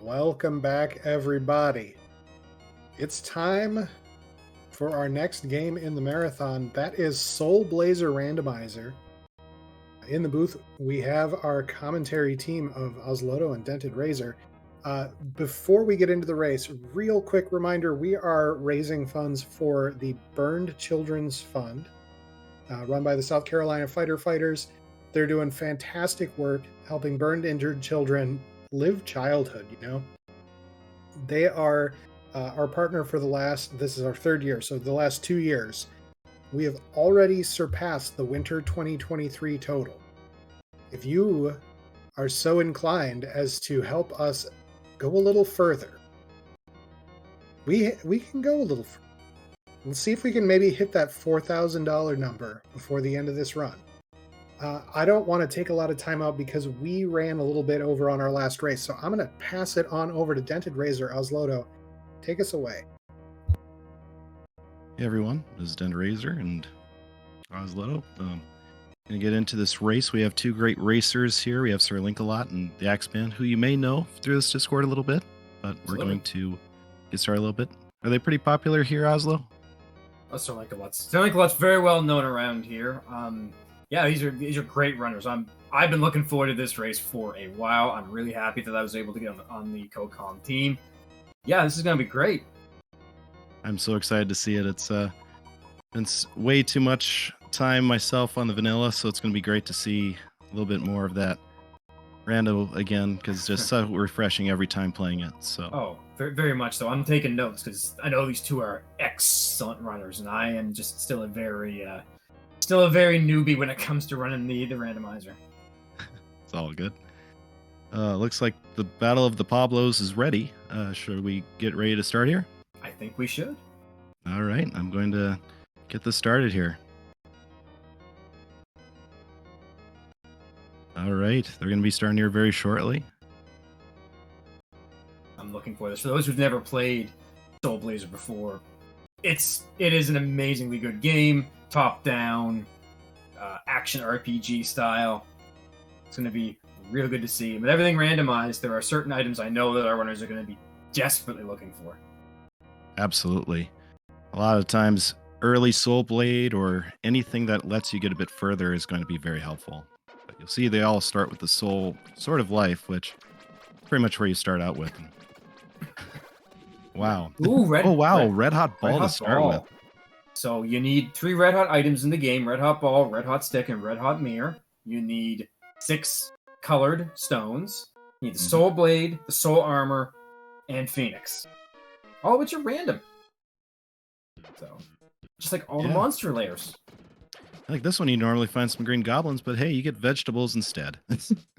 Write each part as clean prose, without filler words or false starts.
Welcome back, everybody. It's time for our next game in the marathon. That is Soul Blazer Randomizer. In the booth, we have our commentary team of Osloto and Dented Razor. Before we get into the race, real quick reminder, we are raising funds for the Burned Children's Fund, run by the South Carolina Fighter Fighters. They're doing fantastic work helping burned, injured children live childhood, They are our partner for this is our third year, so the last 2 years, we have already surpassed the winter 2023 total. If you are so inclined as to help us go a little further, we can go a little further. Let's see if we can maybe hit that $4,000 number before the end of this run. I don't want to take a lot of time out because we ran a little bit over on our last race, so I'm going to pass it on over to Dented Razor. Osloto, take us away. Hey everyone, this is Dented Razor and Osloto. Going to get into this race. We have two great racers here. We have Sir Link-A-Lot and the Axeman, who you may know through this Discord a little bit, but we're going to get started a little bit. Are they pretty popular here, Oslo? Sir Link-A-Lot's very well known around here. Yeah, these are great runners. I've been looking forward to this race for a while. I'm really happy that I was able to get on the CoCom team. Yeah, this is going to be great. I'm so excited to see it. It's been way too much time myself on the vanilla, so it's going to be great to see a little bit more of that Rando again, because it's just so refreshing every time playing it. So. Very, very much so. I'm taking notes because I know these two are excellent runners, and I am just still a very newbie when it comes to running the randomizer. It's all good. Looks like the Battle of the Pablos is ready. Should we get ready to start here? I think we should. All right, I'm going to get this started here. All right, they're going to be starting here very shortly. I'm looking for this. For those who've never played Soul Blazer before, it is an amazingly good game. Top-down, action RPG style. It's going to be real good to see. With everything randomized, there are certain items I know that our runners are going to be desperately looking for. Absolutely. A lot of times, early Soul Blade or anything that lets you get a bit further is going to be very helpful. But you'll see they all start with the Soul sort of life, which is pretty much where you start out with. Wow. Ooh, Red Hot Ball to start with. So you need 3 red hot items in the game: red hot ball, red hot stick, and red hot mirror. You need 6 colored stones. You need the soul blade, the soul armor, and phoenix. All of which are random. So just like all the monster layers. Like this one, you normally find some green goblins, but hey, you get vegetables instead.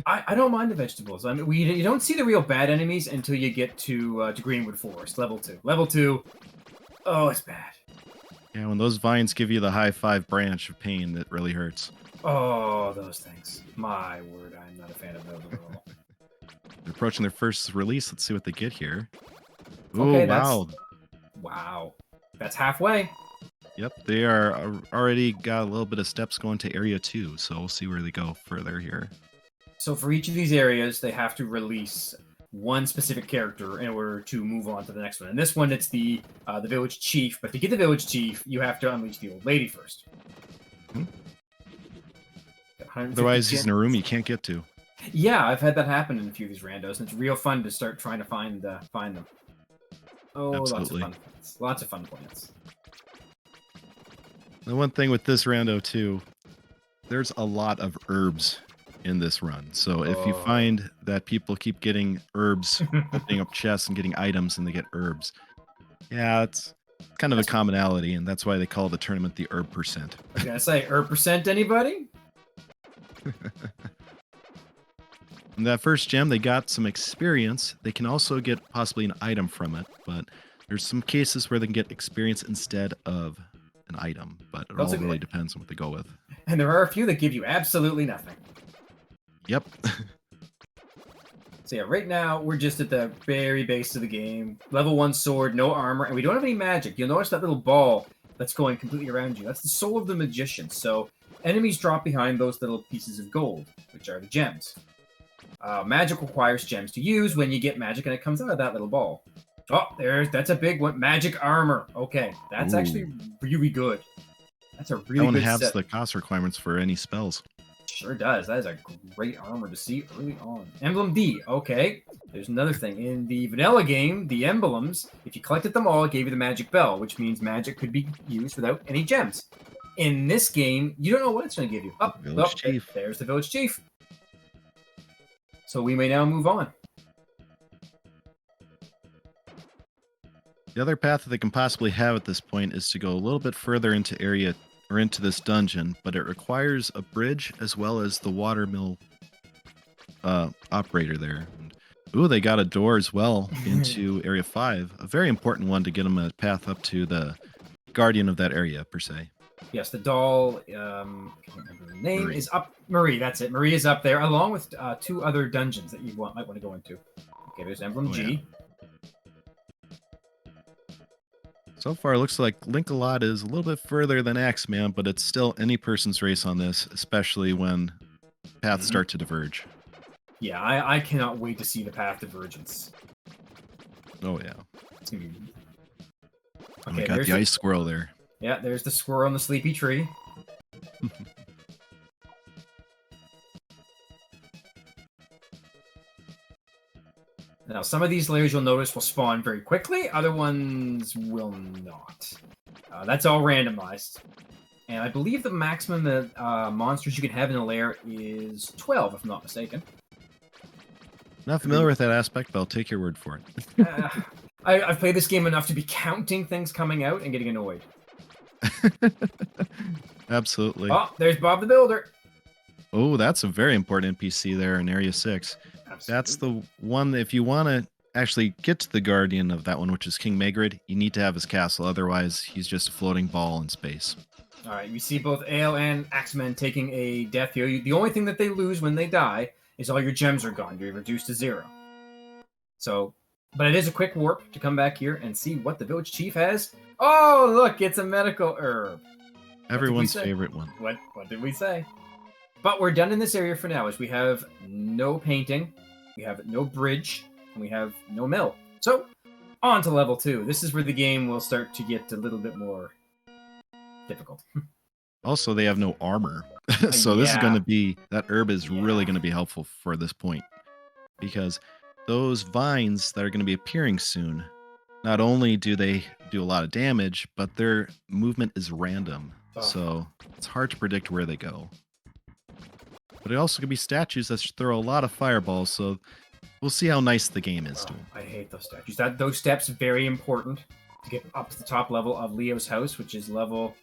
I don't mind the vegetables. I mean, you don't see the real bad enemies until you get to Greenwood Forest, level 2. Level 2, oh, it's bad. Yeah, when those vines give you the high 5 branch of pain, that really hurts. Oh, those things. My word, I'm not a fan of those at all. They're approaching their first release. Let's see what they get here. Okay, wow. That's halfway. Yep, they are already got a little bit of steps going to area 2, so we'll see where they go further here. So for each of these areas, they have to release one specific character in order to move on to the next one. And this one, it's the village chief. But to get the village chief, you have to unleash the old lady first. Otherwise, he's in a room you can't get to. Yeah, I've had that happen in a few of these randos, and it's real fun to start trying to find them. Oh, absolutely. Lots of fun plans. The one thing with this rando too, there's a lot of herbs in this run. So if you find that people keep getting herbs, opening up chests and getting items and they get herbs, yeah, it's kind of a commonality, and that's why they call the tournament the herb percent. I was gonna say, herb percent, anybody? In that first gem, they got some experience. They can also get possibly an item from it, but there's some cases where they can get experience instead of an item, but it all really depends on what they go with. And there are a few that give you absolutely nothing. Yep. So yeah, right now we're just at the very base of the game. Level 1 sword, no armor, and we don't have any magic. You'll notice that little ball that's going completely around you. That's the soul of the magician. So enemies drop behind those little pieces of gold, which are the gems. Magic requires gems to use when you get magic, and it comes out of that little ball. Oh, that's a big one. Magic armor. Okay, that's actually really good. That's a really that one good has set. the cost requirements for any spells. Sure does. That is a great armor to see early on. Emblem D. Okay. There's another thing. In the vanilla game, the emblems, if you collected them all, it gave you the magic bell, which means magic could be used without any gems. In this game, you don't know what it's going to give you. Village Chief. There's the village chief. So we may now move on. The other path that they can possibly have at this point is to go a little bit further into area or into this dungeon, but it requires a bridge as well as the watermill operator there. And, they got a door as well into area 5, a very important one to get them a path up to the guardian of that area per se. Yes, the doll, I can't remember the name, Marie. is up. Marie, that's it. Marie is up there, along with 2 other dungeons that you might want to go into. Okay, there's Emblem G. Yeah. So far, it looks like Link-A-Lot is a little bit further than Axeman, but it's still any person's race on this, especially when paths start to diverge. Yeah, I cannot wait to see the path divergence. Oh, yeah. It's gonna be... And we got the ice squirrel there. Yeah, there's the squirrel in the sleepy tree. Now, some of these layers you'll notice will spawn very quickly, other ones will not. That's all randomized. And I believe the maximum monsters you can have in a layer is 12, if I'm not mistaken. Not familiar with that aspect, but I'll take your word for it. I've played this game enough to be counting things coming out and getting annoyed. Absolutely. Oh, there's Bob the Builder. Oh, that's a very important NPC there in Area 6. Absolutely. That's the one, if you want to actually get to the guardian of that one, which is King Magrid, you need to have his castle. Otherwise, he's just a floating ball in space. All right, we see both Ale and Axeman taking a death here. The only thing that they lose when they die is all your gems are gone. You're reduced to 0. So, but it is a quick warp to come back here and see what the village chief has. Oh, look, it's a medical herb. Everyone's favorite one. What did we say? But we're done in this area for now, as we have no painting, we have no bridge, and we have no mill. So, on to level 2. This is where the game will start to get a little bit more difficult. Also, they have no armor. So this is going to be, that herb is really going to be helpful for this point. Because those vines that are going to be appearing soon, not only do they do a lot of damage, but their movement is random. So it's hard to predict where they go. But it also could be statues that throw a lot of fireballs, so we'll see how nice the game is to them. I hate those statues. Those steps are very important to get up to the top level of Leo's house, which is level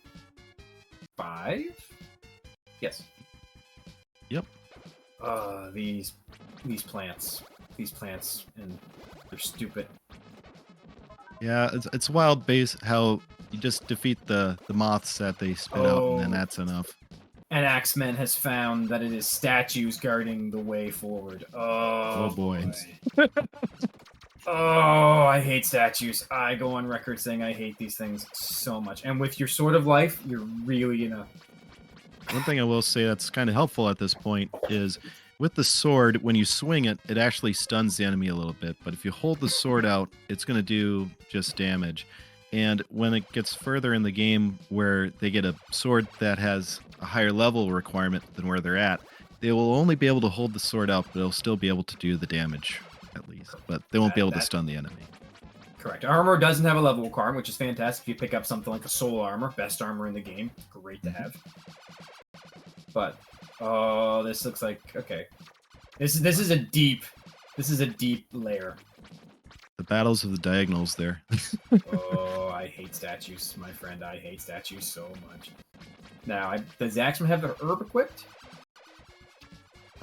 5? Yes. Yep. These plants. These plants, and they're stupid. Yeah, it's wild base how you just defeat the moths that they spit out, and then that's enough. And Axeman has found that it is statues guarding the way forward. Oh boy. Oh, I hate statues. I go on record saying I hate these things so much. And with your Sword of Life, you're really gonna... One thing I will say that's kind of helpful at this point is with the sword, when you swing it, it actually stuns the enemy a little bit. But if you hold the sword out, it's going to do just damage. And when it gets further in the game where they get a sword that has a higher level requirement than where they're at, they will only be able to hold the sword out, but they'll still be able to do the damage, at least. But they won't be able to stun the enemy. Correct. Armor doesn't have a level requirement, which is fantastic. If you pick up something like a soul armor, best armor in the game, great to have. But, oh, this looks like, okay. This is a deep layer. The battles of the diagonals there. Oh, I hate statues, my friend. I hate statues so much. Now, does Axeman have the herb equipped?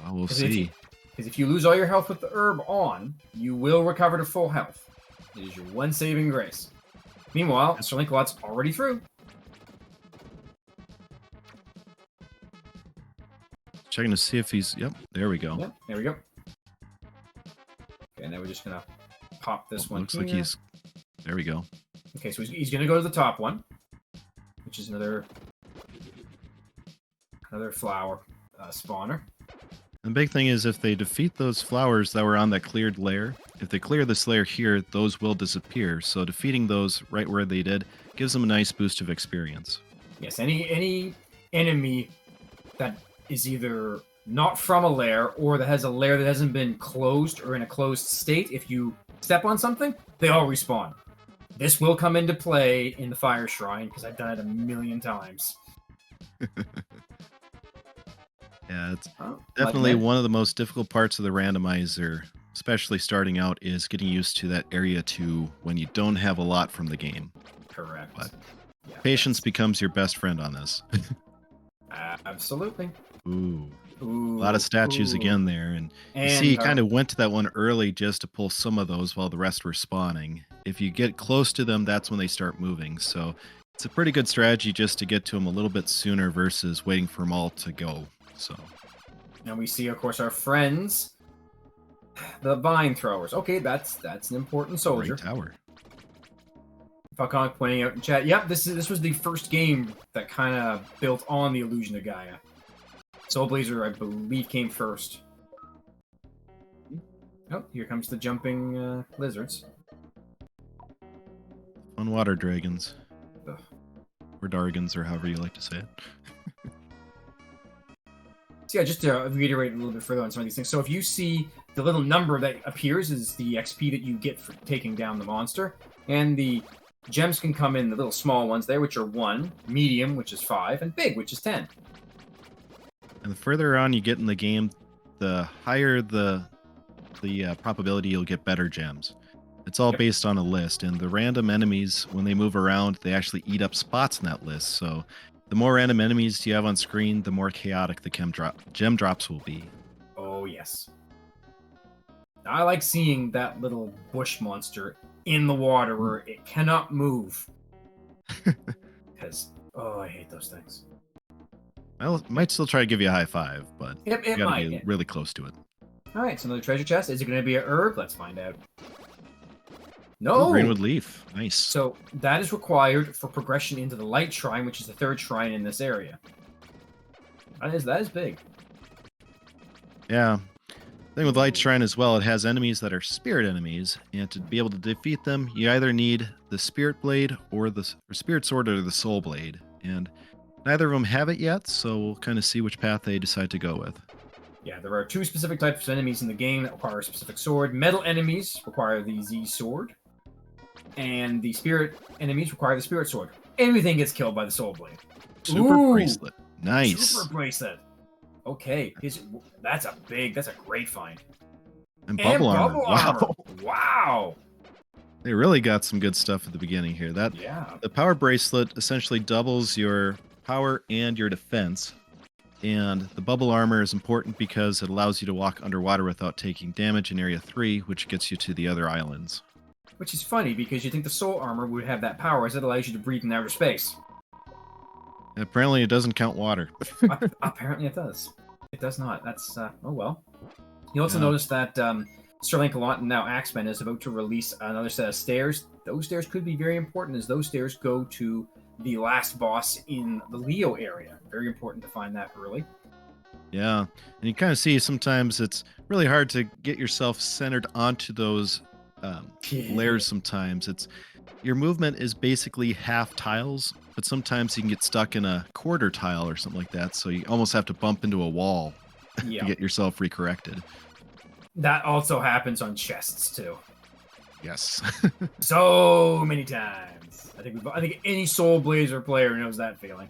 Oh, we'll see. Because if you lose all your health with the herb on, you will recover to full health. It is your one saving grace. Meanwhile, Mr. Link-A-Lot's already through. Checking to see if he's... Yep, there we go. Yep, there we go. Okay, now we're just going to pop this one Looks here. like he's... There we go. Okay, so he's going to go to the top one, which is another flower spawner. The big thing is if they defeat those flowers that were on that cleared layer, if they clear this layer here, those will disappear. So defeating those right where they did gives them a nice boost of experience. Yes, any enemy that is either not from a lair or that has a lair that hasn't been closed or in a closed state, if you step on something, they all respawn. This will come into play in the Fire Shrine because I've done it a million times. Yeah, it's definitely like one of the most difficult parts of the randomizer, especially starting out, is getting used to that area 2 when you don't have a lot from the game. Correct. But yeah, patience becomes your best friend on this. Absolutely. Ooh. A lot of statues again there. And you see, you kind of went to that one early just to pull some of those while the rest were spawning. If you get close to them, that's when they start moving. So it's a pretty good strategy just to get to them a little bit sooner versus waiting for them all to go. So now we see, of course, our friends, the vine throwers. Okay, that's an important soldier. Great tower. Falcon pointing out in chat. Yep, this was the first game that kind of built on the illusion of Gaia. Soul Blazer, I believe, came first. Oh, here comes the jumping lizards. Fun water dragons. Ugh. Or Dargans, or however you like to say it. So yeah, just to reiterate a little bit further on some of these things. So if you see the little number that appears is the XP that you get for taking down the monster, and the gems can come in the little small ones there, which are 1, medium, which is 5, and big, which is 10. And the further on you get in the game, the higher the probability you'll get better gems. It's all based on a list, and the random enemies, when they move around, they actually eat up spots in that list. So the more random enemies you have on screen, the more chaotic the gem drops will be. Oh, yes. I like seeing that little bush monster in the water where it cannot move. Because, I hate those things. I might still try to give you a high 5, but you gotta be really close to it. All right, so another treasure chest. Is it going to be an herb? Let's find out. No! Greenwood leaf. Nice. So that is required for progression into the light shrine, which is the 3rd shrine in this area. That is big. Yeah. Thing with Light Shrine as well, it has enemies that are spirit enemies, and to be able to defeat them, you either need the Spirit Blade or the Spirit Sword or the Soul Blade, and neither of them have it yet, so we'll kind of see which path they decide to go with. Yeah, there are 2 specific types of enemies in the game that require a specific sword. Metal enemies require the Z Sword, and the Spirit enemies require the Spirit Sword. Everything gets killed by the Soul Blade. Super Bracelet. Nice. Super Bracelet. Okay, that's a great find. And bubble armor. Wow. Wow. They really got some good stuff at the beginning here. The power bracelet essentially doubles your power and your defense. And the bubble armor is important because it allows you to walk underwater without taking damage in Area 3, which gets you to the other islands. Which is funny because you think the soul armor would have that power as it allows you to breathe in outer space. Apparently it doesn't count water. Apparently it does. It does not. That's, oh well. You also notice that Sterling Gallant and now Axeman is about to release another set of stairs. Those stairs could be very important as those stairs go to the last boss in the Leo area. Very important to find that early. Yeah, and you kind of see sometimes it's really hard to get yourself centered onto those layers sometimes. Your movement is basically half tiles, but sometimes you can get stuck in a quarter tile or something like that, so you almost have to bump into a wall to get yourself recorrected. That also happens on chests too. Yes. So many times. I think any Soul Blazer player knows that feeling.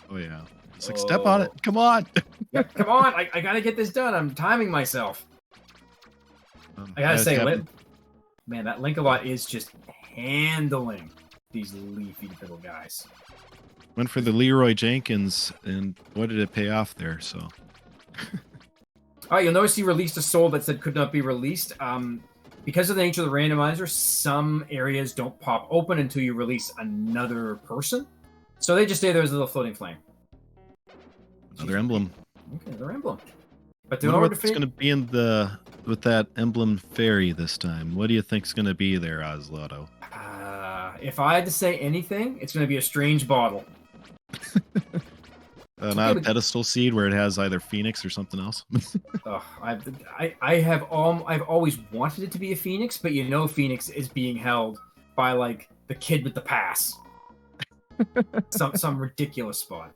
Oh yeah. It's like, step on it. Come on. Yeah, come on. I gotta get this done. I'm timing myself. I gotta say, man, that Link-a-Lot is just handling these leafy little guys. Went for the Leroy Jenkins, and what did it pay off there? So. All right, you'll notice he released a soul that said could not be released. Because of the nature of the randomizer, some areas don't pop open until you release another person. So they just stay there as a little floating flame. Another emblem. Okay, another emblem. But I wonder what's going to be in with that emblem fairy this time. What do you think's going to be there, Oslotto? If I had to say anything, it's going to be a strange bottle. Not a pedestal seed where it has either Phoenix or something else. I've always wanted it to be a Phoenix, but Phoenix is being held by like the kid with the pass. some ridiculous spot.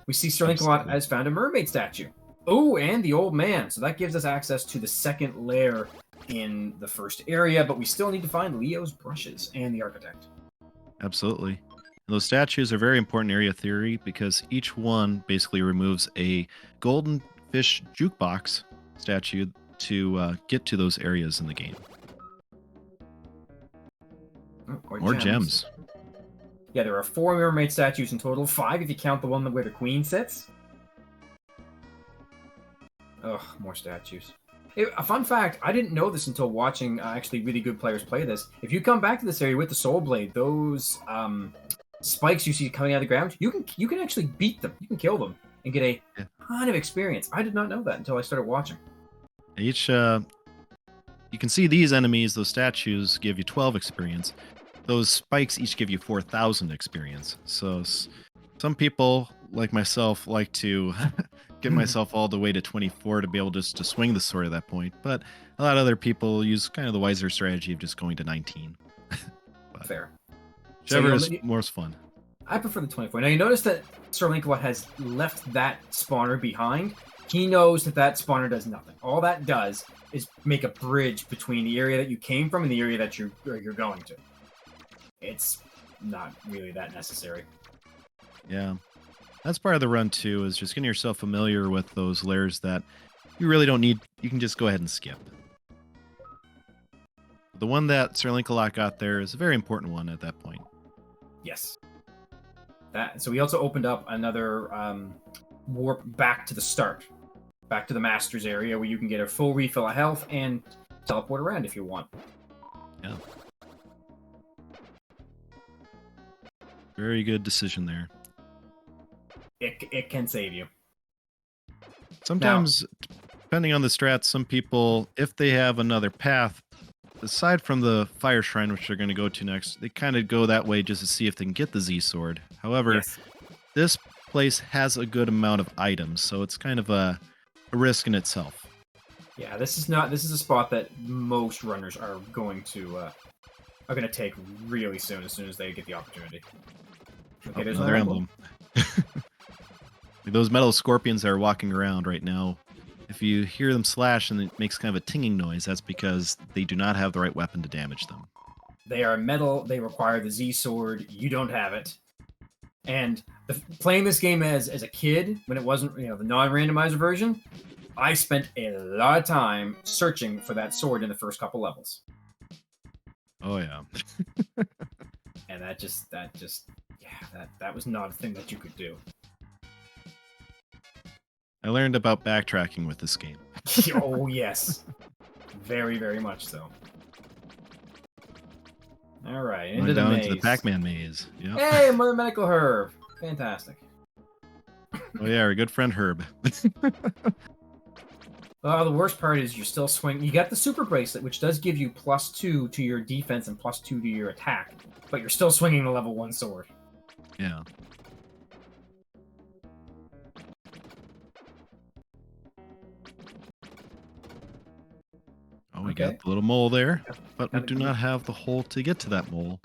We see Sterling Kalot has found a mermaid statue. Oh, and the old man. So that gives us access to the second lair in the first area, but we still need to find Leo's brushes and the architect. Absolutely. And those statues are very important in area theory because each one basically removes a golden fish jukebox statue to get to those areas in the game. Or gems. Yeah, there are 4 mermaid statues in total, 5 if you count the one where the queen sits. Ugh, more statues. A fun fact, I didn't know this until watching actually really good players play this. If you come back to this area with the Soul Blade, those spikes you see coming out of the ground, you can actually beat them. You can kill them and get a ton of experience. I did not know that until I started watching. Each, you can see these enemies, those statues, give you 12 experience. Those spikes each give you 4,000 experience. So some people, like myself, like to get myself all the way to 24 to be able just to swing the sword at that point. But a lot of other people use kind of the wiser strategy of just going to 19. Fair. Whichever is more fun. I prefer the 24. Now you notice that Sterling Kalot has left that spawner behind. He knows that spawner does nothing. All that does is make a bridge between the area that you came from and the area that you're going to. It's not really that necessary. Yeah. That's part of the run too, is just getting yourself familiar with those layers that you really don't need. You can just go ahead and skip. The one that Sterling Kalot got there is a very important one at that point. Yes. So we also opened up another warp back to the start. Back to the Master's area where you can get a full refill of health and teleport around if you want. Yeah. Very good decision there. It can save you. Sometimes, depending on the strats, some people, if they have another path, aside from the Fire Shrine, which they're going to go to next, they kind of go that way just to see if they can get the Z-Sword. However, this place has a good amount of items, so it's kind of a risk in itself. Yeah, this is a spot that most runners are going to take really soon, as soon as they get the opportunity. Okay, there's another emblem. Those metal scorpions that are walking around right now, if you hear them slash and it makes kind of a tinging noise, that's because they do not have the right weapon to damage them. They are metal. They require the Z-Sword. You don't have it. And playing this game as a kid, when it wasn't the non-randomizer version, I spent a lot of time searching for that sword in the first couple levels. Oh yeah. And that was not a thing that you could do. I learned about backtracking with this game. Oh yes, very, very much so. All right, into the maze. Into the Pac-Man maze. Yep. Hey, Mother Medical Herb, fantastic. Oh yeah, our good friend Herb. The worst part is you're still swinging. You got the super bracelet, which does give you +2 to your defense and +2 to your attack, but you're still swinging the level 1 sword. Yeah. Oh, we got the little mole there, but we do not have the hole to get to that mole.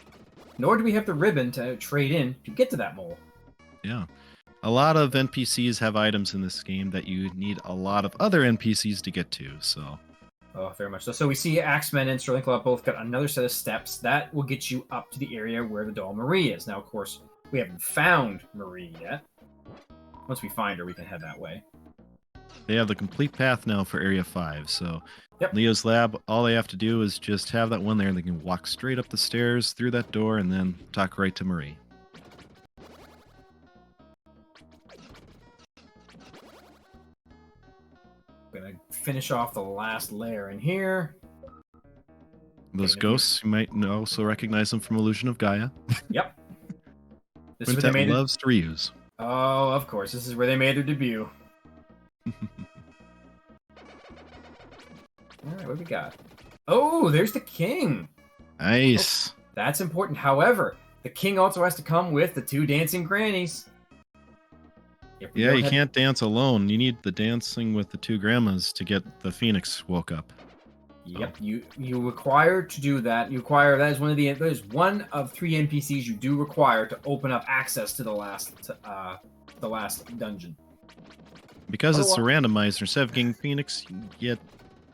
Nor do we have the ribbon to trade in to get to that mole. Yeah. A lot of NPCs have items in this game that you need a lot of other NPCs to get to, so... Oh, very much so. So we see Axemen and Sterling Kalot both got another set of steps. That will get you up to the area where the doll Marie is. Now, of course, we haven't found Marie yet. Once we find her, we can head that way. They have the complete path now for Area 5, so... Leo's lab, all they have to do is just have that one there, and they can walk straight up the stairs, through that door, and then talk right to Marie. Gonna finish off the last layer in here. Those ghosts, you might also recognize them from Illusion of Gaia. Yep. This is where they loves to reuse. Oh, of course. This is where they made their debut. All right, what do we got? Oh, there's the king. Nice. Oh, that's important. However, the king also has to come with the 2 dancing grannies. If we Yeah, don't you have- can't dance alone. You need the dancing with the two grandmas to get the phoenix woke up. Yep, you require to do that. You require that is one of 3 NPCs you do require to open up access to the last dungeon. Because it's a Otherwise- randomizer, instead of getting phoenix, you get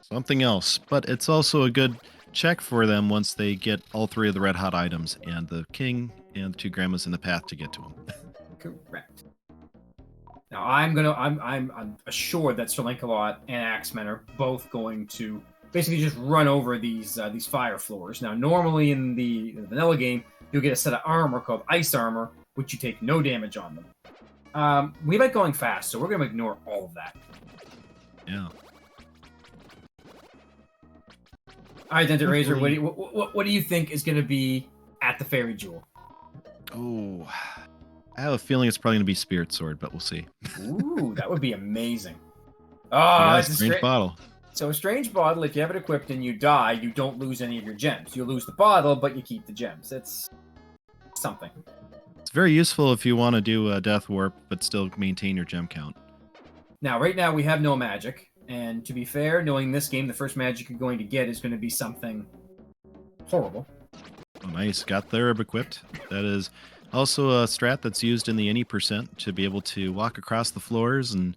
something else. But it's also a good check for them once they get all 3 of the red hot items and the king and the two grandmas in the path to get to them. Correct. Now I'm assured that Sir Lancelot and Axeman are both going to basically just run over these fire floors. Now, normally in the vanilla game, you'll get a set of armor called ice armor, which you take no damage on them. We like going fast, so we're going to ignore all of that. Yeah. All right, Dented Razor, what do you think is going to be at the Fairy Jewel? Oh, I have a feeling it's probably going to be Spirit Sword, but we'll see. Ooh, that would be amazing. Oh, Yeah, that's a strange bottle. So a strange bottle, if you have it equipped and you die, you don't lose any of your gems. You lose the bottle, but you keep the gems. It's something. It's very useful if you want to do a death warp, but still maintain your gem count. Now, right now, we have no magic. And to be fair, knowing this game, the first magic you're going to get is going to be something horrible. Oh, nice. Got the herb equipped. That is also a strat that's used in the any percent to be able to walk across the floors and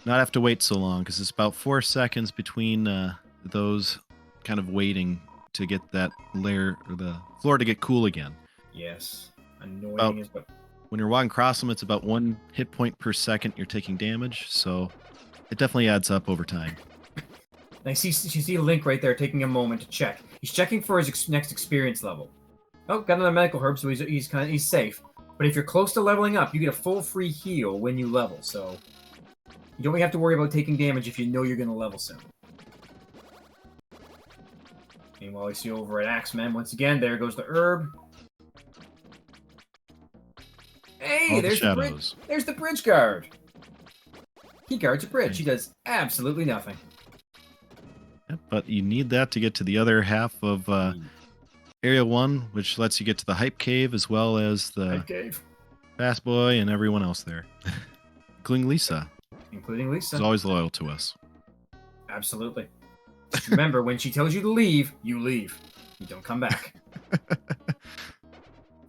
not have to wait so long, because it's about 4 seconds between those kind of waiting to get that layer or the floor to get cool again. Yes. Annoying but when you're walking across them, it's about 1 hit point per second you're taking damage, so it definitely adds up over time. I see. You see Link right there taking a moment to check. He's checking for his next experience level. Oh, got another medical herb, so he's safe. But if you're close to leveling up, you get a full free heal when you level. So you don't really have to worry about taking damage if you know you're going to level soon. Meanwhile, we see over at Axeman once again. There goes the herb. Hey, there's the bridge. There's the bridge guard. He guards a bridge. He does absolutely nothing. But you need that to get to the other half of Area 1, which lets you get to the Hype Cave as well as the Hype Cave. Fast Boy and everyone else there. Including Lisa. Including Lisa. Who's always loyal to us. Absolutely. Just remember, when she tells you to leave, you leave. You don't come back.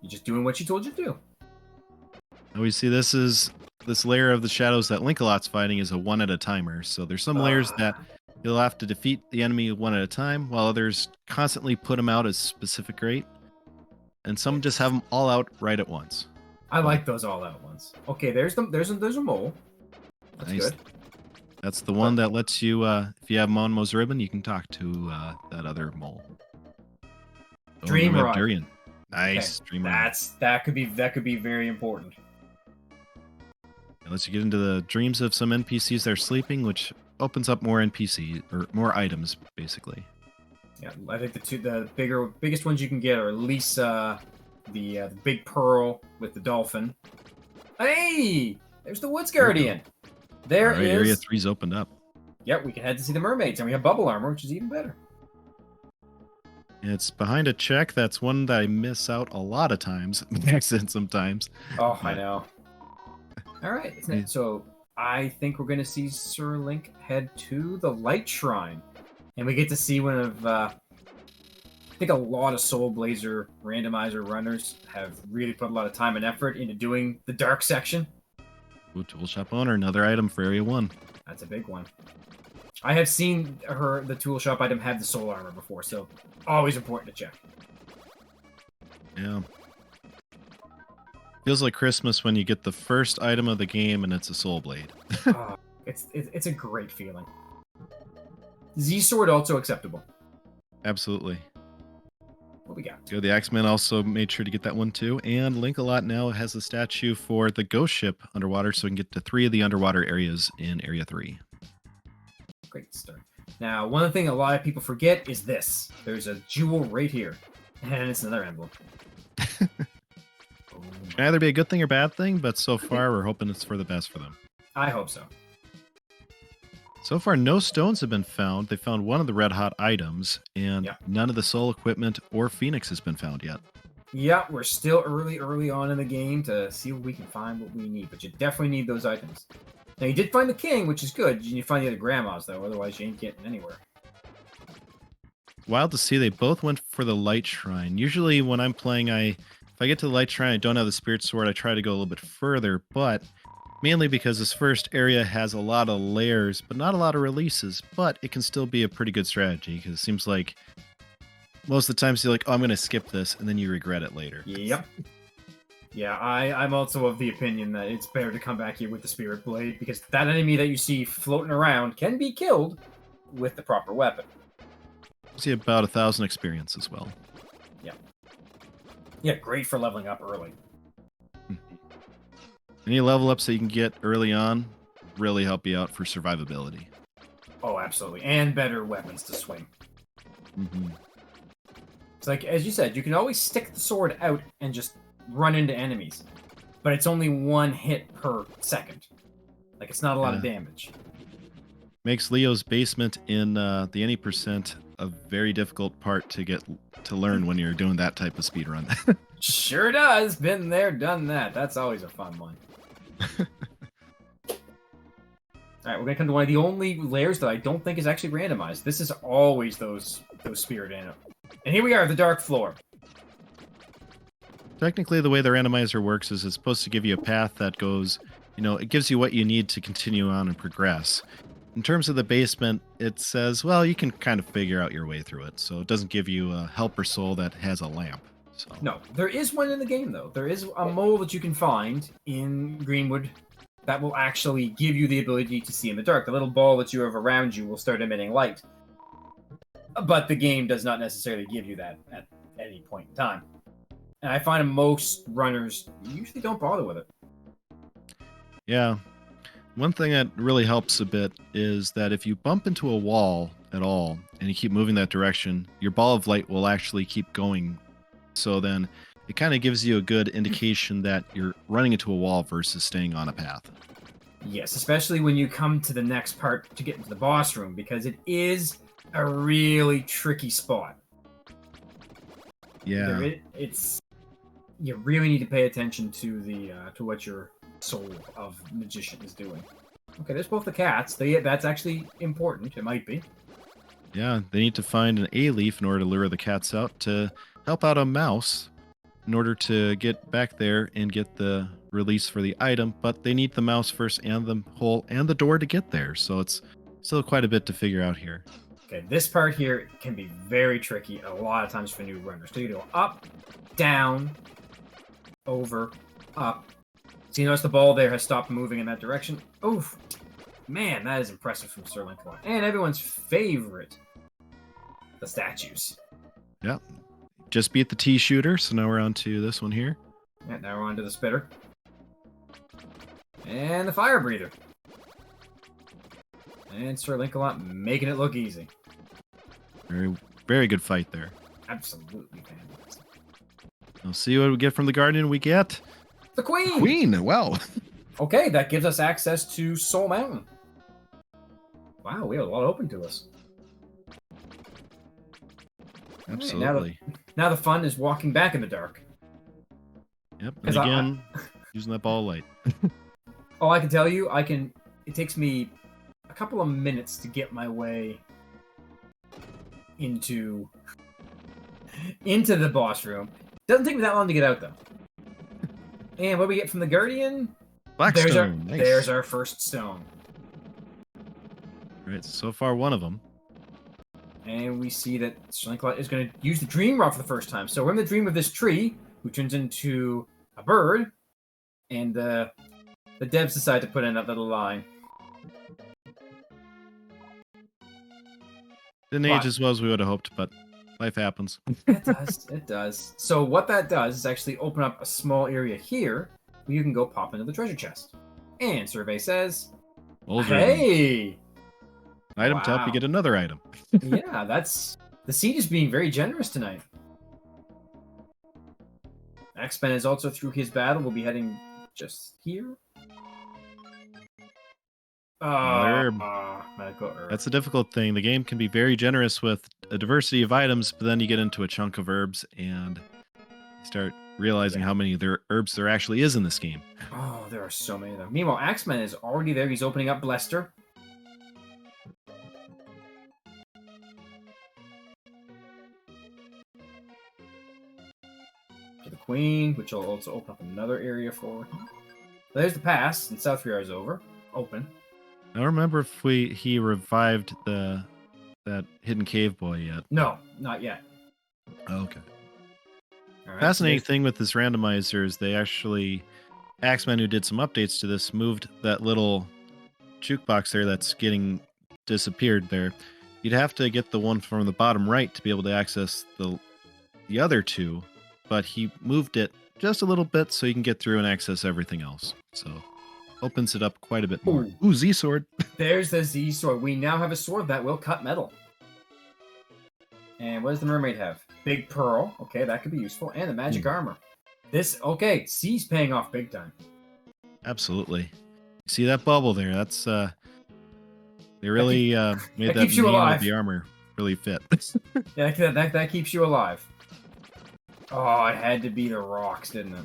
You're just doing what she told you to do. Now we see this layer of the shadows that Lancelot's fighting is a 1 at a timer. So there's some layers that you'll have to defeat the enemy 1 at a time, while others constantly put them out at a specific rate. And some just have them all out right at once. I like those all out ones. Okay, there's a mole. That's nice. good. That's the one that lets you, if you have Monmo's ribbon, you can talk to that other mole. Dream Rod. Durian. Nice. Okay. Dream Rod. That could be very important. It lets you get into the dreams of some NPCs that are sleeping, which opens up more NPCs or more items, basically. Yeah, I think the biggest ones you can get are Lisa, the big pearl with the dolphin. Hey, there's the Woods Guardian. There is. Area 3's opened up. Yep, we can head to see the mermaids, and we have bubble armor, which is even better. It's behind a check. That's one that I miss out a lot of times, accident sometimes. Oh, I know. All right, so I think we're going to see Sir Link head to the Light Shrine. And we get to see one of, I think a lot of Soul Blazer randomizer runners have really put a lot of time and effort into doing the dark section. Ooh, tool shop owner, another item for Area 1. That's a big one. I have seen the tool shop item have the soul armor before, so always important to check. Yeah. Feels like Christmas when you get the first item of the game and it's a soul blade. It's a great feeling. Z-Sword also acceptable. Absolutely. What we got? The Axeman also made sure to get that one too. And Lancelot now has a statue for the ghost ship underwater, so we can get to 3 of the underwater areas in Area 3. Great start. Now, one thing a lot of people forget is this. There's a jewel right here. And it's another emblem. Can either be a good thing or bad thing, but so far we're hoping it's for the best for them. I hope so. So far, no stones have been found. They found one of the red hot items, and none of the soul equipment or Phoenix has been found yet. Yeah, we're still early on in the game to see what we can find, what we need. But you definitely need those items. Now, you did find the king, which is good. You need to find the other grandmas, though. Otherwise, you ain't getting anywhere. Wild to see they both went for the light shrine. Usually when I'm playing, if I get to the light shrine, I don't have the spirit sword, I try to go a little bit further, but mainly because this first area has a lot of layers, but not a lot of releases, but it can still be a pretty good strategy because it seems like most of the times you're like, oh, I'm going to skip this, and then you regret it later. Yep. Yeah, I'm also of the opinion that it's better to come back here with the Spirit Blade, because that enemy that you see floating around can be killed with the proper weapon. See about 1,000 experience as well. Yeah. Yeah, great for leveling up early. Any level ups that you can get early on really help you out for survivability. Oh, absolutely. And better weapons to swing. Mm-hmm. It's like, as you said, you can always stick the sword out and just run into enemies. But it's only one hit per second. Like, it's not a lot of damage. Makes Leo's basement in the any percent a very difficult part to get to learn when you're doing that type of speed run. Sure does. Been there, done that. That's always a fun one. Alright, we're gonna come to one of the only layers that I don't think is actually randomized. This is always those spirit animals. And here we are, the dark floor. Technically, the way the randomizer works is it's supposed to give you a path that goes, it gives you what you need to continue on and progress. In terms of the basement, it says, well, you can kind of figure out your way through it. So it doesn't give you a helper soul that has a lamp. So. No, there is one in the game, though. There is a mole that you can find in Greenwood that will actually give you the ability to see in the dark. The little ball that you have around you will start emitting light. But the game does not necessarily give you that at any point in time. And I find most runners usually don't bother with it. Yeah. One thing that really helps a bit is that if you bump into a wall at all and you keep moving that direction, your ball of light will actually keep going. So then it kind of gives you a good indication that you're running into a wall versus staying on a path. Yes, especially when you come to the next part to get into the boss room, because it is a really tricky spot. Yeah. You really need to pay attention to what your soul of magician is doing. Okay, there's both the cats. That's actually important. It might be. Yeah, they need to find an A leaf in order to lure the cats out to help out a mouse in order to get back there and get the release for the item, but they need the mouse first and the hole and the door to get there. So it's still quite a bit to figure out here. Okay, this part here can be very tricky a lot of times for new runners. So you go up, down, over, up. So you notice the ball there has stopped moving in that direction. Oof. Man, that is impressive from Sir Lancelot. And everyone's favorite, the statues. Yeah. Just beat the T shooter, so now we're on to this one here. Yeah, now we're on to the spitter. And the fire breather. And Sir Lancelot making it look easy. Very, very good fight there. Absolutely fantastic. We'll see what we get from the Guardian. We get the Queen! Queen, wow. Okay, that gives us access to Soul Mountain. Wow, we have a lot open to us. Absolutely. Right, now the fun is walking back in the dark. Yep, and again, using that ball of light. Oh, I can tell you, it takes me a couple of minutes to get my way into the boss room. Doesn't take me that long to get out, though. And what do we get from the Guardian? Blackstone. There's our first stone. All right, so far one of them. And we see that Sir Lancelot is going to use the dream rod for the first time. So we're in the dream of this tree, who turns into a bird, and the devs decide to put in that little line. Didn't age as well as we would have hoped, but life happens. It does. So what that does is actually open up a small area here where you can go pop into the treasure chest. And survey says, hey! Item to help you get another item. Yeah, the seed is being very generous tonight. X-Men is also through his battle. We'll be heading just here. Medical herb. That's a difficult thing. The game can be very generous with a diversity of items, but then you get into a chunk of herbs, and start realizing how many herbs there actually is in this game. Oh, there are so many of them. Meanwhile, Axeman is already there. He's opening up Blester. To the Queen, which will also open up another area for him. There's the pass, and South 3 hours over. Open. I don't remember if he revived that hidden cave boy yet. No, not yet. Oh, okay. All right, Fascinating so thing with this randomizer is they actually, Axeman, who did some updates to this, moved that little jukebox there that's getting disappeared there. You'd have to get the one from the bottom right to be able to access the other two, but he moved it just a little bit so you can get through and access everything else. So opens it up quite a bit more. Ooh, Z sword. There's the Z sword. We now have a sword that will cut metal. And what does the mermaid have? Big pearl. Okay, that could be useful. And the magic armor. Okay, C's paying off big time. Absolutely. See that bubble there? That's they really made that keeps you name alive. of the armor really fit. Yeah, that keeps you alive. Oh, it had to be the rocks, didn't it?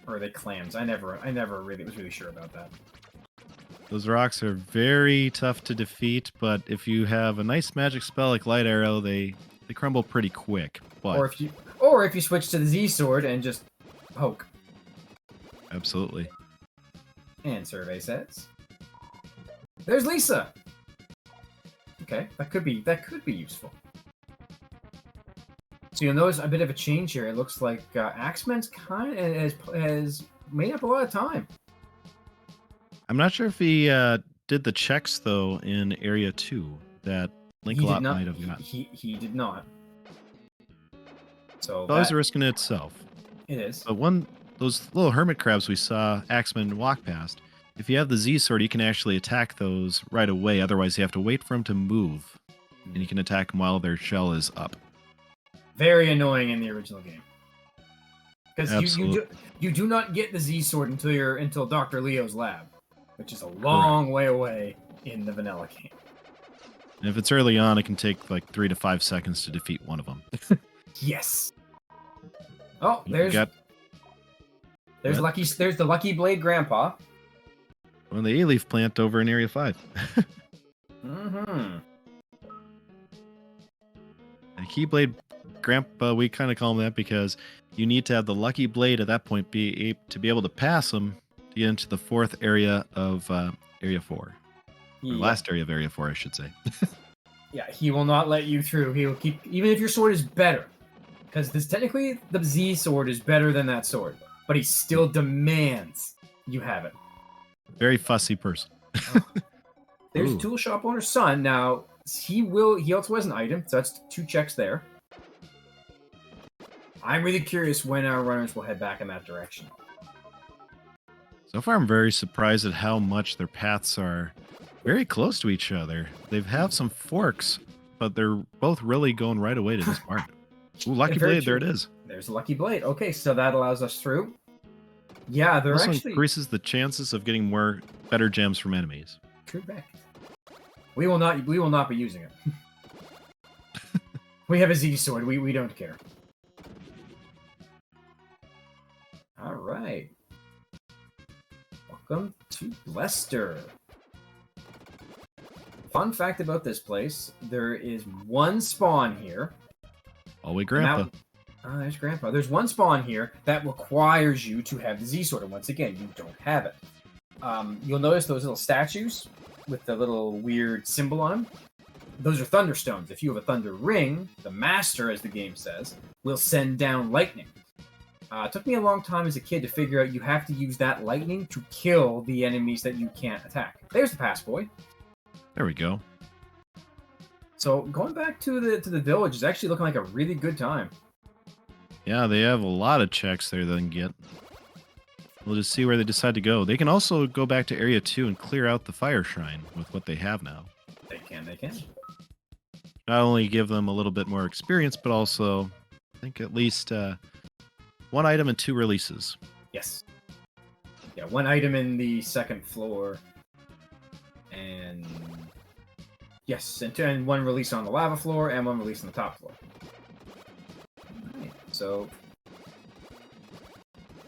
Or are they clams? I never really was really sure about that. Those rocks are very tough to defeat, but if you have a nice magic spell like Light Arrow, they crumble pretty quick. But Or if you switch to the Z sword and just poke. Absolutely. And survey says, there's Lisa. Okay, that could be useful. So you'll notice a bit of a change here. It looks like Axeman's kind of has made up a lot of time. I'm not sure if he did the checks though in Area 2 that Linkalot might have got. He did not. So Always a risk in itself. It is. But those little hermit crabs we saw Axeman walk past, if you have the Z sword, you can actually attack those right away. Otherwise, you have to wait for them to move, and you can attack them while their shell is up. Very annoying in the original game. Because you do not get the Z sword until Dr. Leo's lab, which is a long way away in the vanilla game. And if it's early on, it can take like 3 to 5 seconds to defeat one of them. Yes. Oh, there's What? the Lucky Blade Grandpa. Well, the A-leaf plant over in Area 5. Mm-hmm. The Keyblade Grandpa, we kind of call him that because you need to have the Lucky Blade at that point to be able to pass him to get into the fourth area of Area 4. Yeah. Or last area of Area 4, I should say. Yeah, he will not let you through. He will keep, even if your sword is better. Because technically, the Z sword is better than that sword. But he still demands you have it. Very fussy person. There's Tool Shop Owner's son. Now, he also has an item, so that's 2 checks there. I'm really curious when our runners will head back in that direction. So far, I'm very surprised at how much their paths are very close to each other. They have some forks, but they're both really going right away to this part. Ooh, Lucky Blade, there it is. There's a Lucky Blade. Okay, so that allows us through. Yeah, they're also actually increases the chances of getting better gems from enemies. Correct. We will not be using it. We have a Z sword. We don't care. All right. Welcome to Lester. Fun fact about this place: there is one spawn here. Always Grandpa. There's Grandpa. There's one spawn here that requires you to have the Z sword, and once again, you don't have it. You'll notice those little statues with the little weird symbol on them. Those are thunderstones. If you have a thunder ring, the master, as the game says, will send down lightning. It took me a long time as a kid to figure out you have to use that lightning to kill the enemies that you can't attack. There's the pass boy. There we go. So going back to the village is actually looking like a really good time. Yeah, they have a lot of checks there they can get. We'll just see where they decide to go. They can also go back to Area 2 and clear out the Fire Shrine with what they have now. They can. Not only give them a little bit more experience, but also, I think at least 1 item and 2 releases. Yes. Yeah, 1 item in the 2nd floor. And... Yes, and 1 release on the lava floor, and 1 release on the top floor. So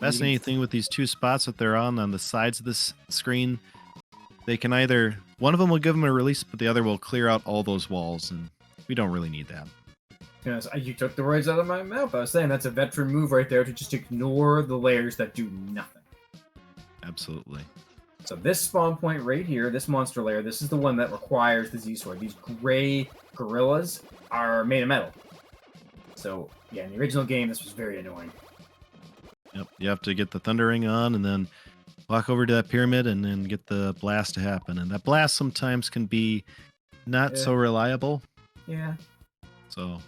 Fascinating thing with these two spots that they're on the sides of this screen, they can either, one of them will give them a release, but the other will clear out all those walls, and we don't really need that. You took the words out of my mouth. I was saying that's a veteran move right there to just ignore the layers that do nothing. Absolutely. So this spawn point right here, this monster layer, this is the one that requires the Z-Sword. These gray gorillas are made of metal. So, yeah, in the original game, this was very annoying. Yep, you have to get the thundering on and then walk over to that pyramid and then get the blast to happen. And that blast sometimes can be not so reliable. Yeah. So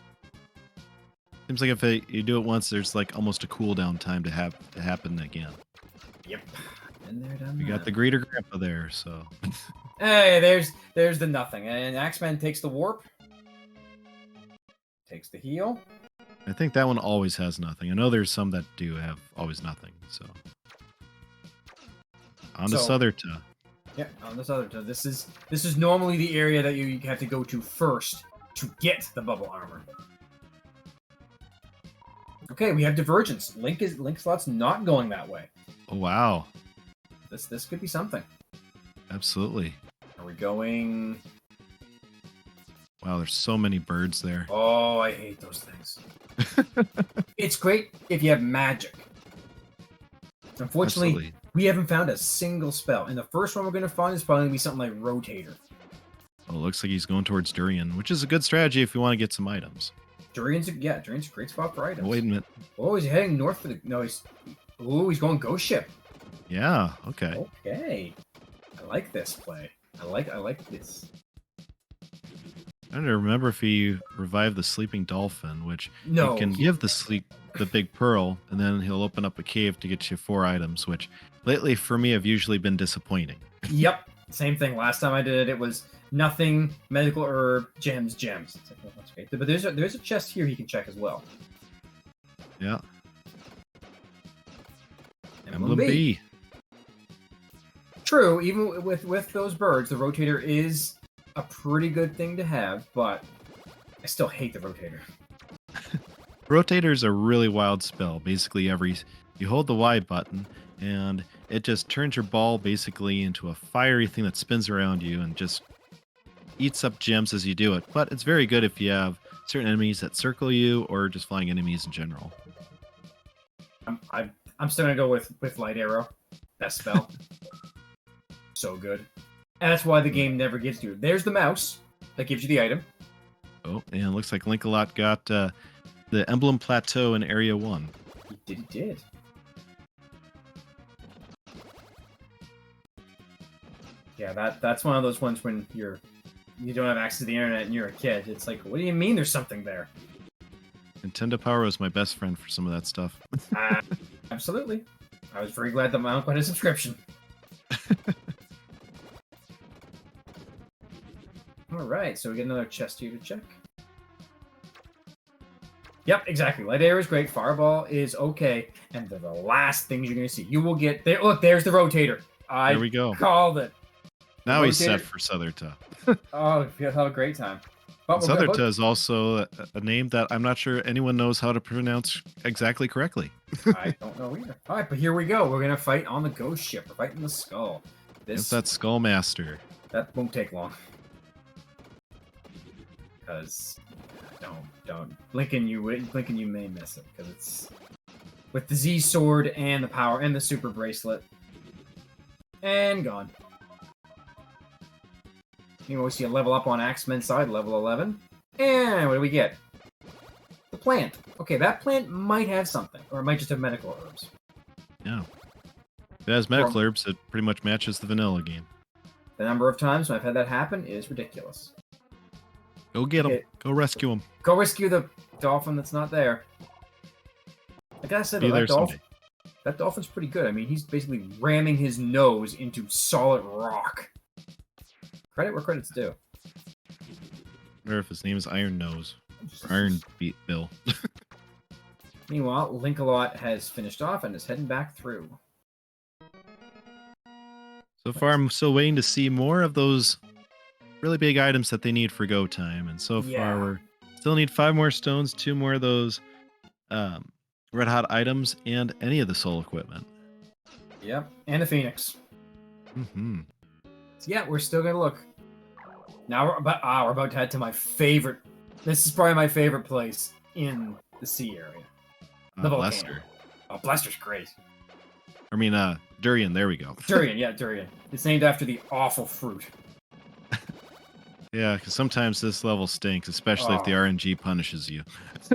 seems like if you do it once, there's like almost a cooldown time to have to happen again. Yep. And there, done We got the greeter grandpa there, so. Hey, there's the nothing. And Axeman takes the warp. Takes the heal. I think that one always has nothing. I know there's some that do have always nothing, so. On to Southerta. Yeah, on to Southerta. This is normally the area that you have to go to first to get the bubble armor. Okay, we have divergence. Link slot's not going that way. Oh wow. This could be something. Absolutely. Are we going? Wow, there's so many birds there. Oh, I hate those things. It's great if you have magic. Unfortunately, Absolutely. we haven't found a single spell. And the first one we're going to find is probably going to be something like Rotator. Well, it looks like he's going towards Durian, which is a good strategy if you want to get some items. Durian's a great spot for items. Wait a minute. Oh, he's heading north for the... No, he's going Ghost Ship. Yeah, okay. Okay. I like this play. I like this. I don't remember if he revived the sleeping dolphin, which No, you can give the big pearl, and then he'll open up a cave to get you 4 items, which lately for me have usually been disappointing. Yep. Same thing. Last time I did it was nothing, medical herb, gems. It's like, well, that's great. But there's a chest here he can check as well. Yeah. Emblem B. True, even with those birds, the rotator is a pretty good thing to have, but I still hate the rotator. Rotator is a really wild spell. Basically, you hold the Y button, and it just turns your ball basically into a fiery thing that spins around you and just eats up gems as you do it. But it's very good if you have certain enemies that circle you or just flying enemies in general. I'm still gonna go with light arrow. That spell. So good. And that's why the game never gets you. There's the mouse that gives you the item. Oh, and it looks like Link-a-Lot got the Emblem Plateau in Area 1. He did. Yeah, that's one of those ones when you don't have access to the internet and you're a kid. It's like, what do you mean there's something there? Nintendo Power was my best friend for some of that stuff. Absolutely. I was very glad that my uncle had a subscription. Alright, so we get another chest here to check. Yep, exactly. Light arrow is great. Fireball is okay. And they're the last things you're going to see. You will get... there. Look, there's the rotator. There we go. Called it. Now he's set for Southerta. Oh, you'll have a great time. Southerta is also a name that I'm not sure anyone knows how to pronounce exactly correctly. I don't know either. All right, but here we go. We're going to fight on the ghost ship. We're fighting the skull. It's that Skullmaster. That won't take long. Because don't Lincoln, you may miss it because it's with the Z sword and the power and the super bracelet and gone. You always see a level up on Axeman's side, level 11, and what do we get? The plant. Okay, that plant might have something, or it might just have medical herbs. Yeah, if it has medical herbs, it pretty much matches the vanilla game. The number of times when I've had that happen is ridiculous. Go get him. Go rescue him. Go rescue the dolphin that's not there. Like I said, that dolphin's pretty good. I mean, he's basically ramming his nose into solid rock. Credit where credit's due. I wonder if his name is Iron Nose. Or Iron Beat Bill. Meanwhile, Link-a-Lot has finished off and is heading back through. So far, I'm still waiting to see more of those really big items that they need for go time. And so far, we still need 5 more stones, 2 more of those red hot items and any of the soul equipment. Yep, and a phoenix. Mm-hmm. So yeah, we're still gonna look. Now we're about to head to my favorite. This is probably my favorite place in the sea area. The volcano. Lester. Oh, Blester's great. I mean, durian. There we go. Durian, yeah, durian. It's named after the awful fruit. Yeah, because sometimes this level stinks, especially if the RNG punishes you.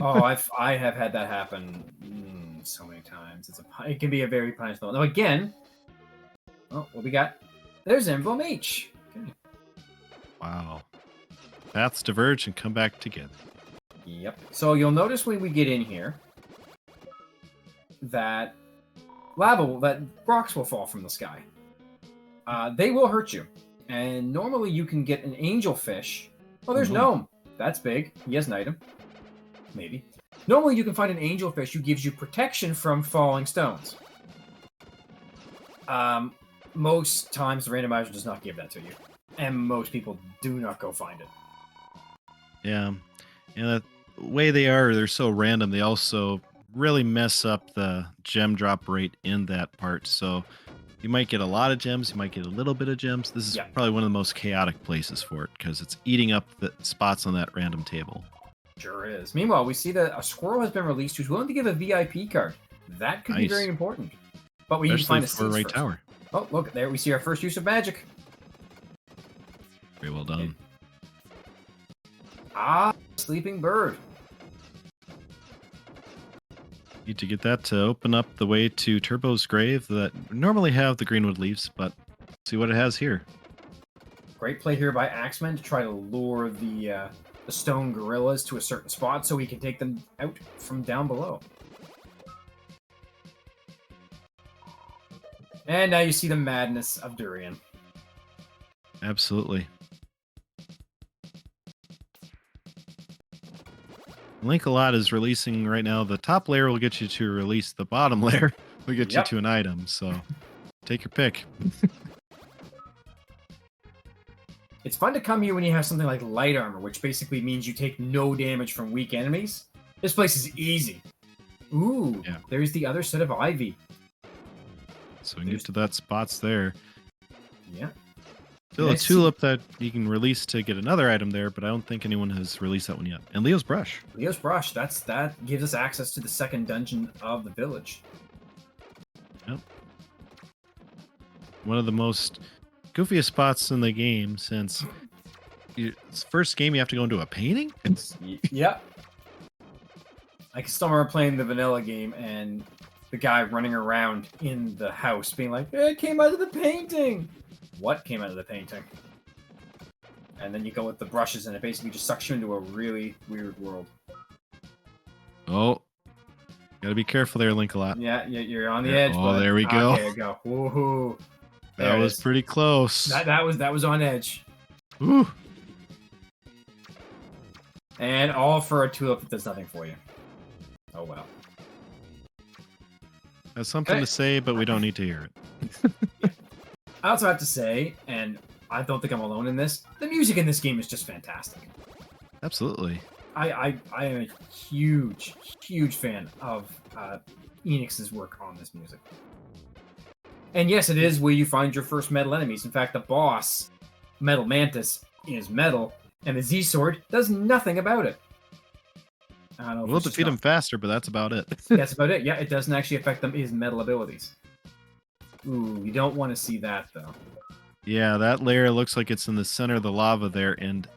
Oh, I have had that happen so many times. It can be a very punishable. Now again, oh, what we got? There's Emblem H. Okay. Wow. Paths diverge and come back together. Yep. So you'll notice when we get in here that rocks will fall from the sky. They will hurt you. And normally you can get an angelfish. Oh, there's Gnome. That's big. He has an item. Maybe. Normally you can find an angelfish who gives you protection from falling stones. Most times the randomizer does not give that to you. And most people do not go find it. Yeah. And the way they're so random, they also really mess up the gem drop rate in that part. So you might get a lot of gems, you might get a little bit of gems. This is probably one of the most chaotic places for it because it's eating up the spots on that random table. Sure is. Meanwhile, we see that a squirrel has been released who's willing to give a VIP card. That could be very important. But we need to find a seed first. Tower. Oh, look, there we see our first use of magic. Very well done. Sleeping bird. Need to get that to open up the way to Turbo's grave that normally have the greenwood leaves, but see what it has here. Great play here by Axeman to try to lure the stone gorillas to a certain spot so he can take them out from down below. And now you see the madness of Durian. Absolutely. Link-A-Lot is releasing right now. The top layer will get you to release. The bottom layer will get you to an item. So take your pick. It's fun to come here when you have something like light armor, which basically means you take no damage from weak enemies. This place is easy. Ooh, there's the other set of Ivy. So we can get to that spots there. Yeah. Still a tulip that you can release to get another item there, but I don't think anyone has released that one yet. And Leo's brush. Leo's brush. That gives us access to the second dungeon of the village. Yep. One of the most goofiest spots in the game since first game you have to go into a painting. Yeah. I can still remember playing the vanilla game and the guy running around in the house being like, "It came out of the painting." What came out of the painting? And then you go with the brushes and it basically just sucks you into a really weird world. Oh. Gotta be careful there, Link-A-Lot. Yeah, you're on the edge. Oh, there we go. There you go. Woohoo. That was pretty close. That was on edge. Ooh. And all for a tulip that does nothing for you. Oh well. That's something to say, but we don't need to hear it. I also have to say, and I don't think I'm alone in this, the music in this game is just fantastic. Absolutely. I am a huge, huge fan of Enix's work on this music. And yes, it is where you find your first metal enemies. In fact, the boss, Metal Mantis, is metal, and the Z-Sword does nothing about it. I don't know. We'll defeat him faster, but that's about it. That's about it. Yeah, it doesn't actually affect his metal abilities. Ooh, you don't want to see that, though. Yeah, that layer looks like it's in the center of the lava there, and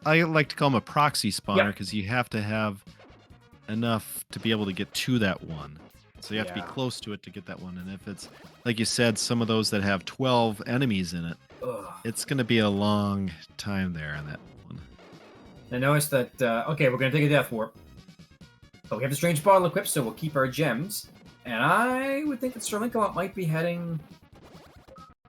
I like to call them a proxy spawner because you have to have enough to be able to get to that one. So you have to be close to it to get that one. And if it's, like you said, some of those that have 12 enemies in it, it's going to be a long time there on that one. I noticed that, okay, we're going to take a death warp. But we have the strange bottle equipped, so we'll keep our gems. And I would think that Sir Link-A-Lot might be heading...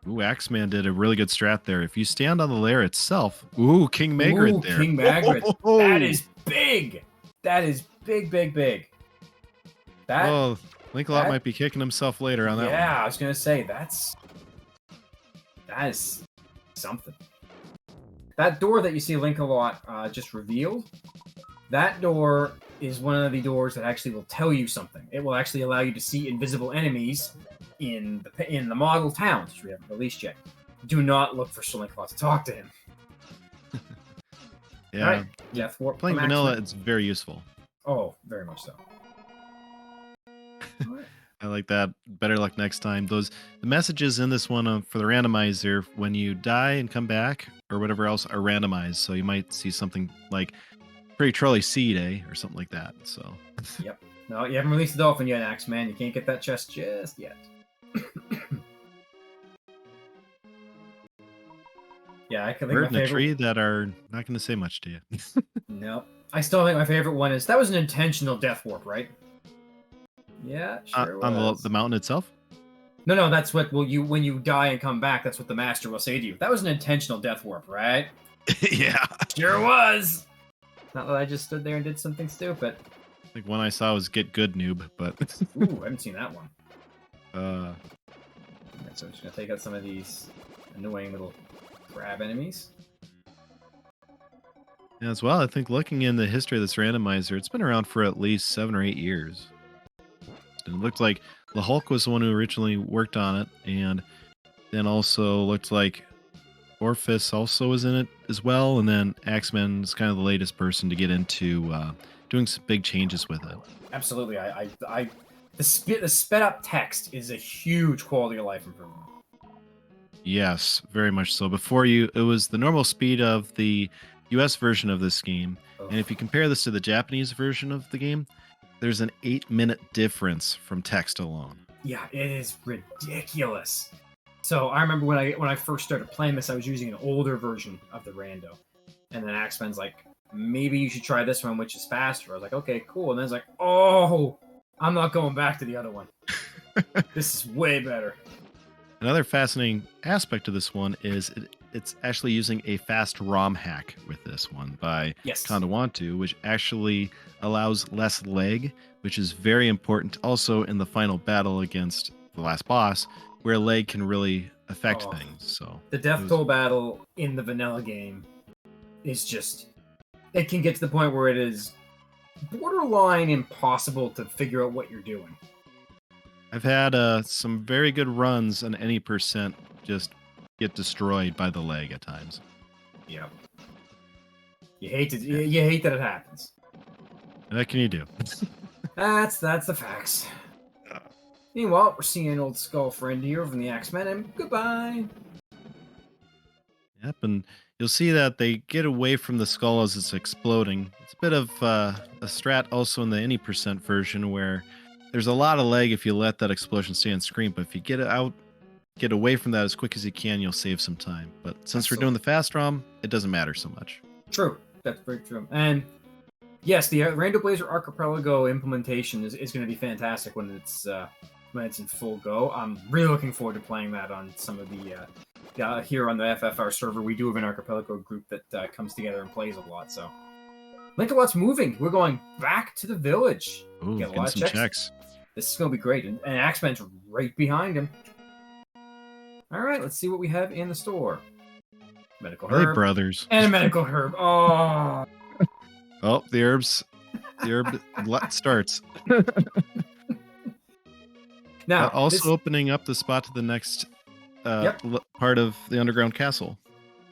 Ooh, Axeman did a really good strat there. If you stand on the layer itself... Ooh, King Magrid there. King Magrid. That is big! That is big, big, big. Well, Link-A-Lot might be kicking himself later on that one. Yeah, I was going to say, that is something. That door that you see Link-A-Lot just revealed, That door is one of the doors that actually will tell you something. It will actually allow you to see invisible enemies in the model towns, which we haven't released yet. Do not look for Slinkbot to talk to him. Yeah. Right. Death Warp. Playing from vanilla, Axeman. it's very useful. Oh, very much so. I like that. Better luck next time. The messages in this one for the randomizer, when you die and come back or whatever else, are randomized. So you might see something like Pretty Trolley Seed, or something like that. So. Yep. No, you haven't released the dolphin yet, Axeman. You can't get that chest just yet. Yeah, I could think Bird my in a favorite. tree that are not going to say much to you. No, I still think my favorite one is that was an intentional death warp, right? Yeah, sure On was. the mountain itself? No, that's what when you die and come back, that's what the master will say to you. That was an intentional death warp, right? Yeah. Sure was. Not that I just stood there and did something stupid. Like one I saw was Get Good Noob, but Ooh, I haven't seen that one. uh Right, so I'm just gonna take out some of these annoying little crab enemies. yeah, as well, I think looking in the history of this randomizer, it's been around for at least 7 or 8 years. And it looked like the Hulk was the one who originally worked on it, and then also looked like Orphis also was in it as well, and then Axeman is kind of the latest person to get into doing some big changes with it. Absolutely, the sped up text is a huge quality of life improvement. Yes, very much so. Before it was the normal speed of the US version of this game, and if you compare this to the Japanese version of the game, there's an 8-minute difference from text alone. Yeah, it is ridiculous. So I remember when I first started playing this, I was using an older version of the Rando, and then Axeman's like, maybe you should try this one, which is faster. I was like, okay, cool. And then it's like, oh, I'm not going back to the other one. This is way better. Another fascinating aspect of this one is it's actually using a fast ROM hack with this one by Kondawantu, which actually allows less lag, which is very important also in the final battle against the last boss, where lag can really affect things. So the death toll battle in the vanilla game is just, it can get to the point where it is borderline impossible to figure out what you're doing. I've had some very good runs on any percent just get destroyed by the lag at times. Yeah. You hate that it happens. What can you do? That's the facts. Meanwhile, we're seeing an old skull friend here from the Axemen, and goodbye. Yep, and you'll see that they get away from the skull as it's exploding. It's a bit of a strat also in the any percent version where there's a lot of lag if you let that explosion stay on screen, but if you get away from that as quick as you can, you'll save some time. But since we're doing the fast ROM, it doesn't matter so much. True. That's very true. And yes, the Rando Blazer Archipelago implementation is going to be fantastic when it's in full go. I'm really looking forward to playing that on some of the here on the FFR server. We do have an Archipelago group that comes together and plays a lot. So Link-a-Lot's moving. We're going back to the village. Ooh, get a lot of some checks. This is going to be great. And Axeman's right behind him. All right, let's see what we have in the store. Medical herb. Hey, brothers. And a medical herb. Oh. Oh, the herb starts. Now, also opening up the spot to the next part of the underground castle.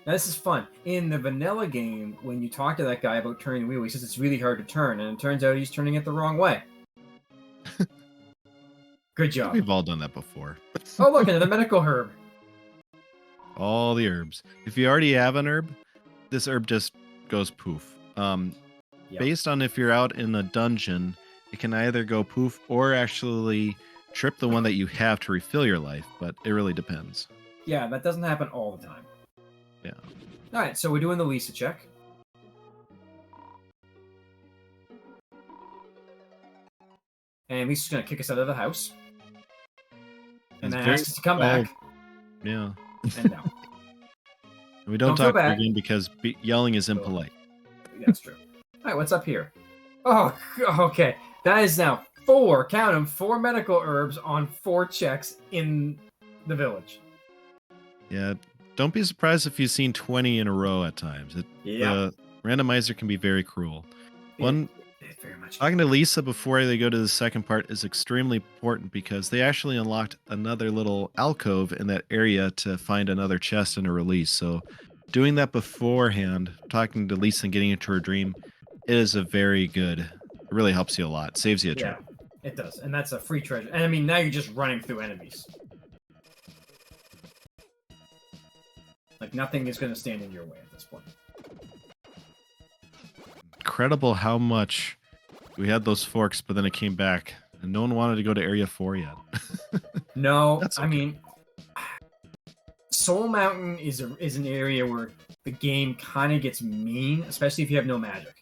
Now, this is fun. In the vanilla game, when you talk to that guy about turning the wheel, he says it's really hard to turn, and it turns out he's turning it the wrong way. Good job. We've all done that before. Oh, look, another medical herb. All the herbs. If you already have an herb, this herb just goes poof. Based on if you're out in a dungeon, it can either go poof or actually trip the one that you have to refill your life, but it really depends. Yeah, that doesn't happen all the time. Yeah. All right, so we're doing the Lisa check. And Lisa's going to kick us out of the house. And then ask us to come back. Yeah. And no. We don't talk again because yelling is impolite. That's true. All right, what's up here? Oh, okay. That is now 4, count them, 4 medical herbs on 4 checks in the village. Yeah, don't be surprised if you've seen 20 in a row at times. The randomizer can be very cruel. One Very much. talking to Lisa before they go to the second part is extremely important because they actually unlocked another little alcove in that area to find another chest and a release. So doing that beforehand, talking to Lisa and getting into her dream, is a very good. It really helps you a lot. Saves you a Yeah, trip. it does, and that's a free treasure. And I mean, now you're just running through enemies. Like nothing is going to stand in your way at this point. Incredible how much we had those forks, but then it came back, and no one wanted to go to Area 4 yet. No, That's I okay. mean, Soul Mountain is an area where the game kind of gets mean, especially if you have no magic.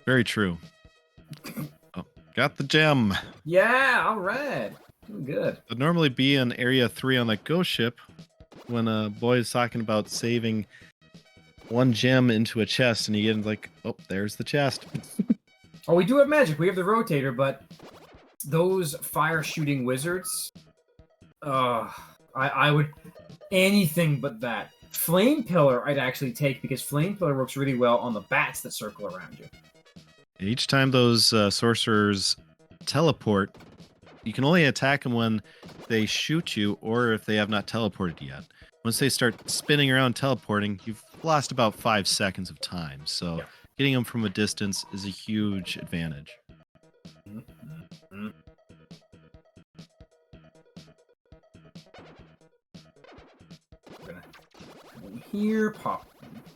Very true. Oh, got the gem. Yeah, all right. Doing good. It'd normally be in Area 3 on that ghost ship when a boy is talking about saving one gem into a chest, and you get like, oh, there's the chest. Oh, we do have magic. We have the rotator, but those fire shooting wizards, I would anything but that. Flame Pillar I'd actually take because Flame Pillar works really well on the bats that circle around you. Each time those sorcerers teleport, you can only attack them when they shoot you or if they have not teleported yet. Once they start spinning around teleporting, you've lost about 5 seconds of time. So Yeah. getting them from a distance is a huge advantage. Mm-hmm. We're gonna come in here, pop,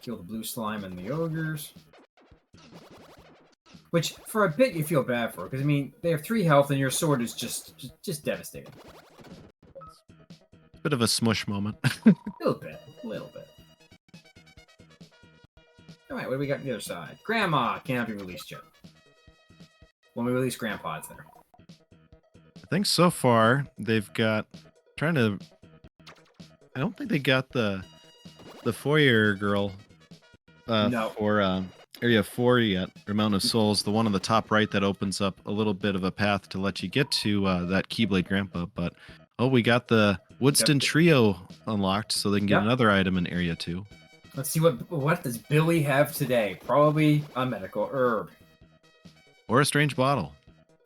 kill the blue slime and the ogres. Which, for a bit, you feel bad for, because I mean, they have 3 health, and your sword is just devastating. Bit of a smush moment. A little bit. All right, what do we got on the other side? Grandma cannot be released yet. When we release Grandpa, it's there. I think so far they've got I don't think they got the foyer girl No. for Area 4 yet, or Mountain of Souls, the one on the top right that opens up a little bit of a path to let you get to that Keyblade Grandpa. But we got the Woodston Trio unlocked, so they can get Yep. another item in Area 2. Let's see what does Billy have today? Probably a medical herb. Or a strange bottle.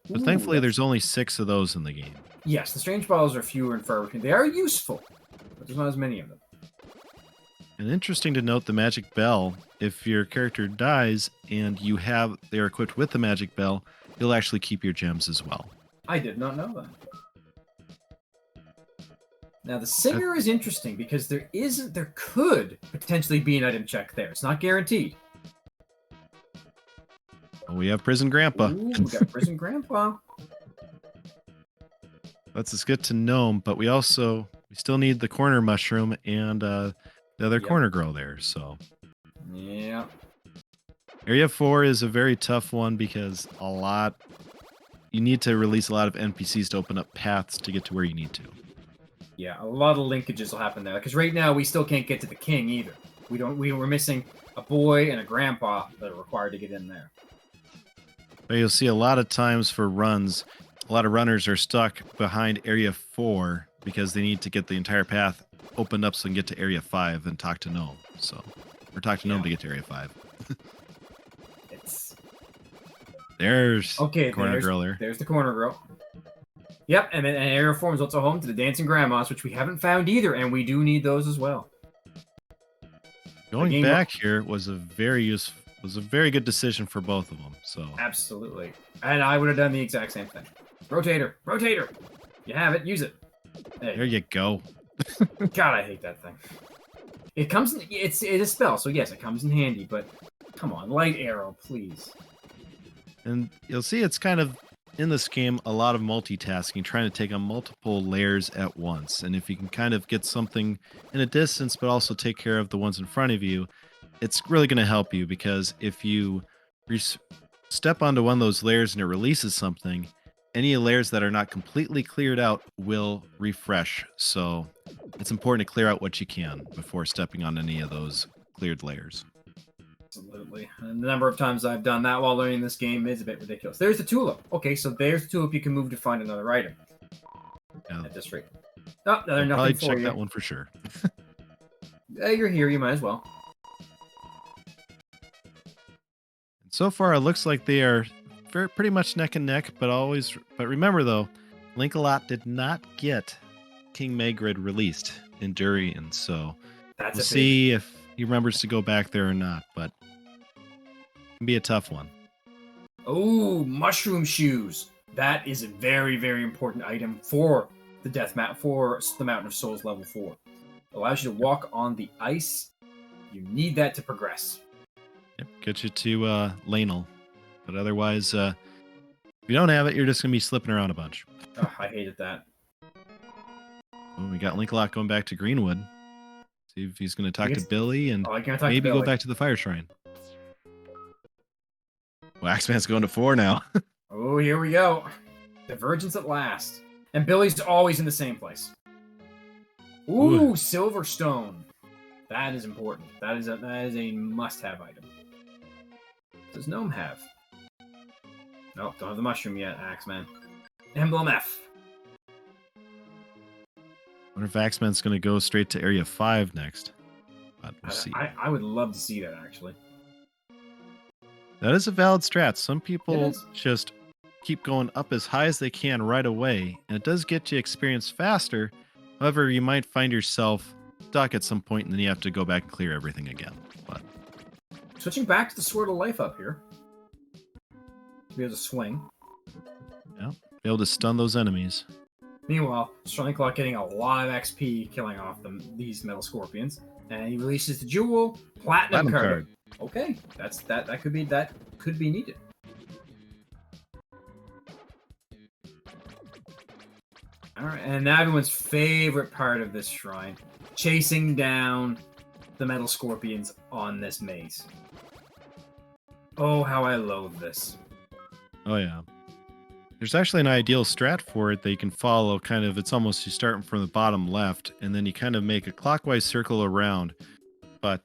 But Ooh, thankfully that's- there's only 6 of those in the game. Yes, the strange bottles are fewer and far between. They are useful, but there's not as many of them. And interesting to note the magic bell, if your character dies and they're equipped with the magic bell, you'll actually keep your gems as well. I did not know that. Now the singer is interesting because there could potentially be an item check there. It's not guaranteed. We have Prison Grandpa. Ooh, we got Prison Grandpa. That's as good to know, but we still need the corner mushroom and the other corner girl there. So Yeah. Area 4 is a very tough one because you need to release a lot of NPCs to open up paths to get to where you need to. Yeah, a lot of linkages will happen there. Because right now we still can't get to the king either. We're missing a boy and a grandpa that are required to get in there. But you'll see a lot of times for runs, a lot of runners are stuck behind Area 4 because they need to get the entire path opened up so they can get to Area 5 and talk to Gnome. Or talk to Gnome to get to Area 5. There's the corner girl there. There's the corner girl. Yep, and then Area 4 is also home to the dancing grandmas, which we haven't found either, and we do need those as well. Going back here was a very good decision for both of them. So absolutely, and I would have done the exact same thing. Rotator, you have it, use it. There you go. God, I hate that thing. It comes. It's a spell, so yes, it comes in handy. But come on, light arrow, please. And you'll see it's kind of in this game a lot of multitasking, trying to take on multiple layers at once. And if you can kind of get something in a distance, but also take care of the ones in front of you, it's really going to help you because if you step onto one of those layers and it releases something, any layers that are not completely cleared out will refresh. So it's important to clear out what you can before stepping on any of those cleared layers. Absolutely. And the number of times I've done that while learning this game is a bit ridiculous. There's the tulip. Okay, so there's the tulip you can move to find another item. Yeah. At this rate. Oh, there's nothing Probably for check you. that one for sure. You're here, you might as well. So far, it looks like they are pretty much neck and neck, but remember though, Link-a-Lot did not get King Magrid released in Durian, so That's we'll see if he remembers to go back there or not, but it can be a tough one. Oh, mushroom shoes. That is a very, very important item for the Mountain of Souls level 4. Allows you to walk on the ice. You need that to progress. Yep, get you to Lanel. But otherwise, if you don't have it, you're just going to be slipping around a bunch. Oh, I hated that. Oh, we got Link-a-Lot going back to Greenwood. See if he's going to talk to Billy and maybe go back to the Fire Shrine. Well, Axeman's going to 4 now. Oh, here we go. Divergence at last. And Billy's always in the same place. Ooh, Silverstone. That is important. That is a must-have item. What does Gnome have? Nope, don't have the mushroom yet, Axeman. Emblem F. Wonder if Axeman's going to go straight to Area 5 next. But we'll see. I would love to see that, actually. That is a valid strat. Some people just keep going up as high as they can right away, and it does get you experience faster. However, you might find yourself stuck at some point, and then you have to go back and clear everything again. But switching back to the Sword of Life up here. Be able to swing. Yeah, be able to stun those enemies. Meanwhile, Link-a-Lot getting a lot of XP killing off these metal scorpions, and he releases the jewel platinum card. Okay, that could be needed. All right, and now everyone's favorite part of this shrine, chasing down the metal scorpions on this maze. Oh, how I loathe this. Oh yeah. There's actually an ideal strat for it that you can follow. Kind of, it's almost you start from the bottom left, and then you kind of make a clockwise circle around. But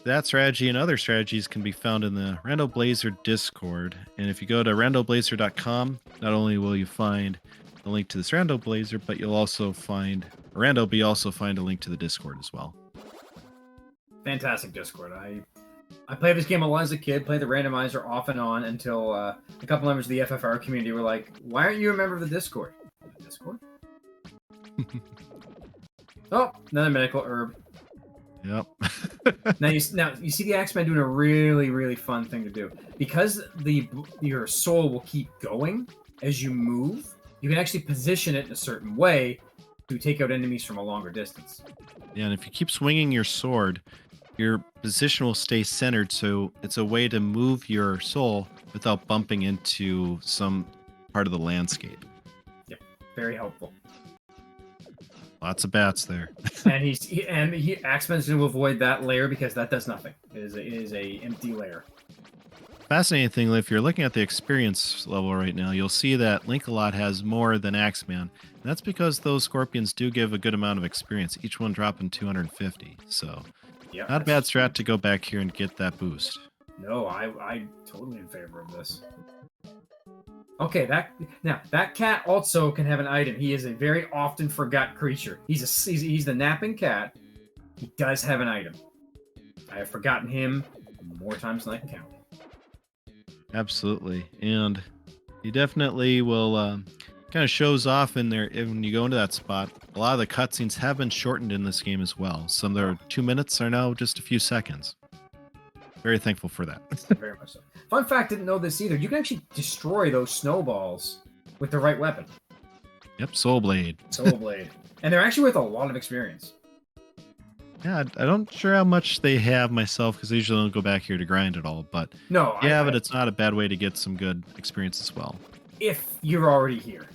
that strategy and other strategies can be found in the Rando Blazer Discord. And if you go to randoblazer.com, not only will you find a link to this Rando Blazer, but you'll also find Rando, but you also find a link to the Discord as well. Fantastic Discord. I played this game a lot as a kid, played the randomizer off and on until a couple members of the FFR community were like, why aren't you a member of the Discord? The Discord? Oh, another medical herb. Yep. now you see the Axeman doing a really, really fun thing to do. Because your soul will keep going as you move, you can actually position it in a certain way to take out enemies from a longer distance. Yeah, and if you keep swinging your sword, your position will stay centered, so it's a way to move your soul without bumping into some part of the landscape. Yep, very helpful. Lots of bats there. and Axeman's going to avoid that layer because that does nothing. It is a empty layer. Fascinating thing, if you're looking at the experience level right now, you'll see that Link-a-Lot has more than Axeman. And that's because those scorpions do give a good amount of experience, each one dropping 250. So, yep, not a bad strat to go back here and get that boost. No, I'm totally in favor of this. Okay, that cat also can have an item. He is a very often forgot creature. He's the napping cat. He does have an item. I have forgotten him more times than I can count. Absolutely, and he definitely will kind of shows off in there when you go into that spot. A lot of the cutscenes have been shortened in this game as well. Some that are 2 minutes are now just a few seconds. Very thankful for that. Very much so. Fun fact, didn't know this either. You can actually destroy those snowballs with the right weapon. Yep, Soul Blade. Soul Blade. And they're actually worth a lot of experience. Yeah, I don't sure how much they have myself because I usually don't go back here to grind it all. But no, yeah, but it's not a bad way to get some good experience as well. If you're already here,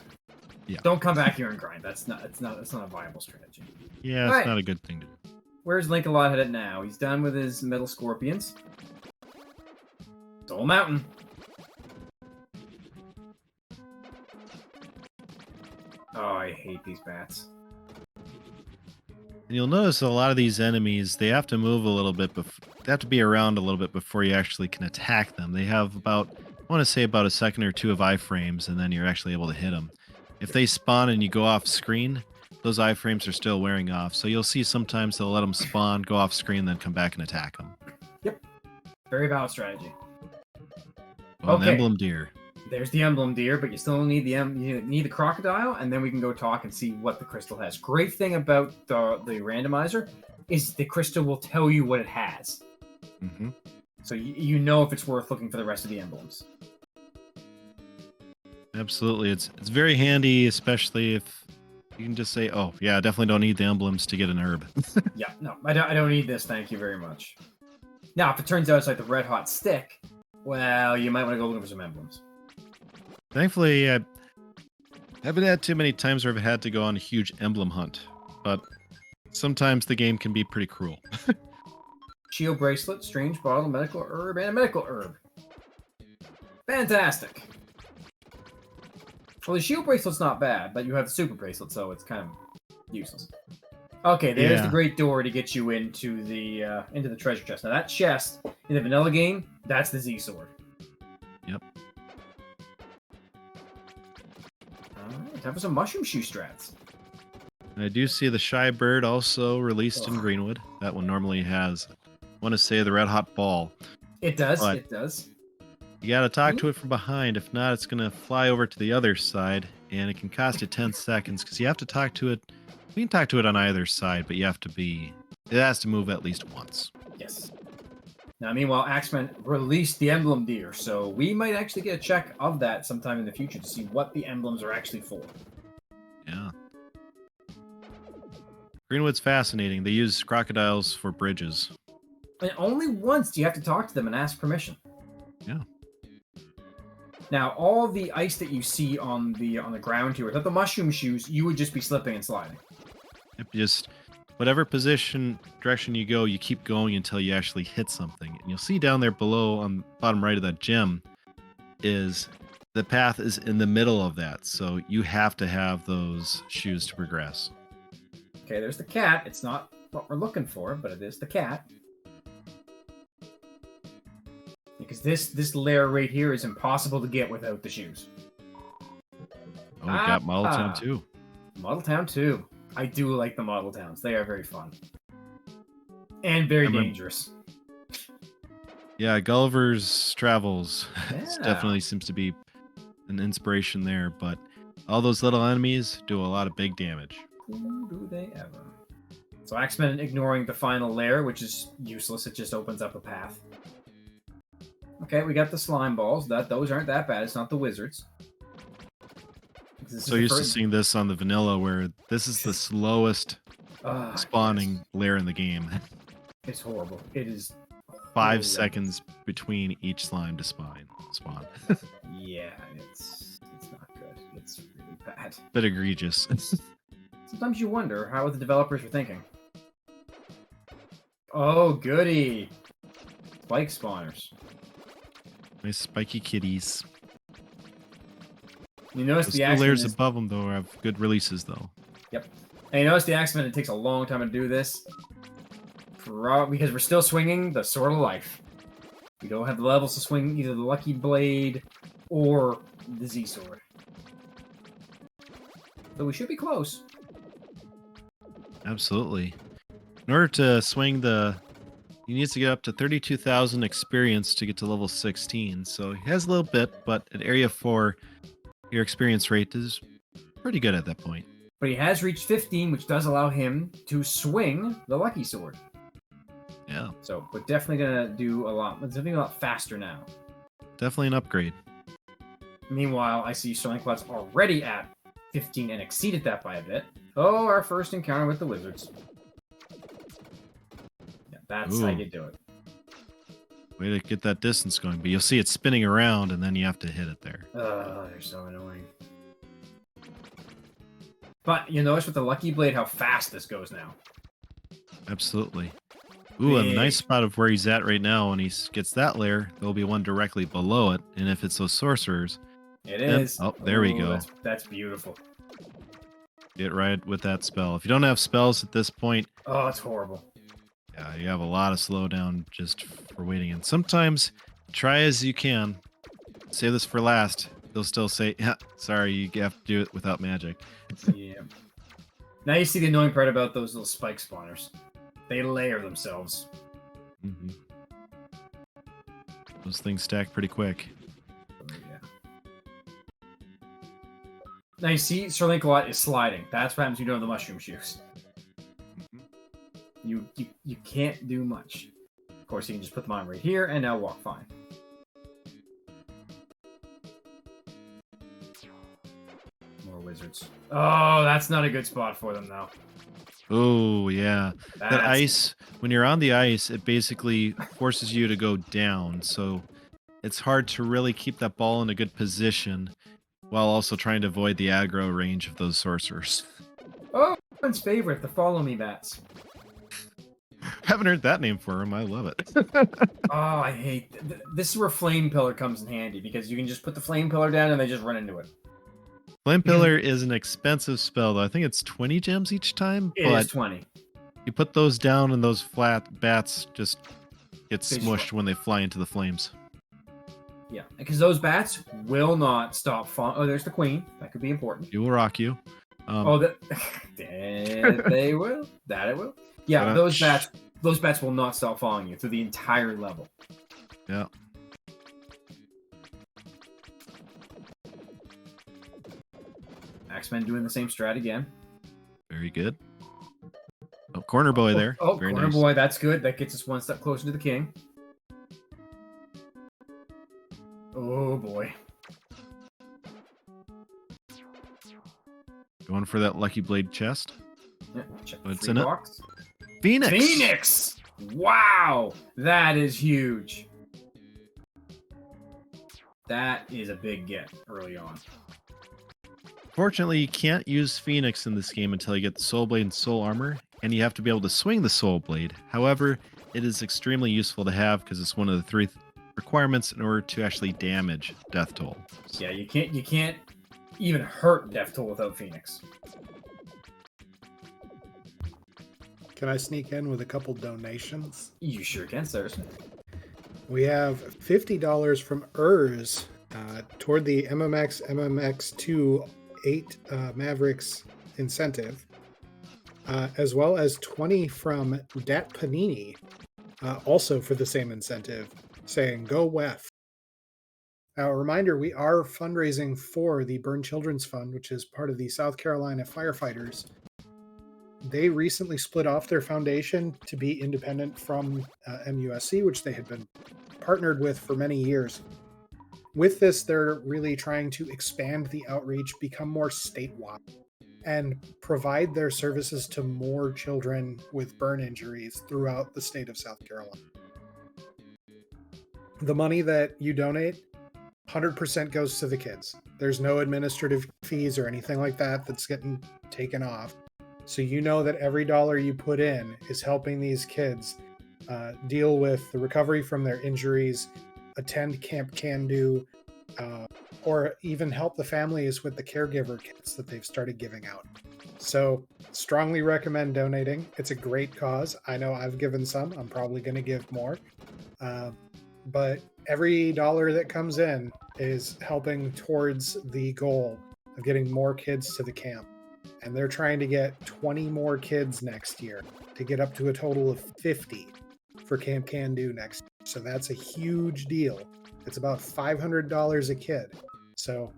yeah, don't come back here and grind. That's not a viable strategy. Yeah, it's not a good thing to do. Where's Link-a-Lot headed now? He's done with his metal scorpions. Soul Mountain. Oh, I hate these bats. And you'll notice a lot of these enemies, they have to move a little bit, they have to be around a little bit before you actually can attack them. They have about, I want to say about a second or two of iframes, and then you're actually able to hit them. If they spawn and you go off screen, those iframes are still wearing off. So you'll see sometimes they'll let them spawn, go off screen, then come back and attack them. Yep. Very valid strategy. Oh, an Okay. emblem deer. There's the emblem deer, but you still need you need the crocodile, and then we can go talk and see what the crystal has. Great thing about the randomizer is the crystal will tell you what it has, Mm-hmm. so you know if it's worth looking for the rest of the emblems. Absolutely. It's very handy, especially if you can just say, oh, yeah, I definitely don't need the emblems to get an herb. Yeah, no, I don't need this. Thank you very much. Now, if it turns out it's like the red hot stick, well, you might want to go looking for some emblems. Thankfully, I haven't had too many times where I've had to go on a huge emblem hunt, but sometimes the game can be pretty cruel. Shield bracelet, strange bottle, medical herb, and a medical herb. Fantastic. Well, the shield bracelet's not bad, but you have the super bracelet, so it's kind of useless. Okay, there's the great door to get you into the treasure chest. Now that chest in the vanilla game, that's the Z sword. Yep. Alright, time for some mushroom shoe strats. I do see the Shy Bird also released in Greenwood. That one normally has, I want to say, the Red Hot Ball. It does, But it does. you got to talk to it from behind. If not, it's going to fly over to the other side, and it can cost you 10 seconds because you have to talk to it. You can talk to it on either side, but it has to move at least once. Yes. Now, meanwhile, Axeman released the emblem deer, so we might actually get a check of that sometime in the future to see what the emblems are actually for. Yeah. Greenwood's fascinating. They use crocodiles for bridges. And only once do you have to talk to them and ask permission. Yeah. Now, all the ice that you see on the ground here, without the mushroom shoes, you would just be slipping and sliding. Yep, just whatever direction you go, you keep going until you actually hit something. And you'll see down there below on the bottom right of that gem is the path is in the middle of that. So you have to have those shoes to progress. Okay, there's the cat. It's not what we're looking for, but it is the cat. Because this layer right here is impossible to get without the shoes. Oh, we got Model Town too. Model Town 2. I do like the Model Towns. They are very fun. And very dangerous. Yeah, Gulliver's Travels Yeah. definitely seems to be an inspiration there, but all those little enemies do a lot of big damage. Who do they ever? So Axeman ignoring the final layer, which is useless. It just opens up a path. Okay, we got the slime balls. Those aren't that bad. It's not the wizards. So used to seeing this on the vanilla, where this is the slowest spawning layer in the game. It's horrible. It is 5 seconds between each slime to spawn. Yeah, it's not good. It's really bad. Bit egregious. Sometimes you wonder how the developers were thinking. Oh, goody! Spike spawners. Nice spiky kitties. You notice Those the two Axeman layers above them, though, have good releases, though. Yep. And you notice the Axeman, it takes a long time to do this. Because we're still swinging the Sword of Life. We don't have the levels to swing either the Lucky Blade or the Z Sword. So we should be close. Absolutely. In order to swing he needs to get up to 32,000 experience to get to level 16. So he has a little bit, but at Area 4, your experience rate is pretty good at that point. But he has reached 15, which does allow him to swing the Lucky Sword. Yeah. So we're definitely going to do a lot faster now. Definitely an upgrade. Meanwhile, I see Sonicbot's already at 15 and exceeded that by a bit. Oh, our first encounter with the wizards. Yeah, that's how you do it. Way to get that distance going, but you'll see it spinning around and then you have to hit it there. Oh, they're so annoying. But you notice with the Lucky Blade how fast this goes now. Absolutely. Ooh, and the nice spot of where he's at right now, when he gets that layer, there'll be one directly below it. And if it's those sorcerers... It is. Oh, there we go. That's beautiful. Get right with that spell. If you don't have spells at this point... Oh, it's horrible. Yeah, you have a lot of slowdown just for waiting. And sometimes, try as you can. Save this for last. They'll still say, yeah, sorry, you have to do it without magic. Yeah. Now you see the annoying part about those little spike spawners. They layer themselves. Mm-hmm. Those things stack pretty quick. Now you see, Sir Lancelot is sliding. That's what happens when you don't have the mushroom shoes. You can't do much. Of course, you can just put them on right here, and now walk fine. More wizards. Oh, that's not a good spot for them, though. Oh, yeah. That ice, when you're on the ice, it basically forces you to go down. So it's hard to really keep that ball in a good position while also trying to avoid the aggro range of those sorcerers. Oh, everyone's favorite, the follow me bats. Haven't heard that name for him. I love it. Oh, I hate this is where Flame Pillar comes in handy, because you can just put the Flame Pillar down and they just run into it. Flame Pillar is an expensive spell, though. I think it's 20 gems each time. It is 20. You put those down and those flat bats just get smushed when they fly into the flames. Yeah, because those bats will not stop falling. Oh, there's the queen. That could be important. It will rock you. They will. That it will. Yeah, those bats will not stop following you through the entire level. Yeah. X-Men doing the same strat again. Very good. Oh, corner boy there. Oh, very corner nice. boy. That's good. That gets us one step closer to the king. Oh, boy. Going for that Lucky Blade chest. Yeah, check What's the in it? box. Phoenix! Phoenix! Wow! That is huge. That is a big get early on. Fortunately, you can't use Phoenix in this game until you get the Soul Blade and Soul Armor, and you have to be able to swing the Soul Blade. However, it is extremely useful to have because it's one of the 3 requirements in order to actually damage Death Toll. Yeah, you can't even hurt Death Toll without Phoenix. Can I sneak in with a couple donations? You sure can, Saracen. We have $50 from Urs toward the MMX2 8 Mavericks incentive, as well as 20 from Dat Panini, also for the same incentive, saying "Go WEF." Now, a reminder: we are fundraising for the Burn Children's Fund, which is part of the South Carolina Firefighters. They recently split off their foundation to be independent from MUSC, which they had been partnered with for many years. With this, they're really trying to expand the outreach, become more statewide, and provide their services to more children with burn injuries throughout the state of South Carolina. The money that you donate, 100% goes to the kids. There's no administrative fees or anything like that that's getting taken off. So you know that every dollar you put in is helping these kids deal with the recovery from their injuries, attend Camp Can Do, or even help the families with the caregiver kits that they've started giving out. So strongly recommend donating. It's a great cause. I know I've given some. I'm probably going to give more. But every dollar that comes in is helping towards the goal of getting more kids to the camp. And they're trying to get 20 more kids next year to get up to a total of 50 for Camp Can Do next year. So that's a huge deal. It's about $500 a kid. So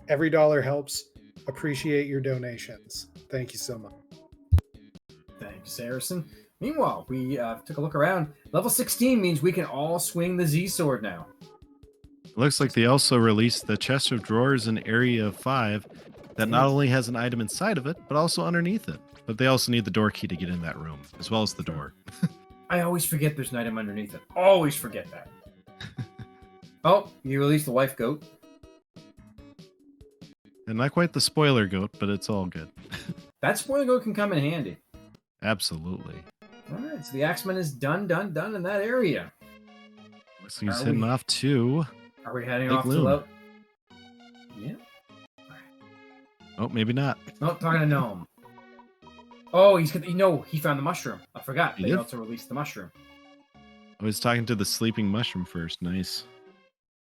every dollar helps. Appreciate your donations. Thank you so much. Thank you, Saracen. Meanwhile, we took a look around. Level 16 means we can all swing the Z-Sword now. It looks like they also released the chest of drawers in Area 5 that not only has an item inside of it, but also underneath it. But they also need the door key to get in that room, as well as the door. I always forget there's an item underneath it. Always forget that. Oh, you released the wife goat. And not quite the spoiler goat, but it's all good. That spoiler goat can come in handy. Absolutely. All right, so the Axeman is done in that area. Looks like he's heading off to... Are we heading Lake off Loon. to Low? Yeah. Oh, maybe not. No, talking to Gnome. Oh, he found the mushroom. I forgot. He They did? also released the mushroom. I was talking to the sleeping mushroom first. Nice.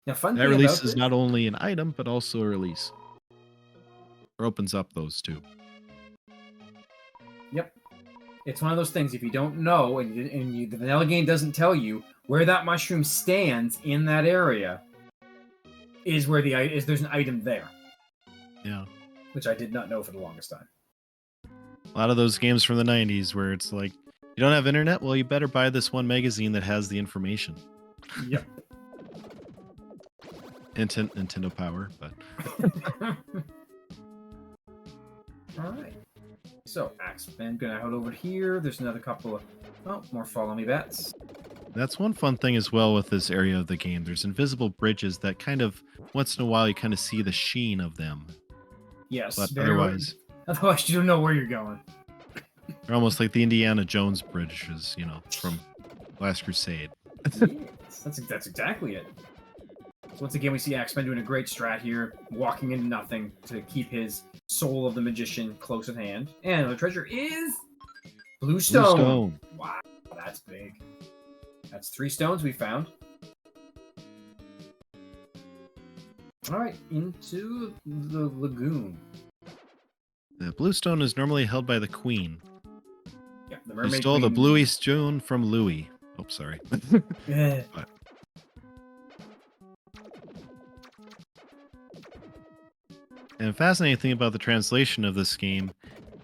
Now, fun That thing release about is this- not only an item, but also a release. Or opens up those two. Yep. It's one of those things, if you don't know, and the vanilla game doesn't tell you where that mushroom stands in that area, is where there's an item there. Yeah. which I did not know for the longest time. A lot of those games from the 90s where it's like, you don't have internet? Well, you better buy this one magazine that has the information. Yep. Nintendo Power, but... All right. So, Axeman gonna head over here. There's another couple of... Oh, more follow me bets. That's one fun thing as well with this area of the game. There's invisible bridges that kind of, once in a while, you kind of see the sheen of them. Yes. But otherwise... Otherwise, you don't know where you're going. They're almost like the Indiana Jones bridges, you know, from Last Crusade. Yes, that's exactly it. So once again, we see Axeman doing a great strat here, walking into nothing to keep his soul of the magician close at hand. And the treasure is blue stone. Blue stone. Wow, that's big. That's 3 stones we found. All right, into the lagoon. The blue stone is normally held by the queen. Yeah, the Who mermaid stole the queen. bluey stone from Louis. Oh, sorry. Yeah. But- And a fascinating thing about the translation of this game,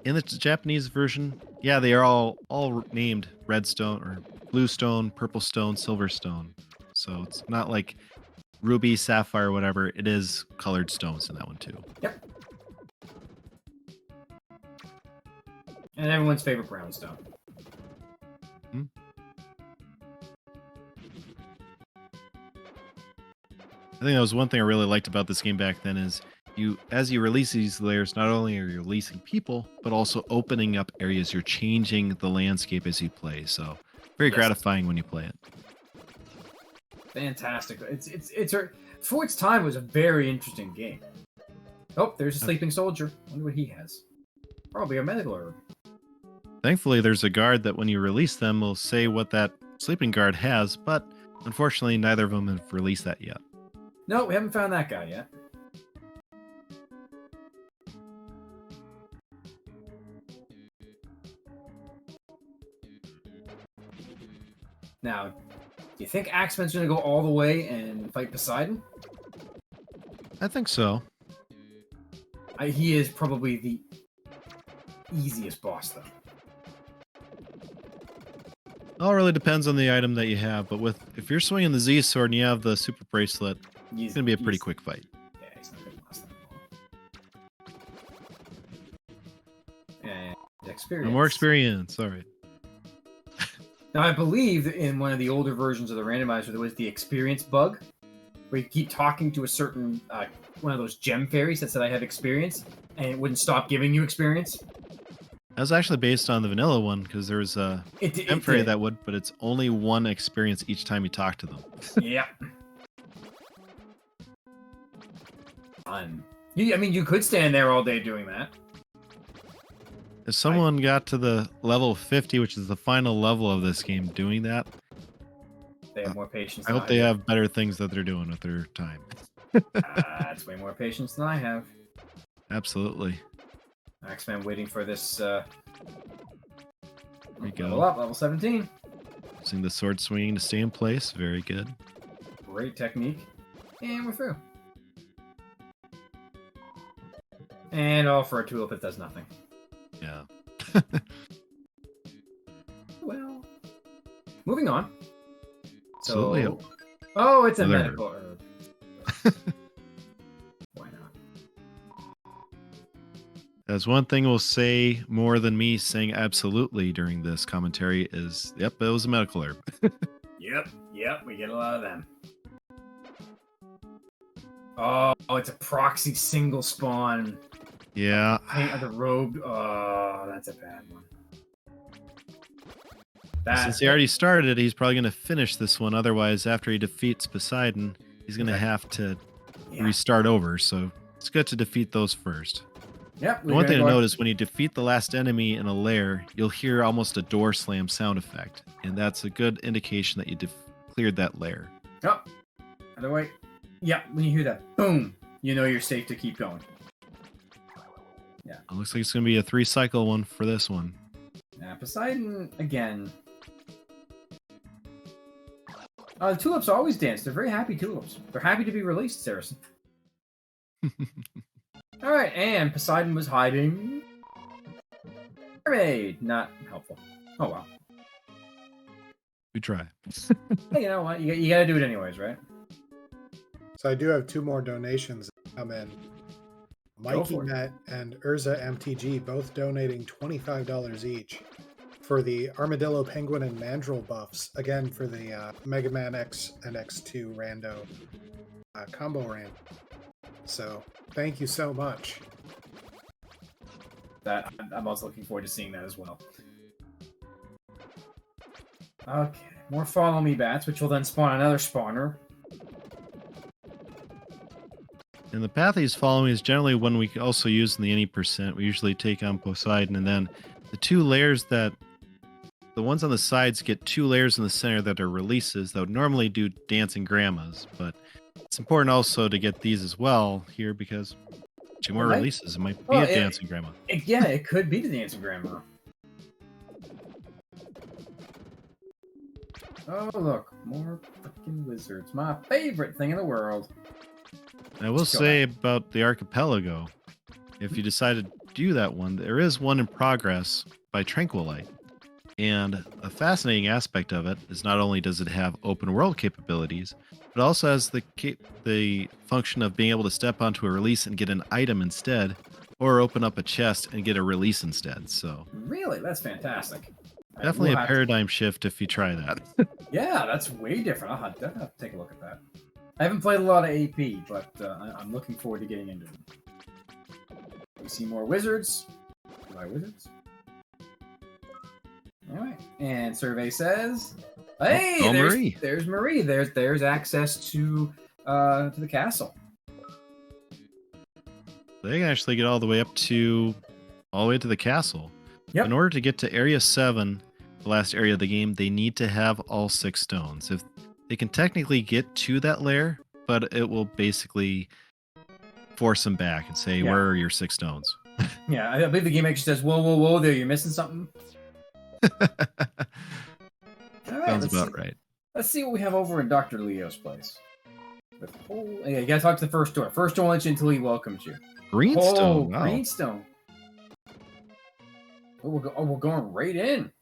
in the Japanese version, yeah, they are all named red stone or blue stone, purple stone, silver stone. So it's not like ruby, sapphire, whatever. It is colored stones in that one too. Yep. And everyone's favorite brown stone. I think that was one thing I really liked about this game back then is as you release these layers, not only are you releasing people, but also opening up areas. You're changing the landscape as you play. So very Yes. gratifying when you play it. Fantastic. For its time, it was a very interesting game. Oh, there's a sleeping soldier. Wonder what he has. Probably a medical herb. Thankfully, there's a guard that when you release them will say what that sleeping guard has, but unfortunately, neither of them have released that yet. No, we haven't found that guy yet. Now, do you think Axeman's going to go all the way and fight Poseidon? I think so. He is probably the easiest boss, though. It all really depends on the item that you have, but if you're swinging the Z sword and you have the super bracelet, it's going to be a pretty quick fight. Yeah, he's not going to last that long. And experience. No more experience. All right. Now, I believe that in one of the older versions of the randomizer, there was the experience bug, where you keep talking to a certain one of those gem fairies that said I have experience, and it wouldn't stop giving you experience. That was actually based on the vanilla one because there was a gem fairy that would, but it's only one experience each time you talk to them. Yeah. Fun. You could stand there all day doing that. If someone got to the level 50, which is the final level of this game, doing that, They have more patience. I hope they have better things that they're doing with their time. That's way more patience than I have. Absolutely. Axeman waiting for this. There we go. Level up, level 17. Using the sword swinging to stay in place. Very good. Great technique. And we're through. And all for a tulip that does nothing. Yeah. Well, moving on. Absolutely. So, oh, it's a Another medical herb. Why not? As one thing we'll say more than me saying absolutely during this commentary is, yep, it was a medical herb. Yep, we get a lot of them. Oh, it's a proxy single spawn. Yeah. Paint of the robe. Oh, that's a bad one. Since he already started it, he's probably going to finish this one. Otherwise, after he defeats Poseidon, he's going to have to restart over. So it's good to defeat those first. Yep. The one thing to note is when you defeat the last enemy in a lair, you'll hear almost a door slam sound effect. And that's a good indication that you cleared that lair. Oh, other way. Yeah, when you hear that, boom, you know you're safe to keep going. Yeah. It looks like it's going to be a 3-cycle one for this one. Poseidon, again. The tulips always dance. They're very happy tulips. They're happy to be released, Saracen. All right, and Poseidon was hiding. Mermaid, not helpful. Oh well. We try. Hey, you know what? You got to do it anyways, right? So I do have 2 more donations that come in. Mikey for it. Met and Urza MTG both donating $25 each for the Armadillo, Penguin, and Mandrill buffs. Again, for the Mega Man X and X2 Rando combo ran. So thank you so much. That I'm also looking forward to seeing that as well. Okay, more follow me bats, which will then spawn another spawner. And the path he's following is generally one we also use in the any percent. We usually take on Poseidon, and then the 2 layers that the ones on the sides get 2 layers in the center that are releases that would normally do dancing grandmas, but it's important also to get these as well here because 2 more releases. It might be a dancing grandma. Yeah, it could be the dancing grandma. Oh, look, more freaking wizards. My favorite thing in the world. I will say about the archipelago, if you decide to do that one, there is one in progress by Tranquilite. And a fascinating aspect of it is not only does it have open world capabilities, but also has the function of being able to step onto a release and get an item instead, or open up a chest and get a release instead. So really, that's fantastic. Definitely a paradigm shift if you try that. Yeah, that's way different. I'll have to take a look at that. I haven't played a lot of AP, but I'm looking forward to getting into them. We see more wizards. My wizards. Alright, and survey says, "Hey, Marie. There's Marie. There's access to the castle." They can actually get all the way to the castle. Yep. In order to get to Area 7, the last area of the game, they need to have all 6 stones. If they can technically get to that lair, but it will basically force them back and say, "Where are your 6 stones?" Yeah, I believe the game actually says, "Whoa, there, you're missing something." Sounds about right. Let's see what we have over in Dr. Leo's place. Yeah, you gotta talk to the first door. First door won't let you until he welcomes you. Greenstone. Wow. Greenstone. Oh, we're going right in.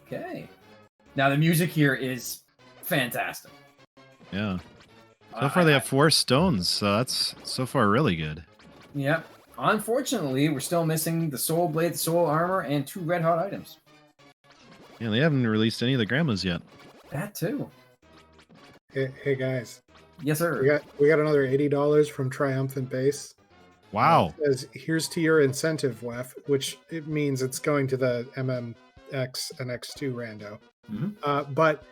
Okay. Now the music here is fantastic. Yeah. So far they have 4 stones, so that's so far really good. Yep. Unfortunately, we're still missing the soul blade, the soul armor, and 2 red hot items. Yeah, they haven't released any of the grandmas yet. That too. Hey guys. Yes, sir. We got another $80 from Triumphant Base. Wow. It says, "Here's to your incentive, WEF," which it means it's going to the MMX and X2 Rando. Mm-hmm. But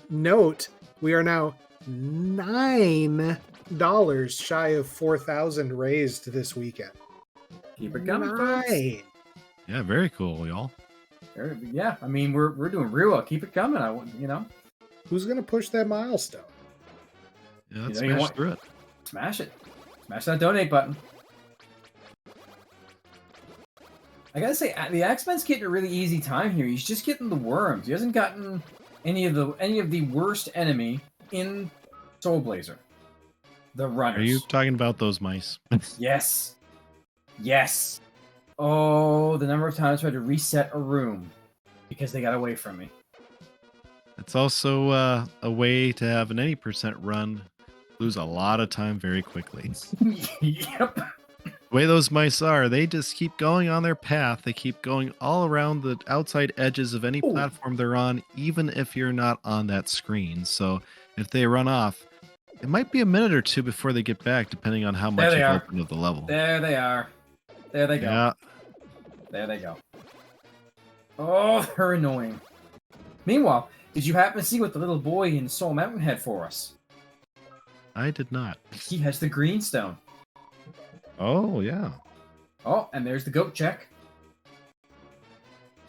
note, we are now $9 shy of 4,000 raised this weekend. Keep it coming, folks. Yeah, very cool, y'all. Yeah, I mean we're doing real well. Keep it coming. Who's gonna push that milestone? Yeah, let's smash through it. Smash it. Smash that donate button. I gotta say, the X-Men's getting a really easy time here. He's just getting the worms. He hasn't gotten any of the worst enemy in Soul Blazer. The runners. Are you talking about those mice? Yes. Yes. Oh, the number of times I tried to reset a room because they got away from me. It's also a way to have an 80% run, lose a lot of time very quickly. Yep. The way those mice are, they just keep going on their path. They keep going all around the outside edges of any platform they're on, even if you're not on that screen. So if they run off, it might be a minute or 2 before they get back, depending on how much you've opened of the level. There they are. There they go. Yeah. There they go. Oh, they're annoying. Meanwhile, did you happen to see what the little boy in Soul Mountain had for us? I did not. He has the green stone. Oh, yeah. Oh, and there's the goat check.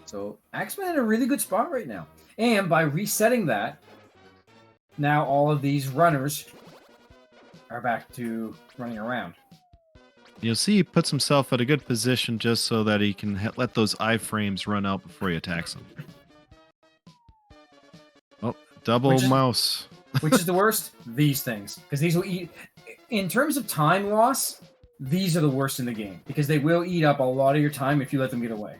So, Axeman in a really good spot right now. And by resetting that, now all of these runners are back to running around. You'll see he puts himself at a good position just so that he can let those iframes run out before he attacks them. Oh, double mouse. Which is the worst? These things. Because these will eat... In terms of time loss, these are the worst in the game because they will eat up a lot of your time if you let them get away.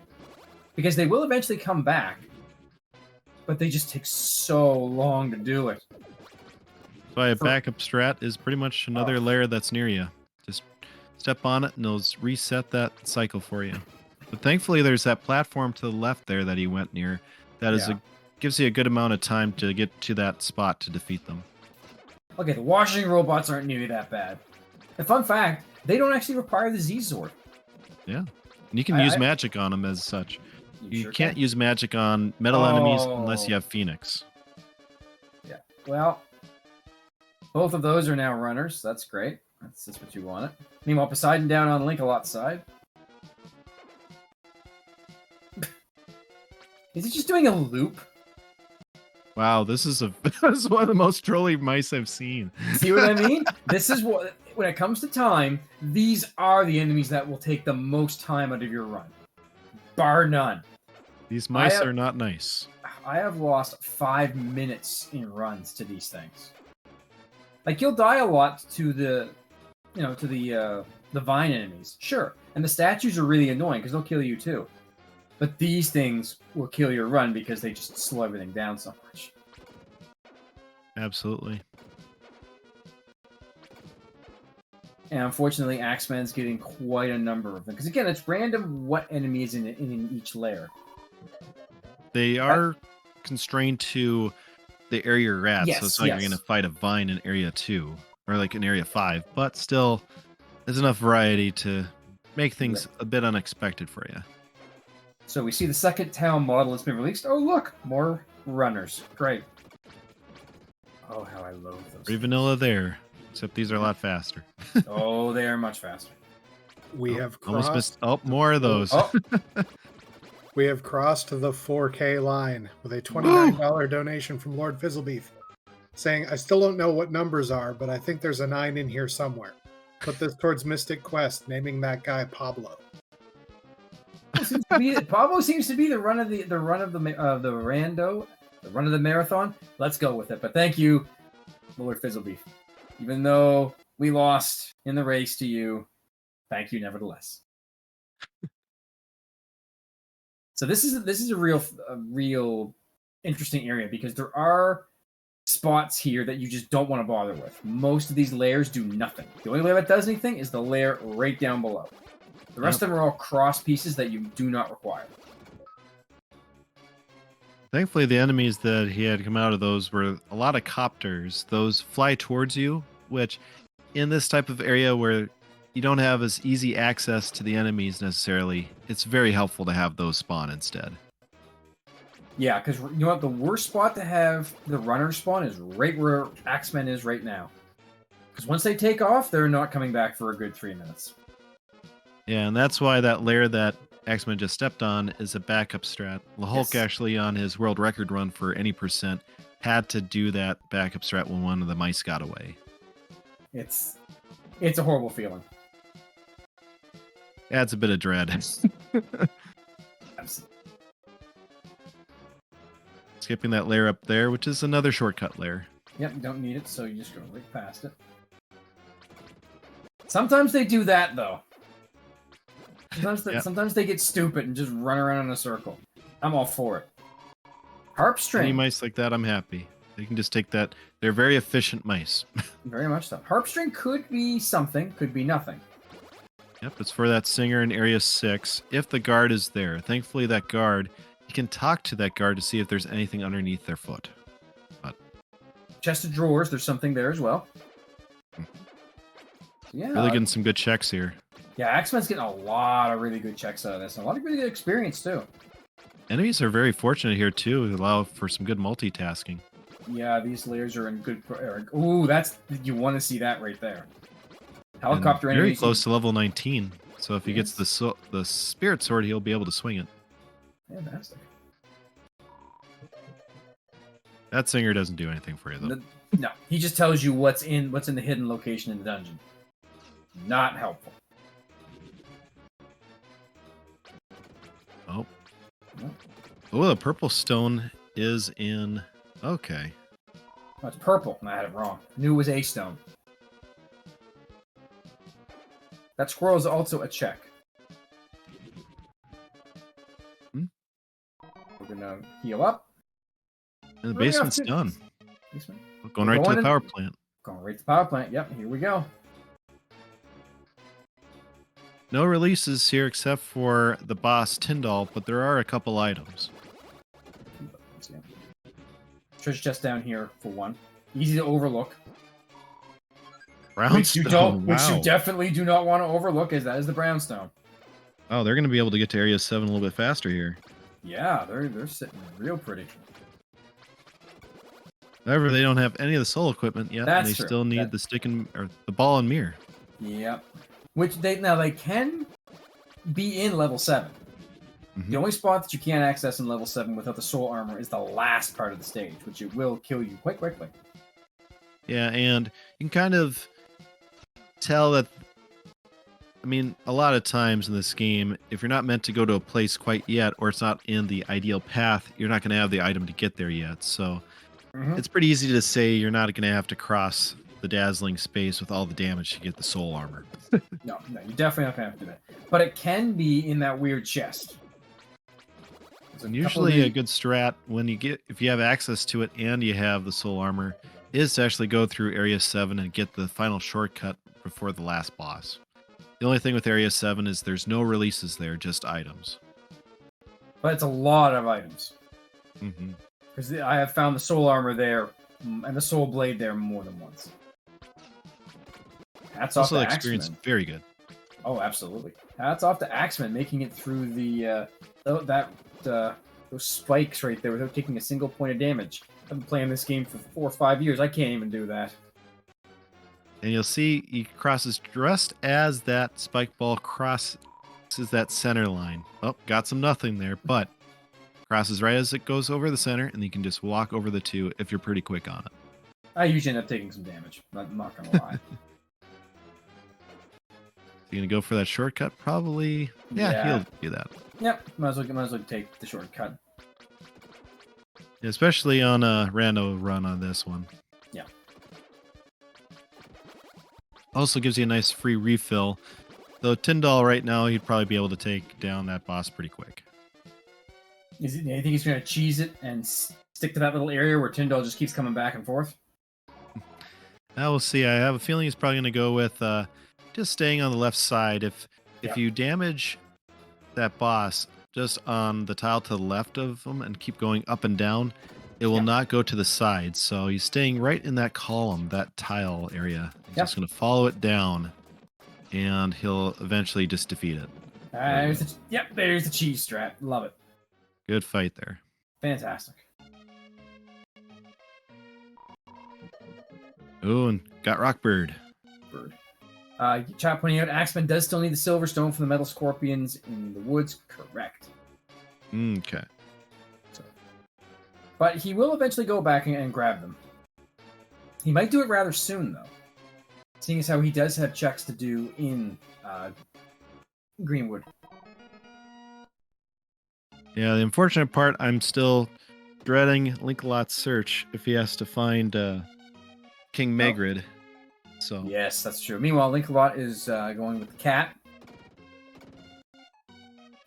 Because they will eventually come back, but they just take so long to do it. So a backup strat is pretty much another layer that's near you. Just step on it and it'll reset that cycle for you. But thankfully, there's that platform to the left there that he went near. That is gives you a good amount of time to get to that spot to defeat them. Okay, the washing robots aren't nearly that bad. And fun fact, they don't actually require the Z-Sword. Yeah. And you can use magic on them as such. You sure can't use magic on metal enemies unless you have Phoenix. Yeah. Well, both of those are now runners. That's great. That's what you wanted. Meanwhile, Poseidon down on Link-a-Lot's side. Is he just doing a loop? Wow, this is one of the most trolly mice I've seen. See what I mean? This is what, when it comes to time, these are the enemies that will take the most time out of your run. Bar none. These mice are not nice. I have lost 5 minutes in runs to these things. Like, you'll die a lot to the vine enemies. Sure. And the statues are really annoying because they'll kill you too. But these things will kill your run because they just slow everything down so much. Absolutely. And unfortunately, Axeman's getting quite a number of them. Because again, it's random what enemy is in each layer. They are constrained to the area you're at. Yes, so it's like you're going to fight a vine in area 2. Or like in area 5. But still, there's enough variety to make things a bit unexpected for you. So we see the second town model has been released. Oh, look! More runners. Great. Oh, how I loathe those. Pretty vanilla there. Except these are a lot faster. Oh, they are much faster. We have almost crossed. missed. more of those. Oh. We have crossed the 4K line with a $29 donation from Lord Fizzlebeef, saying, "I still don't know what numbers are, but I think there's a 9 in here somewhere. Put this towards Mystic Quest, naming that guy Pablo." Pablo seems to be the run of the Rando, the run of the marathon. Let's go with it. But thank you, Lord Fizzlebeef. Even though we lost in the race to you, thank you nevertheless. So this is a real interesting area because there are spots here that you just don't want to bother with. Most of these layers do nothing. The only layer that does anything is the layer right down below. The rest of them are all cross pieces that you do not require. Thankfully, the enemies that he had come out of those were a lot of copters. Those fly towards you, which in this type of area where you don't have as easy access to the enemies necessarily, it's very helpful to have those spawn instead. Yeah, because you know what? The worst spot to have the runner spawn is right where Axeman is right now. Because once they take off, they're not coming back for a good 3 minutes. Yeah, and that's why that layer that Axeman just stepped on is a backup strat. The Hulk actually on his world record run for any percent had to do that backup strat when one of the mice got away. It's a horrible feeling. Adds a bit of dread. Absolutely. Skipping that layer up there, which is another shortcut layer. Yep, you don't need it, so you just go right past it. Sometimes they do that, though. Sometimes they get stupid and just run around in a circle. I'm all for it. Harp string. Any mice like that, I'm happy. They can just take that. They're very efficient mice. Very much so. Harp string could be something, could be nothing. Yep, it's for that singer in Area 6, if the guard is there. Thankfully, that guard, you can talk to that guard to see if there's anything underneath their foot. But chest of drawers, there's something there as well. Yeah. Really getting some good checks here. Yeah, Axeman's getting a lot of really good checks out of this, and a lot of really good experience, too. Enemies are very fortunate here, too, to allow for some good multitasking. Yeah, these layers are in good... Ooh, you want to see that right there. Helicopter very enemies... close to level 19, so if he gets the Spirit Sword, he'll be able to swing it. Fantastic. That singer doesn't do anything for you, though. No, he just tells you what's in the hidden location in the dungeon. Not helpful. Oh. Oh, the purple stone is in... Okay. Oh, it's purple. I had it wrong. I knew it was a stone. That squirrel is also a check. Hmm. We're gonna heal up. And the Moving off basement's to- done. Basement. Going We're right to going the in- power plant. Going right to the power plant. Yep, here we go. No releases here except for the boss Tyndall, but there are a couple items. Let's see. Treasure chest down here for one. Easy to overlook. Which you Brownstone. which Wow. you definitely do not want to overlook, as that is the brownstone. Oh, they're going to be able to get to Area 7 a little bit faster here. Yeah, they're sitting real pretty. However, they don't have any of the soul equipment yet, That's and they true. still need the stick and or the ball and mirror. Yep. Which they can be in level 7. Mhm. The only spot that you can't access in level 7 without the soul armor is the last part of the stage, which it will kill you quite quickly. Yeah, and you can kind of tell that. I mean, a lot of times in this game, if you're not meant to go to a place quite yet, or it's not in the ideal path, you're not going to have the item to get there yet. So Mhm. it's pretty easy to say you're not going to have to cross the dazzling space with all the damage to get the soul armor. No, you're definitely not gonna have to do that. But it can be in that weird chest. There's And couple usually of a good strat if you have access to it and you have the soul armor is to actually go through Area 7 and get the final shortcut before the last boss. The only thing with Area 7 is there's no releases there, just items. But it's a lot of items. Mm-hmm. Because I have found the soul armor there and the soul blade there more than once. Hats off Also, to the experience is Axeman. very good. Oh, absolutely. Hats off to Axeman making it through those spikes right there without taking a single point of damage. I've been playing this game for 4 or 5 years. I can't even do that. And you'll see he crosses just as that spike ball crosses that center line. Oh, got some nothing there, but crosses right as it goes over the center, and you can just walk over the two if you're pretty quick on it. I usually end up taking some damage. I'm not going to lie. You're going to go for that shortcut? Probably. Yeah, he'll do that. Yep, might as well take the shortcut. Especially on a rando run on this one. Yeah. Also gives you a nice free refill. Though Tyndall right now, he'd probably be able to take down that boss pretty quick. You think he's going to cheese it and stick to that little area where Tyndall just keeps coming back and forth? Now we'll see. I have a feeling he's probably going to go with just staying on the left side. If you damage that boss just on the tile to the left of him and keep going up and down, it will not go to the side. So he's staying right in that column, that tile area. He's just going to follow it down, and he'll eventually just defeat it. There's the cheese strat. Love it. Good fight there. Fantastic. Oh, and got Rockbird. Bird. Chat pointing out, Axeman does still need the silver stone from the metal scorpions in the woods. Correct. Okay. But he will eventually go back and grab them. He might do it rather soon, though. Seeing as how he does have checks to do in Greenwood. Yeah, the unfortunate part, I'm still dreading Linkalot's search if he has to find King Megrid. So Yes, that's true. Meanwhile, Linkalot is going with the cat.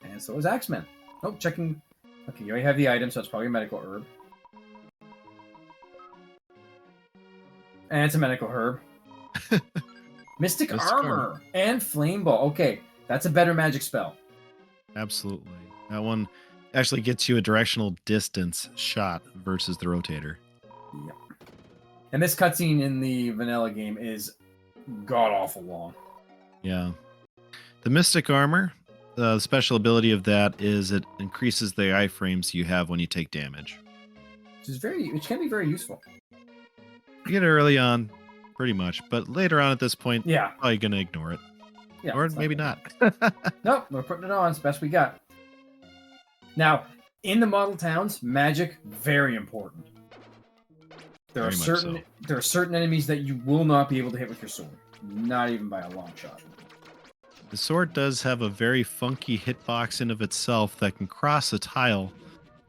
And so is Axeman. Oh, checking. Okay, you already have the item, so it's probably a medical herb. And it's a medical herb. Mystic Armor and Flame Ball. Okay, that's a better magic spell. absolutely. That one actually gets you a directional distance shot versus the rotator. Yep. And this cutscene in the vanilla game is god-awful long. Yeah. The Mystic Armor, the special ability of that is it increases the iframes you have when you take damage. Which can be very useful. You get it early on, pretty much, but later on at this point, Yeah. probably going to ignore it. Yeah. Or it's maybe not. Nope, we're putting it on. It's the best we got. Now, in the model towns, magic, very important. There are certain enemies that you will not be able to hit with your sword. Not even by a long shot. The sword does have a very funky hitbox in of itself that can cross a tile,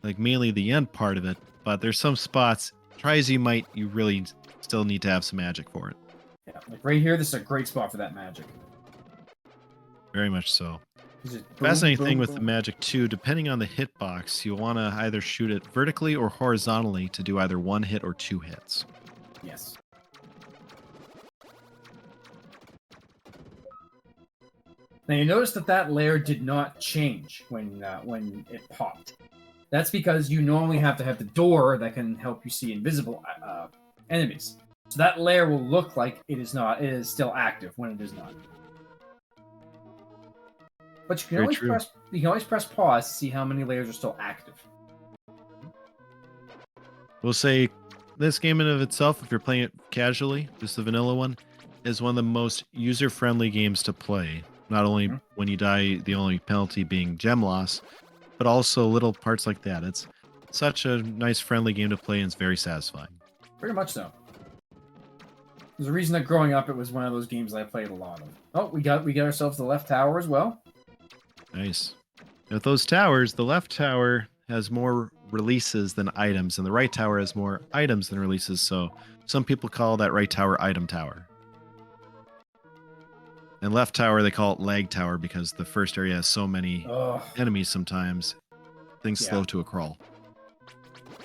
like mainly the end part of it, but there's some spots, try as you might, you really still need to have some magic for it. Yeah, like right here, this is a great spot for that magic. Very much so. It's just boom, Fascinating thing boom, with the boom. magic too, depending on the hitbox, you'll want to either shoot it vertically or horizontally to do either one hit or two hits. Yes. Now you notice that layer did not change when it popped. That's because you normally have to have the door that can help you see invisible enemies. So that layer will look like it is not. It is still active when it is not. But you can Very always true. press pause to see how many layers are still active. We'll say this game in of itself, if you're playing it casually, just the vanilla one, is one of the most user-friendly games to play. Not only when you die, the only penalty being gem loss, but also little parts like that. It's such a nice, friendly game to play, and it's very satisfying. Pretty much so. There's a reason that growing up it was one of those games that I played a lot of. Oh, we got ourselves the left tower as well. Nice. And with those towers, the left tower has more releases than items, and the right tower has more items than releases. So some people call that right tower item tower. And left tower, they call it lag tower because the first area has so many enemies sometimes. Things slow to a crawl.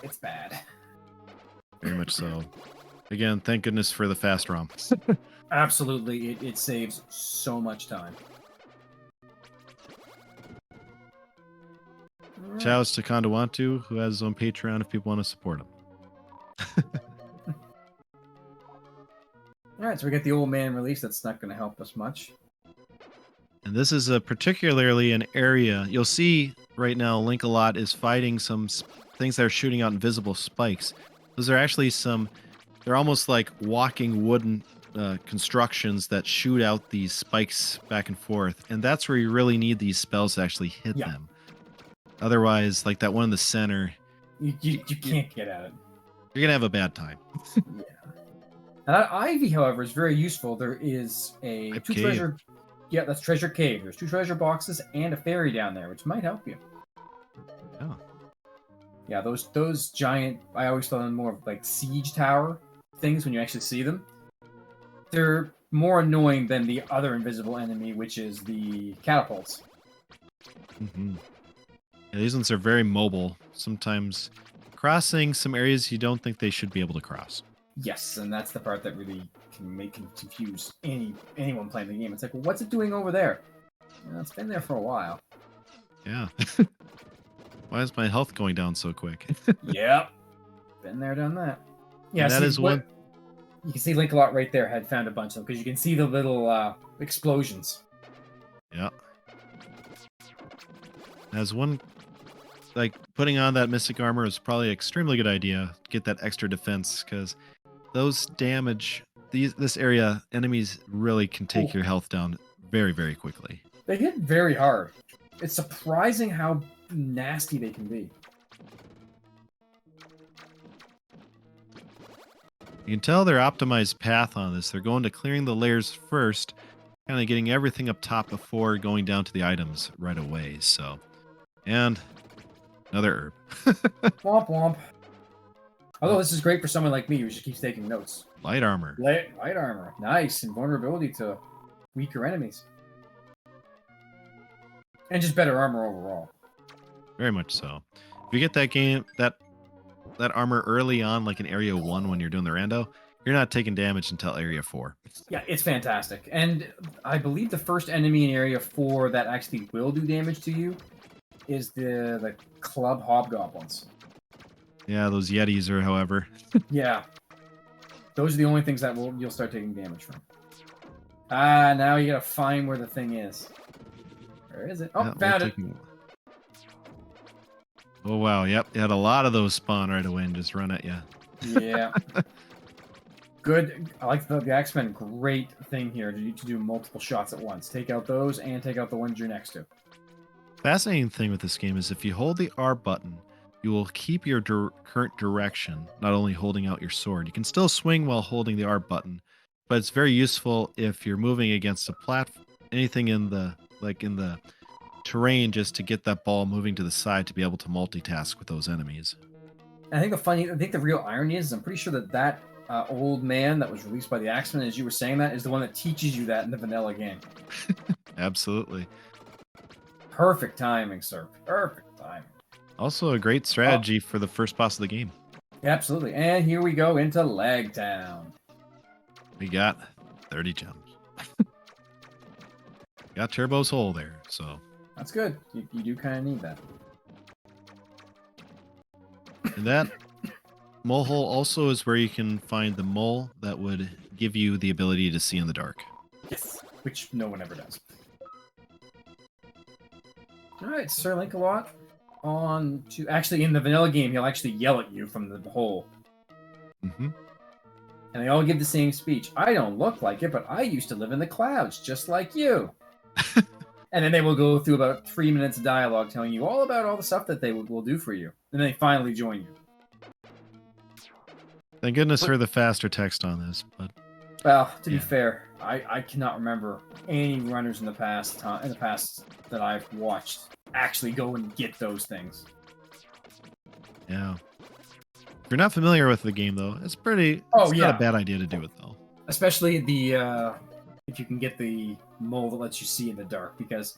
It's bad. Very much so. Again, thank goodness for the fast ROM. Absolutely, it saves so much time. Shouts to Kondawantu, who has his own Patreon if people want to support him. Alright, so we got the old man release. That's not going to help us much. And this is particularly an area, you'll see right now Link a lot is fighting some things that are shooting out invisible spikes. Those are actually they're almost like walking wooden constructions that shoot out these spikes back and forth. And that's where you really need these spells to actually hit them. Otherwise, like that one in the center, you can't get at it. You're going to have a bad time. Yeah. And that Ivy, however, is very useful. There is treasure. Yeah, that's Treasure Cave. There's 2 treasure boxes and a fairy down there, which might help you. Oh. Yeah, those giant. I always thought them more of like siege tower things when you actually see them. They're more annoying than the other invisible enemy, which is the catapults. Mm-hmm. Yeah, these ones are very mobile. Sometimes crossing some areas you don't think they should be able to cross. Yes, and that's the part that really can confuse anyone playing the game. It's like, well, what's it doing over there? Well, it's been there for a while. Yeah. Why is my health going down so quick? Yep. Been there, done that. Yeah, and that is one. You can see Link a lot right there. Had found a bunch of them because you can see the little explosions. Yeah. As one, like putting on that mystic armor is probably an extremely good idea. Get that extra defense because those damage this area. Enemies really can take your health down very, very quickly. They hit very hard. It's surprising how nasty they can be. You can tell their optimized path on this. They're going to clearing the layers first, kind of getting everything up top before going down to the items right away. So, and another herb. Womp womp. Although this is great for someone like me who just keeps taking notes. Light armor. Light armor. Nice. Invulnerability to weaker enemies. And just better armor overall. Very much so. If you get that armor early on, like in Area 1 when you're doing the rando, you're not taking damage until Area 4. Yeah, it's fantastic. And I believe the first enemy in Area 4 that actually will do damage to you is the club hobgoblins. Yeah, those yetis or however. Yeah. Those are the only things that you'll start taking damage from. Ah, now you gotta find where the thing is. Where is it? Oh, found it. Oh, wow. Yep. You had a lot of those spawn right away and just run at you. Yeah. Good. I like the X-Men. Great thing here to do multiple shots at once. Take out those and take out the ones you're next to. Fascinating thing with this game is if you hold the R button, you will keep your current direction, not only holding out your sword. You can still swing while holding the R button, but it's very useful if you're moving against a platform, anything in the terrain, just to get that ball moving to the side to be able to multitask with those enemies. I think the real irony is I'm pretty sure that old man that was released by the Axemen, as you were saying that, is the one that teaches you that in the vanilla game. Absolutely. Perfect timing, sir. Perfect timing. Also a great strategy for the first boss of the game. Absolutely. And here we go into Lag Town. We got 30 gems. Got Turbo's hole there, so. That's good. You do kind of need that. And that mole hole also is where you can find the mole that would give you the ability to see in the dark. Yes. Which no one ever does. Alright, Sir Link-a-Lot. On to... Actually, in the vanilla game, he'll actually yell at you from the hole. Mm-hmm. And they all give the same speech. I don't look like it, but I used to live in the clouds, just like you. And then they will go through about 3 minutes of dialogue telling you all about all the stuff that they will do for you. And then they finally join you. Thank goodness for the faster text on this, but... Well, to be fair, I cannot remember any runners in the past that I've watched actually go and get those things. Yeah. If you're not familiar with the game, though, it's pretty... Oh, it's yeah. not a bad idea to do it, though. Especially the... if you can get the mole that lets you see in the dark, because...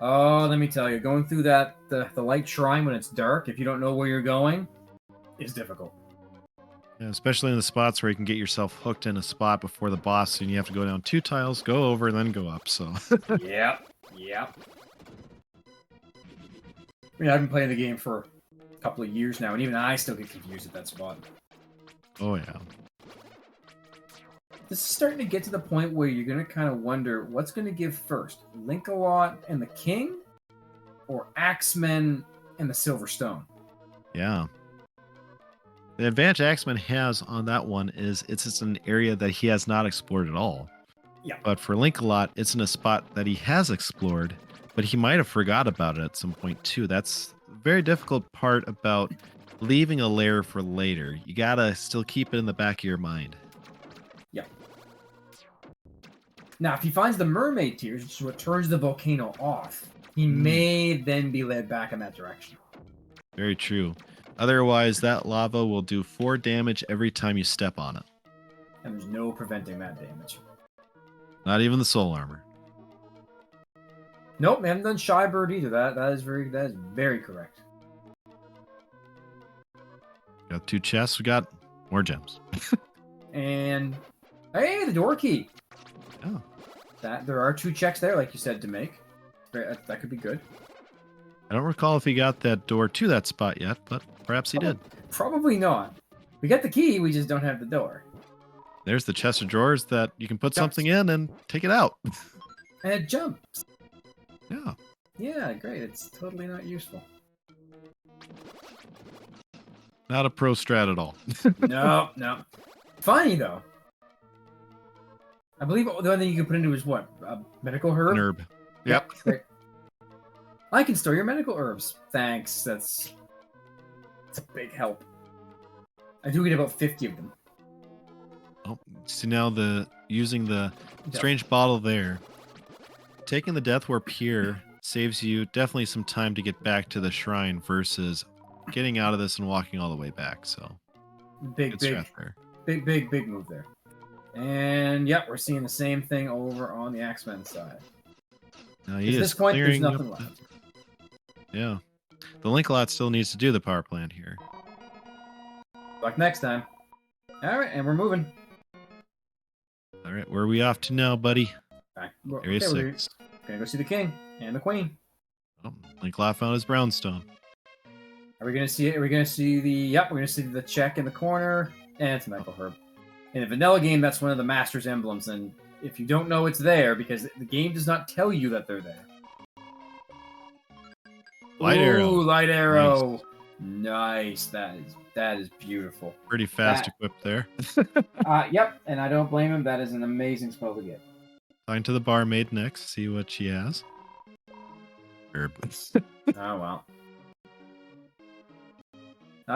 Oh, let me tell you, going through the light shrine when it's dark, if you don't know where you're going, is difficult. Yeah, especially in the spots where you can get yourself hooked in a spot before the boss, and you have to go down 2 tiles, go over, and then go up, so... Yep. I mean, I've been playing the game for a couple of years now, and even I still get confused at that spot. Oh, yeah. This is starting to get to the point where you're going to kind of wonder what's going to give first, Link-a-Lot and the King, or Axemen and the Silver Stone? Yeah. The advantage Axeman has on that one is it's an area that he has not explored at all. Yeah. But for Link-a-Lot, it's in a spot that he has explored, but he might have forgot about it at some point too. That's a very difficult part about leaving a lair for later. You gotta still keep it in the back of your mind. Yeah. Now, if he finds the mermaid tears, which is what turns the volcano off, he may then be led back in that direction. Very true. Otherwise, that lava will do 4 damage every time you step on it. And there's no preventing that damage. Not even the soul armor. Nope, we haven't done Shy Bird either. That is very correct. Got 2 chests, we got more gems. And hey, the door key. Oh. There are 2 checks there, like you said, to make. That could be good. I don't recall if he got that door to that spot yet, but perhaps he did. Probably not. We got the key, we just don't have the door. There's the chest of drawers that you can put something in and take it out. And it jumps. Yeah. Yeah, great. It's totally not useful. Not a pro strat at all. No. Funny, though. I believe the only thing you can put into is what? Medical herb? An herb. Yep. Great. I can store your medical herbs. Thanks. That's a big help. I do get about 50 of them. Oh, see now using the strange bottle there. Taking the Death Warp here saves you definitely some time to get back to the shrine versus getting out of this and walking all the way back. So big move there. And yep, we're seeing the same thing over on the Axemen side. Now At this point, there's nothing left. Yeah. The Link-a-Lot still needs to do the power plant here. Like next time. Alright, and we're moving. Alright, where are we off to now, buddy? Back. Area 6. Gonna go see the king and the queen. Oh, Link-a-Lot found his brownstone. Are we gonna see it? Are we gonna see the... Yep, we're gonna see the check in the corner. And it's a medical herb. In a vanilla game, that's one of the Master's emblems, and if you don't know it's there, because the game does not tell you that they're there. Light arrow. Ooh, light arrow. Nice. That is beautiful. Pretty fast equipped there. Yep, and I don't blame him. That is an amazing spell to get. Talking to the barmaid next, see what she has. Herb. Oh, well.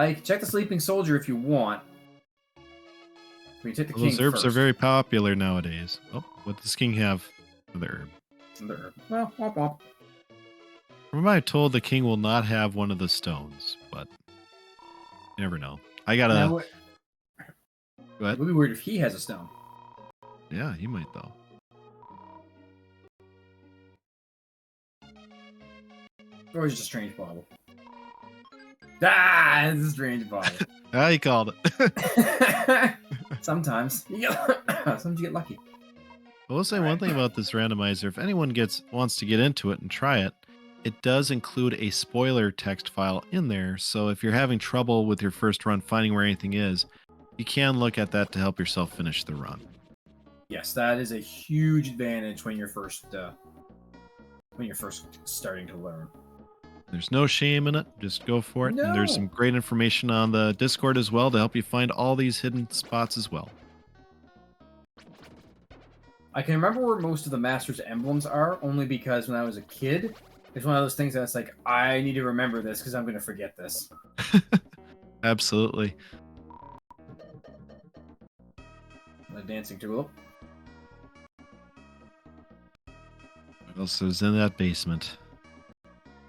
You can check the sleeping soldier if you want. We take the king Those herbs first. are very popular nowadays. Oh, what does king have? Another herb. Well, womp womp. From what I'm told, the king will not have one of the stones, but you never know. I gotta... Now, Go ahead. it would be weird if he has a stone. Yeah, he might though. Or is it a strange bottle? Ah, it's a strange bottle. Ah, you called it. Sometimes. Sometimes you get lucky. I will say one thing about this randomizer. If anyone wants to get into it and try it, it does include a spoiler text file in there. So if you're having trouble with your first run finding where anything is, you can look at that to help yourself finish the run. Yes, that is a huge advantage when you're first starting to learn. There's no shame in it. Just go for it. No. And there's some great information on the Discord as well to help you find all these hidden spots as well. I can remember where most of the Master's emblems are, only because when I was a kid, it's one of those things that's like, I need to remember this because I'm going to forget this. Absolutely. The dancing tulip. What else is in that basement?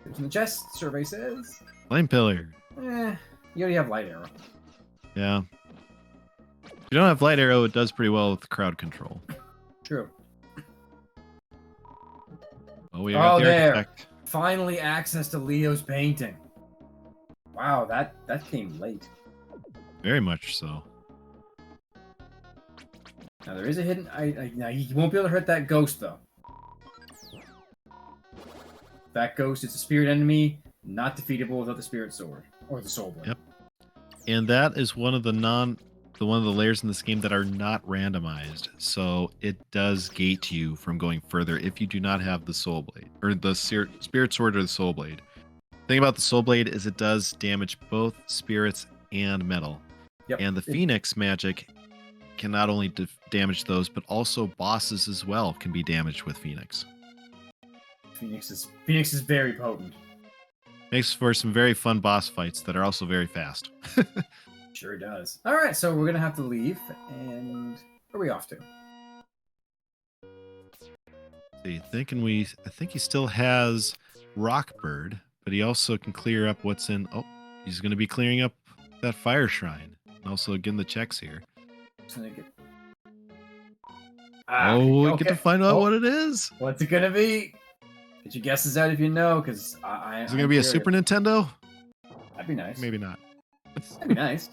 There's in the chest, survey says. Flame pillar. You already have light arrow. Yeah. If you don't have light arrow, it does pretty well with the crowd control. True. Oh, we got the architect. Finally access to Leo's painting. Wow, that came late. Very much so. Now there is a hidden... now you won't be able to hurt that ghost, though. That ghost is a spirit enemy, not defeatable without the spirit sword. Or the soul blade. Yep. And that is one of the layers in this game that are not randomized. So it does gate you from going further if you do not have the soul blade. Or the spirit sword or the soul blade. The thing about the soul blade is it does damage both spirits and metal. Yep. And the Phoenix magic can not only damage those, but also bosses as well can be damaged with Phoenix. Phoenix is very potent. Makes for some very fun boss fights that are also very fast. Sure does. All right, so we're gonna have to leave, and where are we off to? See, I think he still has Rockbird, but he also can clear up what's in. Oh, he's going to be clearing up that fire shrine, and also getting the checks here. So they get... we get to find out what it is. What's it gonna be? Get your guesses out if you know, because is it gonna be a Super Nintendo? That'd be nice. Maybe not. That'd be nice.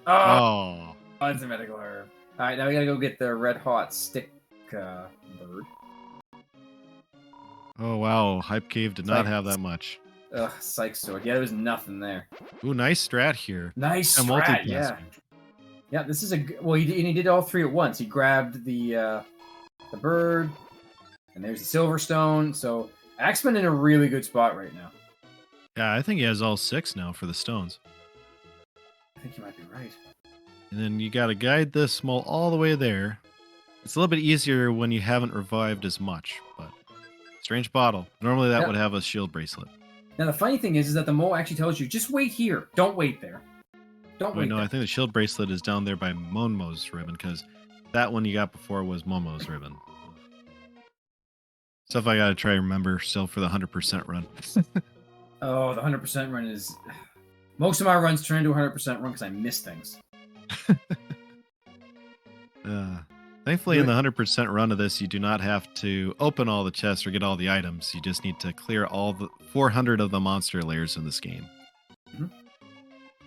Oh, it's a medical herb. All right, now we gotta go get the red hot stick bird. Oh wow, Hype Cave did not have that much. Ugh, psych sword. Yeah, there was nothing there. Ooh, nice strat here. Nice strat, yeah. Yeah, this is he did all three at once. He grabbed the bird, and there's the silver stone. So Axeman in a really good spot right now. Yeah, I think he has all 6 now for the stones. I think you might be right. And then you got to guide this mole all the way there. It's a little bit easier when you haven't revived as much, but strange bottle. Normally that would have a shield bracelet. Now the funny thing is that the mole actually tells you, just wait here. Don't wait there. Don't wait. No, there. I think the shield bracelet is down there by Momo's ribbon, because that one you got before was Momo's ribbon. Stuff I gotta try to remember still for the 100% run. Oh, the 100% run is... Most of my runs turn into a 100% run because I miss things. Thankfully, in the 100% run of this, you do not have to open all the chests or get all the items. You just need to clear all the 400 of the monster layers in this game. Mm-hmm.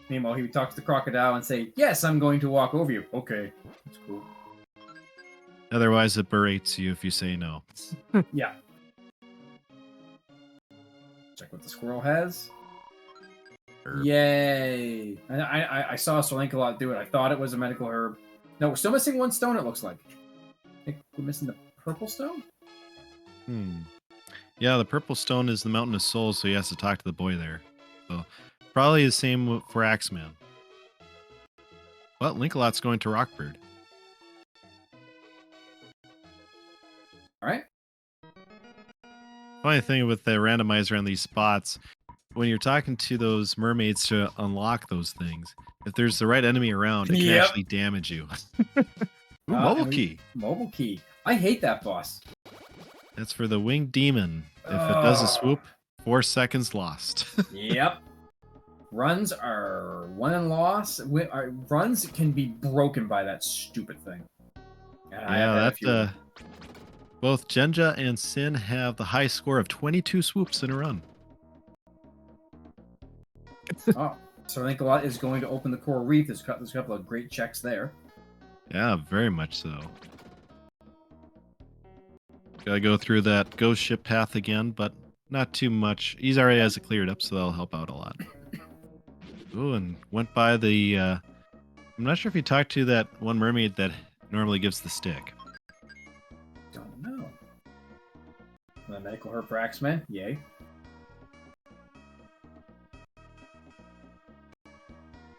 Meanwhile, he would talk to the crocodile and say, "Yes, I'm going to walk over you." Okay, that's cool. Otherwise, it berates you if you say no. Yeah. Check what the squirrel has. Herb. Yay! I saw Solankalot do it. I thought it was a medical herb. No, we're still missing one stone, it looks like. I think we're missing the purple stone? Yeah, the purple stone is the Mountain of Souls, so he has to talk to the boy there. So, probably the same for Axeman. Well, Linkalot's going to Rockbird. Alright. Funny thing with the randomizer on these spots, when you're talking to those mermaids to unlock those things, if there's the right enemy around, it can actually damage you. Ooh, mobile key. Mobile key. I hate that boss. That's for the winged demon. If it does a swoop, 4 seconds lost. Yep. Runs are won and lost. Runs can be broken by that stupid thing. Yeah, Both Genja and Sin have the high score of 22 swoops in a run. Oh, so I think a lot is going to open the coral reef. There's a couple of great checks there. Yeah, very much so. Gotta go through that ghost ship path again, but not too much. He's already has it cleared up, so that'll help out a lot. Ooh, and went by the... I'm not sure if you talked to that one mermaid that normally gives the stick. Don't know. The medical herb for Axeman, yay.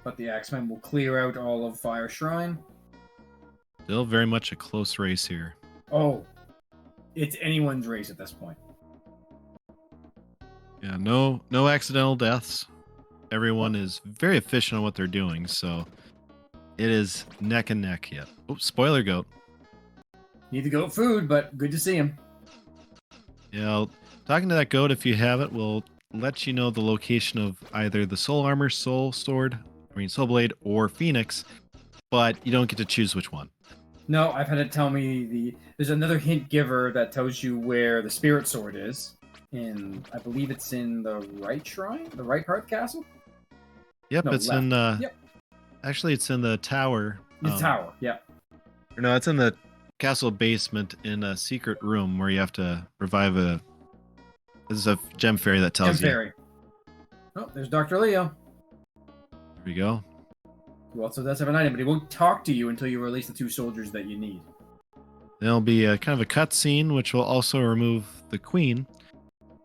But the Axeman will clear out all of Fire Shrine. Still very much a close race here. Oh, it's anyone's race at this point. Yeah, no accidental deaths. Everyone is very efficient on what they're doing, so it is neck and neck yet. Oh, spoiler goat. Need the goat food, but good to see him. Yeah, talking to that goat, if you have it, will let you know the location of either the soul armor, soul blade, or phoenix, but you don't get to choose which one. No, I've had it tell me there's another hint giver that tells you where the spirit sword is. I believe it's in the right shrine, the right part of the castle. Yep, No, it's left. in the. Yep. Actually, it's in the tower. The tower, yeah. Or no, it's in the castle basement in a secret room where you have to revive a. This is a gem fairy that tells Gem fairy. Oh, there's Dr. Leo. There we go. Who also does have an item, but he won't talk to you until you release the 2 soldiers that you need. There'll be a kind of a cutscene, which will also remove the queen.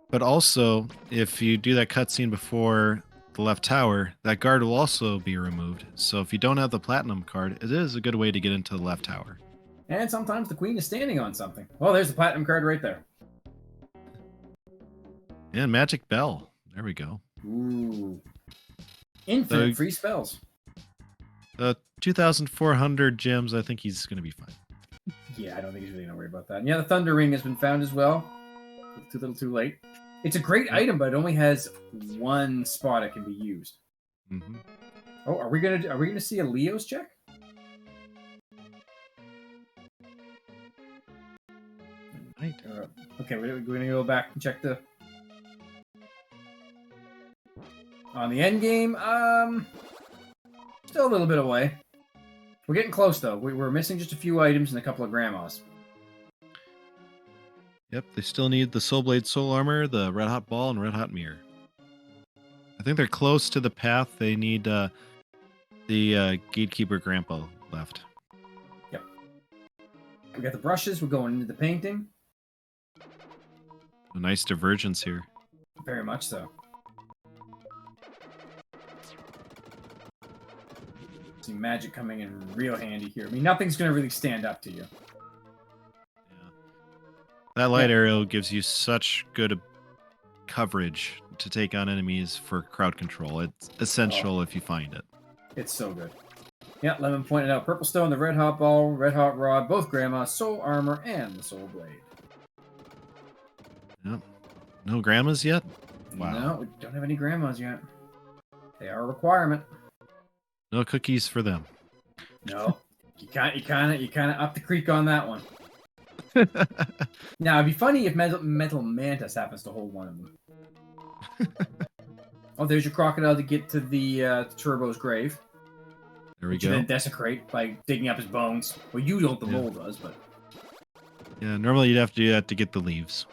But also, if you do that cutscene before the left tower, that guard will also be removed. So if you don't have the platinum card, it is a good way to get into the left tower. And sometimes the queen is standing on something. Oh, there's the platinum card right there. And magic bell. There we go. Ooh. Infinite free spells. 2,400 gems. I think he's going to be fine. Yeah, I don't think he's really going to worry about that. And yeah, the thunder ring has been found as well. It's a little too late. It's a great item, but it only has 1 spot it can be used. Mm-hmm. Oh, are we gonna see a Leo's check? Right. Okay, we're gonna go back and check the on the end game. Still a little bit away. We're getting close though. We're missing just a few items and a couple of grandmas. Yep, they still need the Soul Blade Soul Armor, the Red Hot Ball, and Red Hot Mirror. I think they're close to the path. They need the Gatekeeper Grandpa left. Yep. We got the brushes. We're going into the painting. A nice divergence here. Very much so. See magic coming in real handy here. I mean, nothing's going to really stand up to you. That light arrow gives you such good coverage to take on enemies for crowd control. It's essential if you find it. It's so good. Yeah, Lemon pointed out Purple Stone, the Red Hot Ball, Red Hot Rod, both Grandma, Soul Armor, and the Soul Blade. Yep. No grandmas yet? Wow. No, we don't have any grandmas yet. They are a requirement. No cookies for them. No. You kind of up the creek on that one. Now, it'd be funny if Metal Mantis happens to hold one of them. Oh, there's your crocodile to get to the Turbo's grave. There we which go. you then desecrate by digging up his bones. Well, you don't, the mole does, but... Yeah, normally you'd have to do that to get the leaves.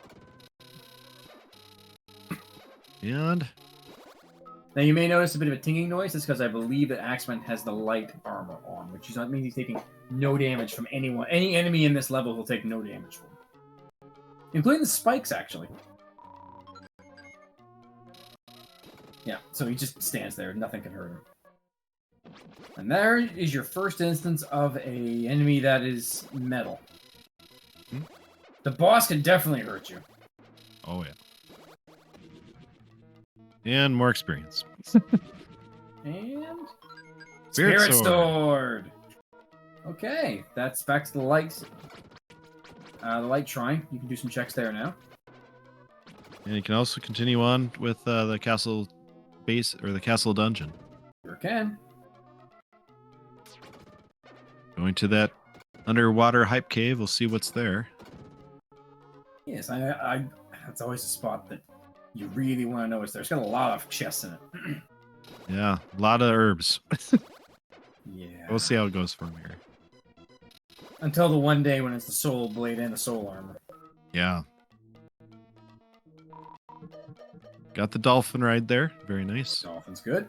And... Now, you may notice a bit of a tinging noise. That's because I believe that Axeman has the light armor on, which does not mean he's taking no damage from anyone. Any enemy in this level will take no damage from. Including the spikes, actually. Yeah, so he just stands there. Nothing can hurt him. And there is your first instance of a enemy that is metal. The boss can definitely hurt you. Oh, yeah. And more experience. And... Spirit Sword! Okay, that's back to the light. The light shrine. You can do some checks there now. And you can also continue on with the castle base, or the castle dungeon. Sure can. Going to that underwater hype cave, we'll see what's there. Yes, I that's always a spot that you really want to know is there. It's got a lot of chests in it. Yeah, a lot of herbs. Yeah. We'll see how it goes from here. Until the one day when it's the soul blade and the soul armor. Yeah. Got the dolphin ride there. Very nice. Dolphin's good.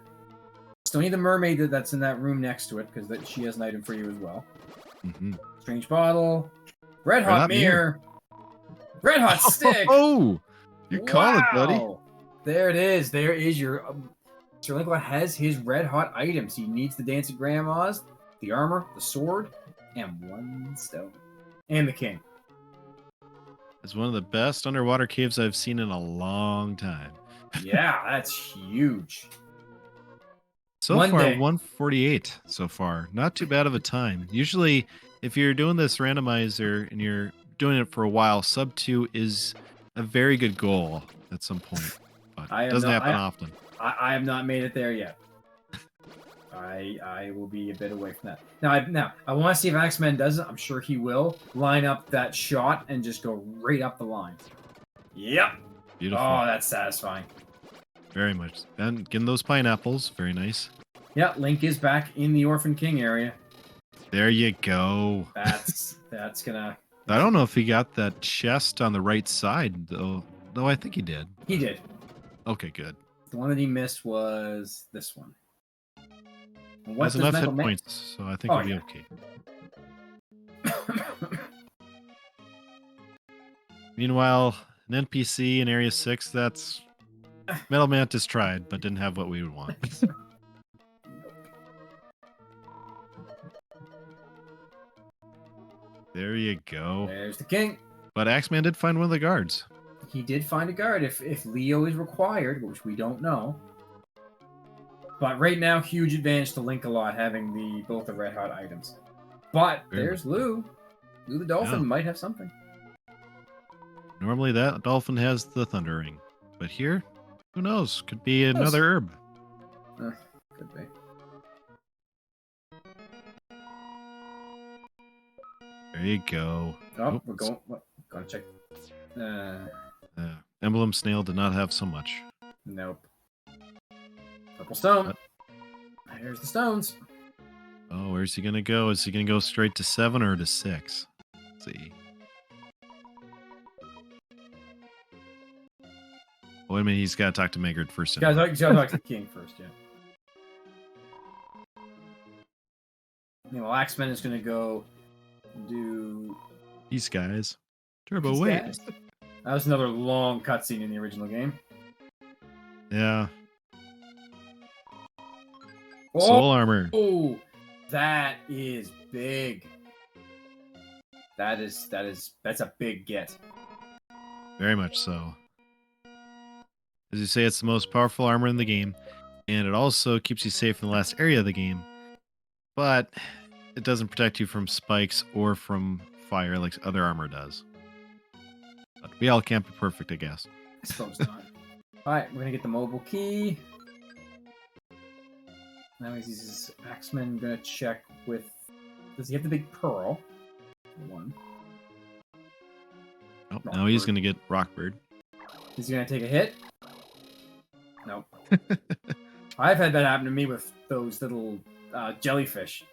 Still need the mermaid that's in that room next to it, because she has an item for you as well. Mm-hmm. Strange bottle. Red hot mirror. Red hot stick. Oh, you call it, buddy. There it is. There is your... Sir Lancelot has his red hot items. He needs the Dance of Grandmas, the armor, the sword, and 1 stone. And the king. It's one of the best underwater caves I've seen in a long time. Yeah, that's huge. So One far, day. 148 so far. Not too bad of a time. Usually, if you're doing this randomizer and you're doing it for a while, sub 2 is a very good goal at some point. But it doesn't happen often. I have not made it there yet. I will be a bit away from that. Now I want to see if Axeman does it. I'm sure he will line up that shot and just go right up the line. Yep. Beautiful. Oh, that's satisfying. Very much. And getting those pineapples, very nice. Yeah, Link is back in the Orphan King area. There you go. That's gonna. I don't know if he got that chest on the right side though. No, I think he did. He did. Okay, good. The one that he missed was this one. And That's does enough Metal hit Man- points, so I think we'll be okay. Meanwhile, an NPC in Area 6, that's... Metal Mantis tried, but didn't have what we would want. There you go. There's the king. But Axeman did find one of the guards. He did find a guard if Leo is required, which we don't know. But right now, huge advantage to Link a lot having both the red hot items. But there's Lou. Lou the dolphin might have something. Normally that dolphin has the thunder ring. But here, who knows? Could be another herb. Could be. There you go. Oh, we're going. Gotta check. Emblem Snail did not have so much. Nope. Purple stone. Here's the stones. Oh, where's he gonna go? Is he gonna go straight to 7 or to 6? Let's see. Oh, wait a minute, he's gotta talk to Megard first. You gotta talk to the king first, yeah. Axeman is gonna go do These guys. Turbo, these wait. guys. That was another long cutscene in the original game. Yeah. Oh! Soul armor. Oh, that is big. That's a big get. Very much so. As you say, it's the most powerful armor in the game, and it also keeps you safe in the last area of the game, but it doesn't protect you from spikes or from fire like other armor does. But we all can't be perfect, I guess. I suppose not. Alright, we're gonna get the mobile key. Now he's Axeman gonna check with. Does he have the big pearl? One. Oh, now he's going to get Rockbird. Is he gonna take a hit? Nope. I've had that happen to me with those little jellyfish.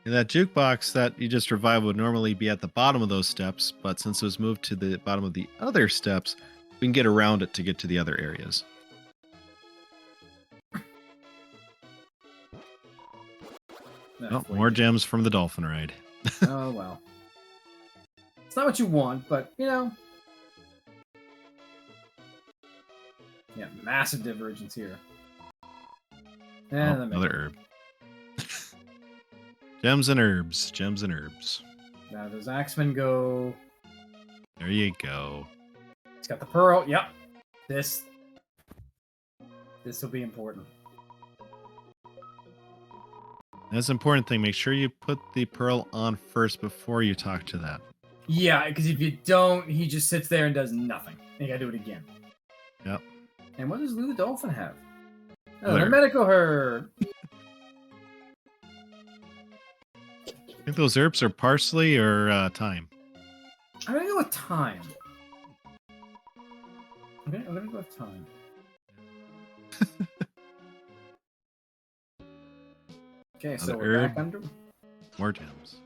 And that jukebox that you just revived would normally be at the bottom of those steps, but since it was moved to the bottom of the other steps, we can get around it to get to the other areas. Oh, more gems from the dolphin ride. Oh, well. It's not what you want, but, you know. Yeah, massive divergence here. And another herb. Gems and herbs. Gems and herbs. Now does Axeman go... There you go. He's got the pearl. Yep. This will be important. That's an important thing. Make sure you put the pearl on first before you talk to that. Yeah, because if you don't, he just sits there and does nothing. You gotta do it again. Yep. And what does Lou the Dolphin have? Oh, a medical herb. I think those herbs are parsley or thyme. I'm gonna go with thyme. Okay, I'm gonna go with time. Okay, so Another we're herb. back under. More gems.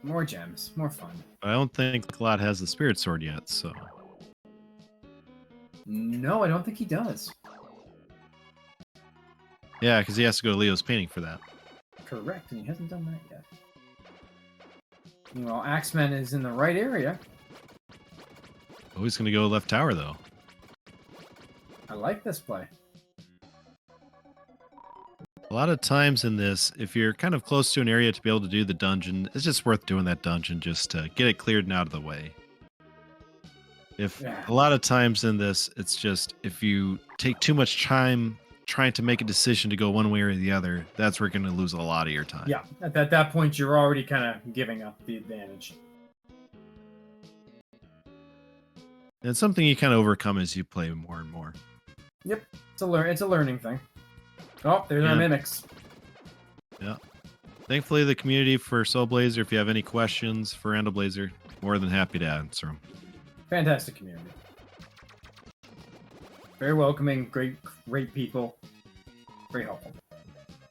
More gems, more fun. I don't think Claude has the spirit sword yet, so No, I don't think he does. yeah, because he has to go to Leo's painting for that. Correct, and he hasn't done that yet. Meanwhile, Axeman is in the right area. Oh, he's gonna go left tower though. I like this play. A lot of times in this, if you're kind of close to an area to be able to do the dungeon, it's just worth doing that dungeon just to get it cleared and out of the way. A lot of times in this, it's just if you take too much time trying to make a decision to go one way or the other, that's where you're going to lose a lot of your time. Yeah, at that point, you're already kind of giving up the advantage. And it's something you kind of overcome as you play more and more. Yep, it's a learning thing. Oh, there's our mimics. Yeah. Thankfully, the community for Soul Blazer, if you have any questions for Rando Blazer, more than happy to answer them. Fantastic community. Very welcoming, great people. Very helpful.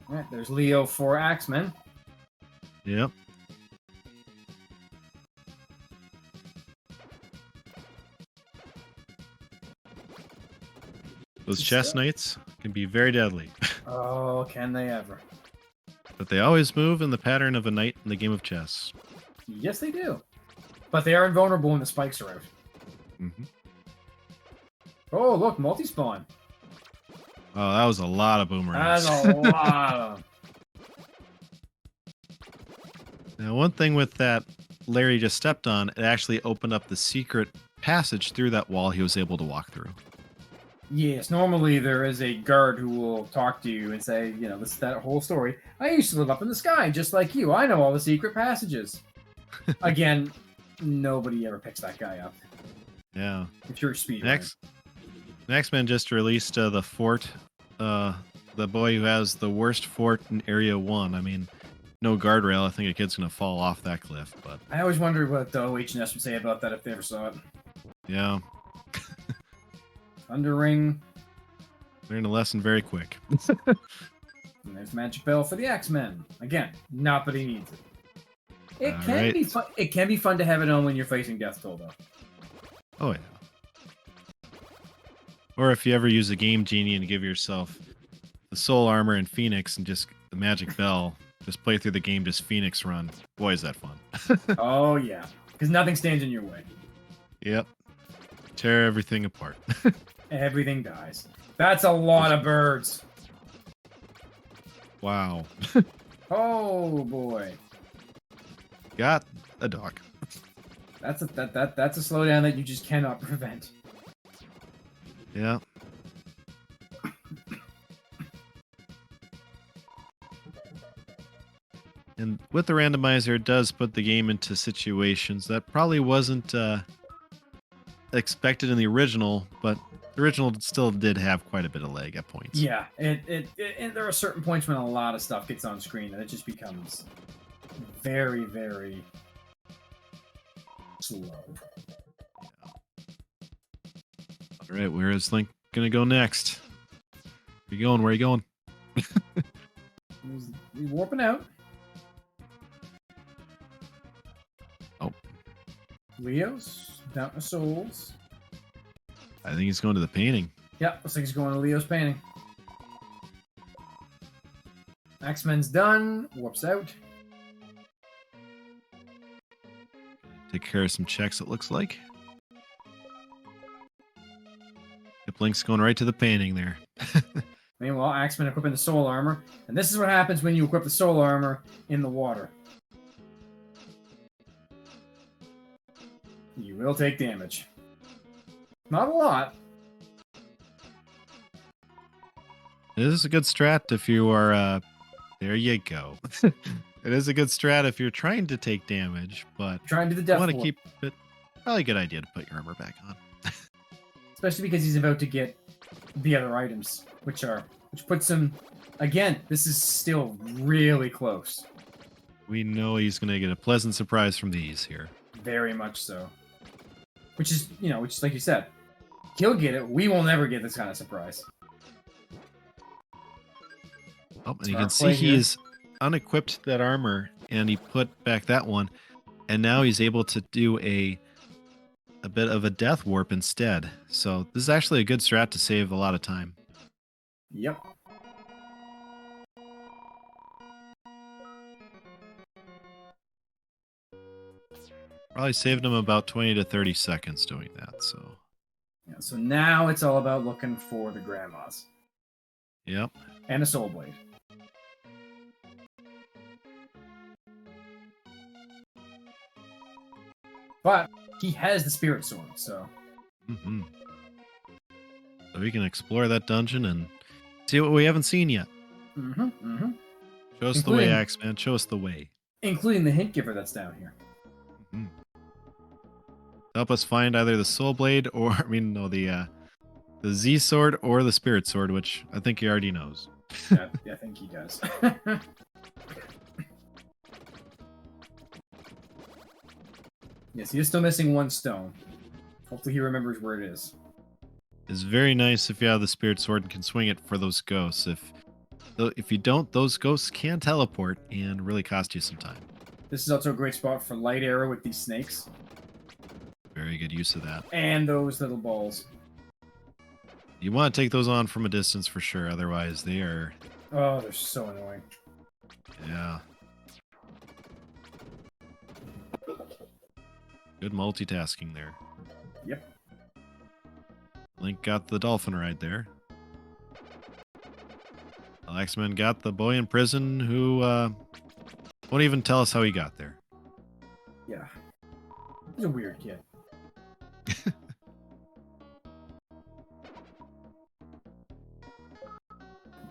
All right, there's Leo for Axemen. Yep. Those chess knights can be very deadly. Oh, can they ever? But they always move in the pattern of a knight in the game of chess. Yes, they do. But they are invulnerable when the spikes are out. Mm-hmm. Oh, look, multi-spawn. Oh, that was a lot of boomerangs. That's a lot of them. Now, one thing with that Larry just stepped on, it actually opened up the secret passage through that wall he was able to walk through. Yes, normally there is a guard who will talk to you and say, that whole story. I used to live up in the sky, just like you. I know all the secret passages. Again, nobody ever picks that guy up. Yeah. If you're a speed Next man just released the fort. The boy who has the worst fort in Area 1. I mean, no guardrail. I think a kid's going to fall off that cliff. But I always wondered what the OHS would say about that if they ever saw it. Yeah. Underring. Learn a lesson very quick. And there's Magic Bell for the Axemen. Again, not that he needs it. It can be fun. It can be fun to have it on when you're facing Death Toll, though. Oh yeah. Or if you ever use a Game Genie and give yourself the Soul Armor and Phoenix and just the Magic Bell, just play through the game, just Phoenix run. Boy, is that fun. Oh yeah, because nothing stands in your way. Yep. Tear everything apart. Everything dies. That's a lot of birds. Wow. Oh boy. Got a dog. That's a slowdown that you just cannot prevent. Yeah. And with the randomizer, it does put the game into situations that probably wasn't expected in the original, but the original still did have quite a bit of lag at points. Yeah, and there are certain points when a lot of stuff gets on screen and it just becomes very, very slow. All right, where is Link gonna go next? Where you going? Where are you going? He's warping out. Oh. Leo's down to souls. I think he's going to the painting. Yep, looks like he's going to Leo's painting. Axemen's done. Warps out. Take care of some checks, it looks like. Yep, Link's going right to the painting there. Meanwhile, Axemen equipping the soul armor. And this is what happens when you equip the soul armor in the water. You will take damage. Not a lot. It is a good strat if you are... there you go. It is a good strat if you're trying to take damage, but Trying to the you death want to warp. keep it... Probably a good idea to put your armor back on. Especially because he's about to get the other items, which puts him... Again, this is still really close. We know he's going to get a pleasant surprise from these here. Very much so. Which is like you said, He'll get it. We will never get this kind of surprise. Oh, and you can see he's unequipped that armor, and he put back that one, and now he's able to do a bit of a death warp instead. So this is actually a good strat to save a lot of time. Yep. Probably saved him about 20 to 30 seconds doing that. So yeah, so now it's all about looking for the grandmas. Yep. And a soul blade. But he has the spirit sword, so. Mm-hmm. So we can explore that dungeon and see what we haven't seen yet. Mm-hmm. Mm-hmm. Show us the way, Axeman. Show us the way. Including the hint giver that's down here. Mm-hmm. Help us find either the soul blade or, the Z sword or the spirit sword, which I think he already knows. Yeah, I think he does. Yes, he is still missing one stone. Hopefully he remembers where it is. It's very nice if you have the spirit sword and can swing it for those ghosts. If you don't, those ghosts can teleport and really cost you some time. This is also a great spot for light arrow with these snakes. Very good use of that. And those little balls. You want to take those on from a distance for sure, otherwise they are... Oh, they're so annoying. Yeah. Good multitasking there. Yep. Link got the dolphin ride there. Axeman got the boy in prison who won't even tell us how he got there. Yeah. He's a weird kid.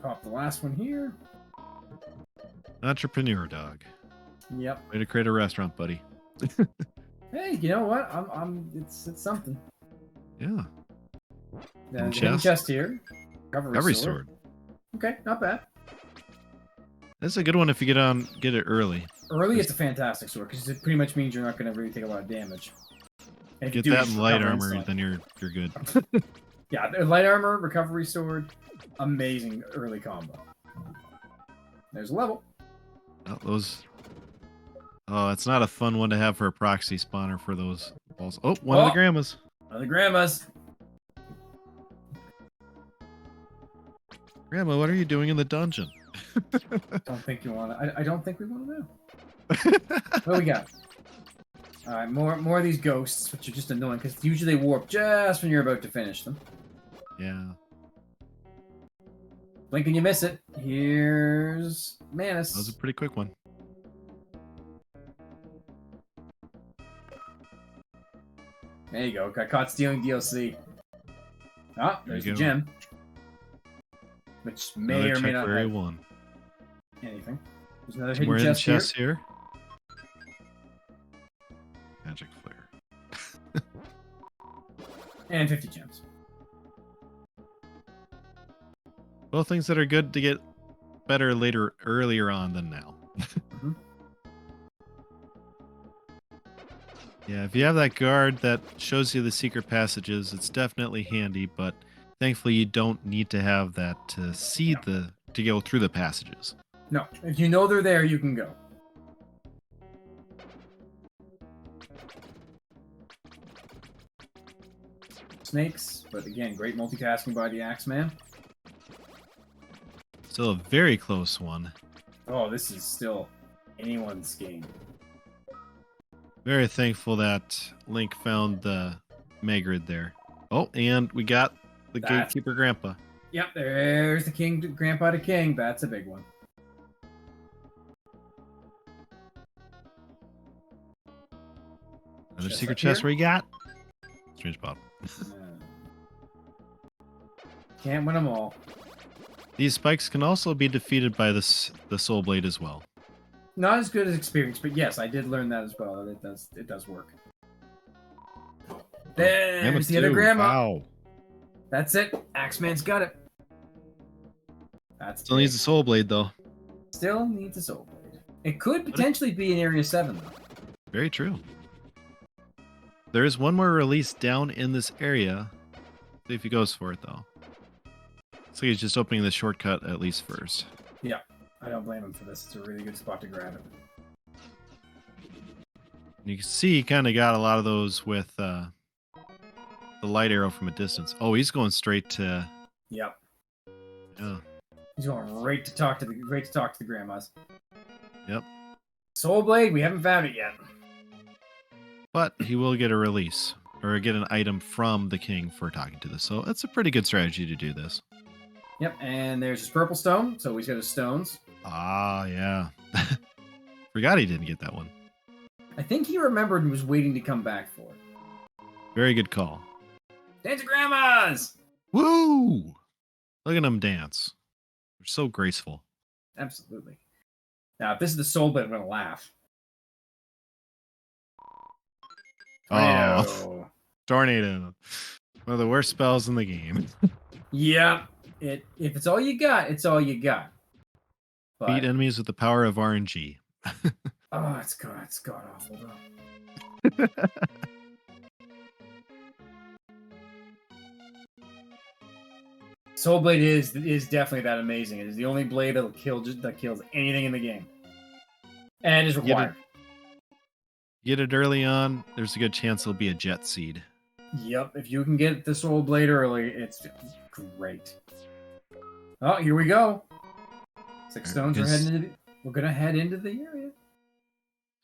Pop the last one here. Entrepreneur dog. Yep. Way to create a restaurant, buddy. Hey, you know what? It's something. Yeah. Then chest here. Recovery sword. Okay, not bad. That's a good one if you get it early. Early, it's a fantastic sword because it pretty much means you're not going to really take a lot of damage. And get that in light armor, then you're good. Yeah, light armor, recovery sword, amazing early combo. There's a level. Oh, it's not a fun one to have for a proxy spawner for those balls. Oh, one of the grandmas. One of the grandmas. Grandma, what are you doing in the dungeon? Don't think you want to. I don't think we want to know. What do we got? All right, more of these ghosts, which are just annoying because usually they warp just when you're about to finish them. Yeah. Blink and you miss it. Here's Manus. That was a pretty quick one. There you go. Got caught stealing DLC. Ah, there's the gem. Which may or may not have anything. There's another hidden chest here. Magic flare. And 50 gems. Well, things that are good to get better earlier on than now. Mm-hmm. Yeah, if you have that guard that shows you the secret passages, it's definitely handy, but thankfully you don't need to have that to see to go through the passages. No, if you know they're there, you can go. Snakes, but again, great multitasking by the Axeman. Still a very close one. Oh, this is still anyone's game. Very thankful that Link found the Magrid there. Oh, and we got the Gatekeeper Grandpa. Yep, there's the King, Grandpa to King. That's a big one. Another secret chest where you got? Strange bottle. Can't win them all. These spikes can also be defeated by the Soul Blade as well. Not as good as experience, but yes, I did learn that as well. It does work. There's the other grandma. Wow. That's it. Axeman's got it. Still needs a Soul Blade, though. Still needs a Soul Blade. It could potentially be in Area 7, though. Very true. There is one more release down in this area. See if he goes for it, though. Looks like he's just opening the shortcut at least first. Yeah, I don't blame him for this. It's a really good spot to grab it. You can see he kind of got a lot of those with the light arrow from a distance. Oh, he's going straight to... Yep. Yeah. He's going right to talk to the grandmas. Yep. Soul Blade, we haven't found it yet. But he will get a release, or get an item from the king for talking to this. So it's a pretty good strategy to do this. Yep, and there's his purple stone, so he's got his stones. Ah, yeah. Forgot he didn't get that one. I think he remembered and was waiting to come back for it. Very good call. Dance to grandmas! Woo! Look at them dance. They're so graceful. Absolutely. Now, if this is the Soul Blade, I'm going to laugh. Oh, tornado. One of the worst spells in the game. Yeah. If it's all you got, it's all you got. But, Beat enemies with the power of RNG. oh, it's god awful though. Soul Blade is definitely that amazing. It is the only blade that kills anything in the game, and is required. Get it early on. There's a good chance it'll be a jet seed. Yep, if you can get the Soul Blade early, it's great. Oh, here we go. 6 stones. We're gonna head into the area.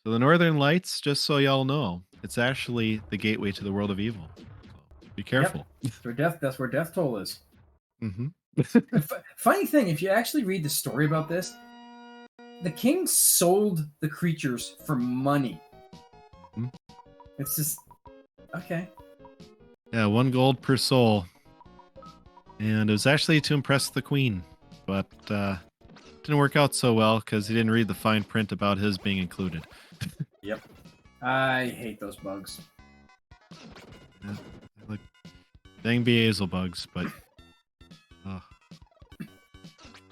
So the Northern Lights, just so y'all know, it's actually the gateway to the world of evil. So be careful. Yep. That's where Death Toll is. Mm-hmm. Funny thing, if you actually read the story about this, the king sold the creatures for money. Hmm. It's just okay. Yeah, 1 gold per soul. And it was actually to impress the queen, but didn't work out so well because he didn't read the fine print about his being included. Yep. I hate those bugs. Yeah, like dang Beazel bugs, but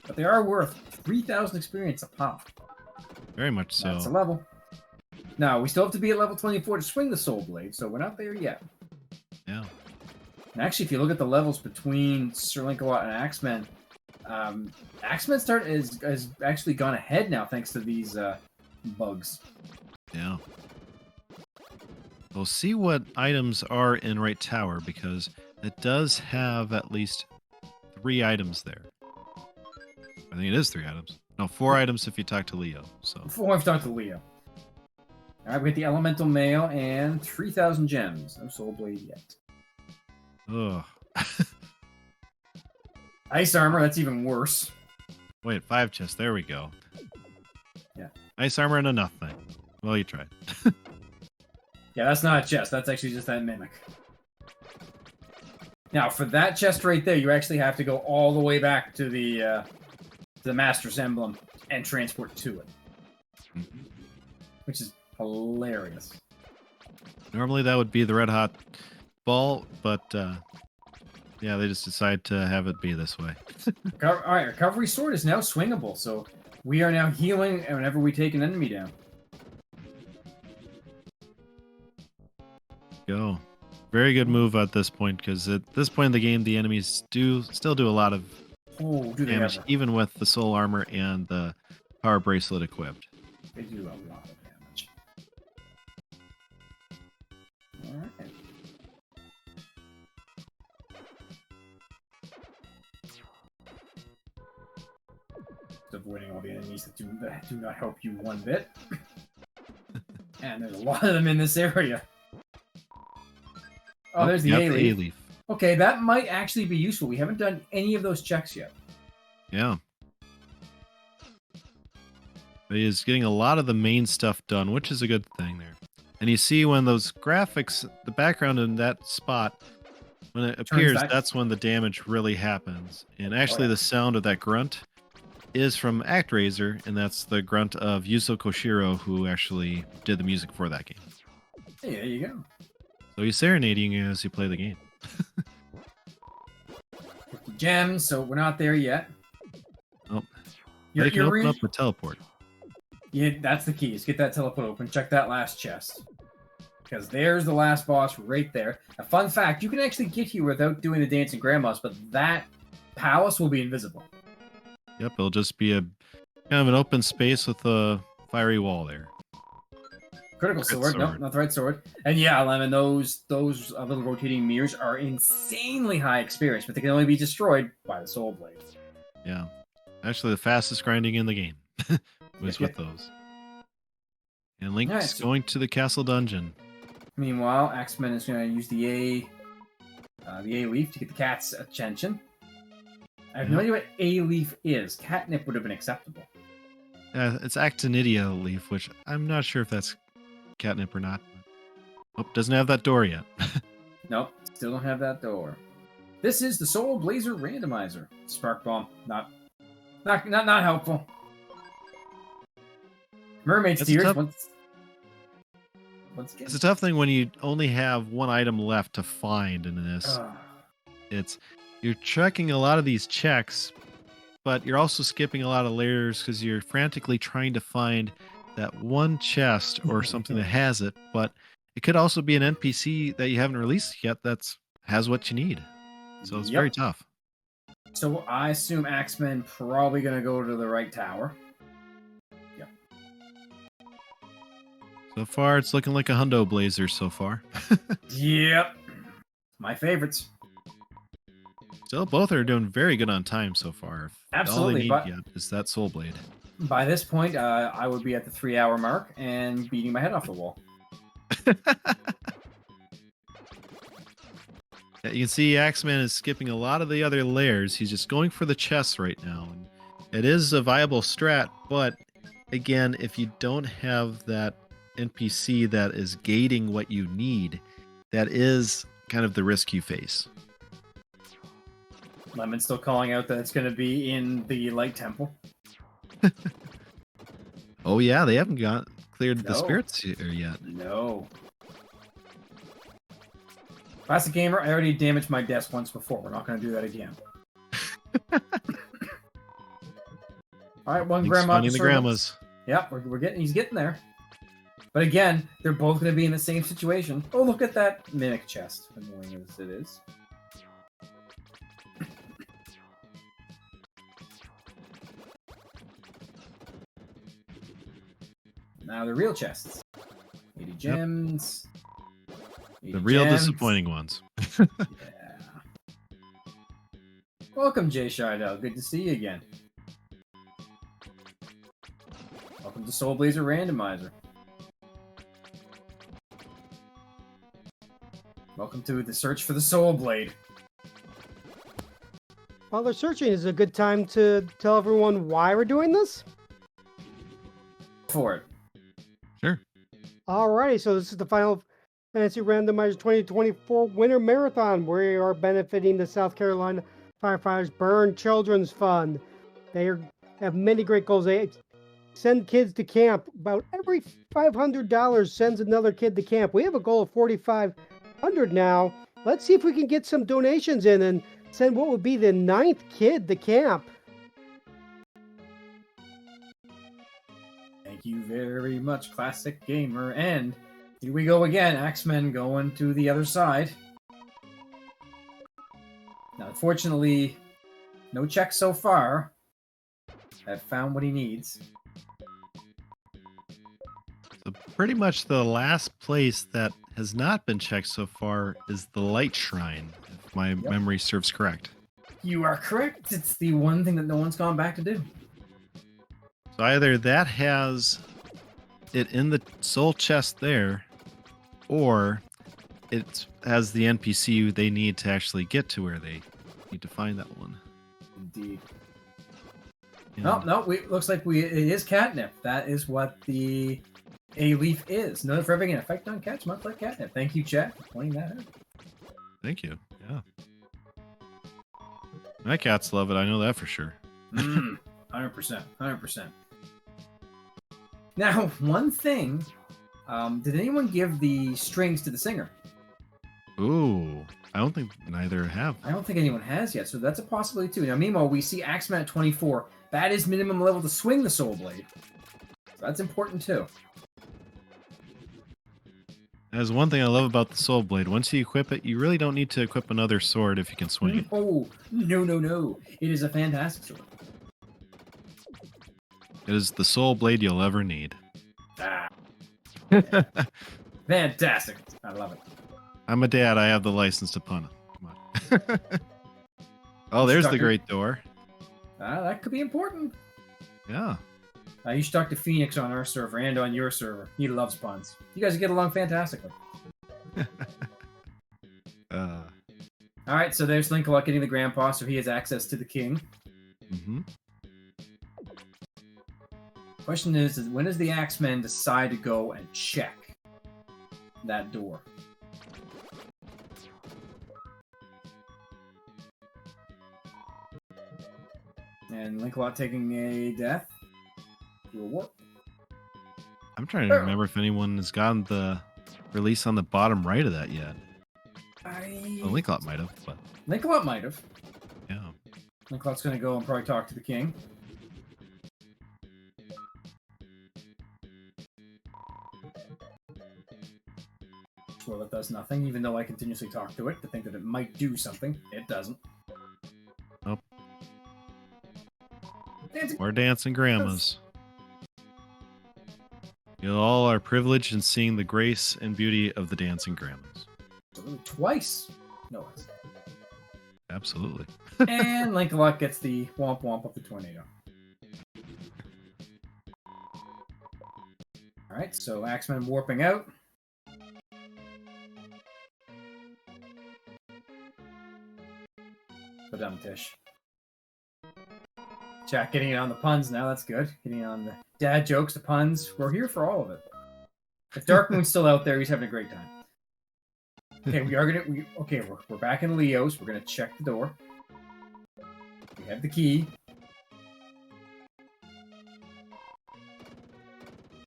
But they are worth 3,000 experience a pop. very much so. That's a level. Now, we still have to be at level 24 to swing the Soul Blade, so we're not there yet. Yeah. And actually, if you look at the levels between Sir Lancelot and Axeman, Axeman has actually gone ahead now thanks to these bugs. Yeah. We'll see what items are in Right Tower because it does have at least 3 items there. I think it is 3 items. No, 4 items if you talk to Leo. So 4 I've talked to Leo. Alright, we get the Elemental Mail and 3,000 gems. No Soul Blade yet. ugh. Ice Armor, that's even worse. Wait, 5 chests. There we go. Yeah. Ice armor and a nothing. Well, you tried. Yeah, that's not a chest. That's actually just that mimic. Now, for that chest right there, you actually have to go all the way back to the Master's Emblem and transport to it. Mm-hmm. Which is hilarious. Normally that would be the red hot ball, but yeah, they just decide to have it be this way. Alright, Recovery Sword is now swingable, so we are now healing whenever we take an enemy down. Go. Very good move at this point, because at this point in the game, the enemies still do a lot of Oh, do they damage, ever? even with the soul armor and the power bracelet equipped. They do a lot of damage. Alright. Avoiding all the enemies that do not help you one bit. And there's a lot of them in this area. Oh, there's the Got A-leaf. the A-leaf. Okay, that might actually be useful. We haven't done any of those checks yet. Yeah. But he is getting a lot of the main stuff done, which is a good thing there. And you see when those graphics, the background in that spot, when it appears, back. that's when the damage really happens. And actually the sound of that grunt is from ActRaiser, and that's the grunt of Yuzo Koshiro, who actually did the music for that game. Hey, there you go. So he's serenading you as you play the game. 50 gems, so we're not there yet. Oh, they can open up a teleport. Yeah, that's the key. Is get that teleport open. Check that last chest. Because there's the last boss right there. A fun fact, you can actually get here without doing the dancing grandmas, but that palace will be invisible. Yep, it'll just be a kind of an open space with a fiery wall there. Critical sword. Nope, not the right sword. And yeah, Lemon, those little rotating mirrors are insanely high experience, but they can only be destroyed by the soul blade. Yeah. Actually, the fastest grinding in the game was with those. And Link's going to the castle dungeon. Meanwhile, Axeman is going to use the A leaf to get the cat's attention. I have no idea what A leaf is. Catnip would have been acceptable. It's Actinidia leaf, which I'm not sure if that's catnip or not. Oh, doesn't have that door yet. Nope, still don't have that door. This is the Soul Blazer Randomizer. Spark Bomb, not helpful. Mermaid's Tears. Once again. It's a tough thing when you only have one item left to find in this. You're checking a lot of these checks, but you're also skipping a lot of layers because you're frantically trying to find that one chest or something that has it, but it could also be an NPC that you haven't released yet that has what you need. So it's very tough. So I assume Axeman probably going to go to the right tower. Yep. So far, it's looking like a hundo blazer so far. Yep. My favorites. Still, both are doing very good on time so far. Absolutely. All they need yet is that soul blade. By this point, I would be at the 3-hour mark and beating my head off the wall. Yeah, you can see Axeman is skipping a lot of the other layers. He's just going for the chests right now. And it is a viable strat, but again, if you don't have that NPC that is gating what you need, that is kind of the risk you face. Lemon's still calling out that it's going to be in the Light Temple. Oh yeah, they haven't cleared the spirits here yet. No. Classic Gamer, I already damaged my desk once before. We're not going to do that again. Alright, one grandma. Finding the grandmas. Yep, he's getting there. But again, they're both going to be in the same situation. Oh, look at that mimic chest, annoying as it is. Now the real chests. 80 gems. 80 the real gems. disappointing ones. Yeah. Welcome, Jay Shardell. Good to see you again. Welcome to Soul Blazer Randomizer. Welcome to the search for the Soul Blade. While they're searching, is it a good time to tell everyone why we're doing this? For it. Sure. Alrighty, so this is the Final Fantasy Randomizer 2024 Winter Marathon. We are benefiting the South Carolina Firefighters Burn Children's Fund. They have many great goals. They send kids to camp. About every $500 sends another kid to camp. We have a goal of $4,500 now. Let's see if we can get some donations in and send what would be the 9th kid to camp. Thank you very much, Classic Gamer. And here we go again. Axeman going to the other side. Now, unfortunately, no checks so far. I've found what he needs. So pretty much the last place that has not been checked so far is the Light Shrine, if my memory serves correct. You are correct. It's the one thing that no one's gone back to do. So either that has it in the soul chest there, or it has the NPC they need to actually get to where they need to find that one. Indeed. Yeah. No, looks like it is catnip. That is what the A-leaf is. Known for having an effect on cats, much like catnip. Thank you, chat, for pointing that out. Thank you. Yeah. My cats love it. I know that for sure. 100%. Now, one thing, did anyone give the strings to the singer? Ooh, I don't think neither have. I don't think anyone has yet, so that's a possibility too. Now, meanwhile, we see Axeman at 24. That is minimum level to swing the Soul Blade. So that's important too. There's one thing I love about the Soul Blade. Once you equip it, you really don't need to equip another sword if you can swing it. Oh, no. It is a fantastic sword. It is the Soul Blade you'll ever need. Ah, fantastic. I love it. I'm a dad. I have the license to pun. Come on. Oh, there's the great door. That could be important. Yeah. You should talk to Phoenix on our server and on your server. He loves puns. You guys get along fantastically. Alright, so there's Linkalot getting the grandpa, so he has access to the king. Mm-hmm. Question is when does the Axeman decide to go and check that door? And Linkalot taking a death. Do a warp. I'm trying to remember if anyone has gotten the release on the bottom right of that yet. Well, Linkalot might have, but... Linkalot might have. Yeah. Linkalot's going to go and probably talk to the king. Well, it does nothing, even though I continuously talk to it to think that it might do something. It doesn't. Nope. We're dancing grandmas. You all are privileged in seeing the grace and beauty of the dancing grandmas. Twice. No, it's... Absolutely. And Linkalot gets the womp womp of the tornado. Alright, so Axeman warping out. Tish. Jack getting it on the puns now, that's good. Getting it on the dad jokes, the puns. We're here for all of it. If Darkmoon's still out there, he's having a great time. Okay, we're back in Leo's. We're gonna check the door. We have the key.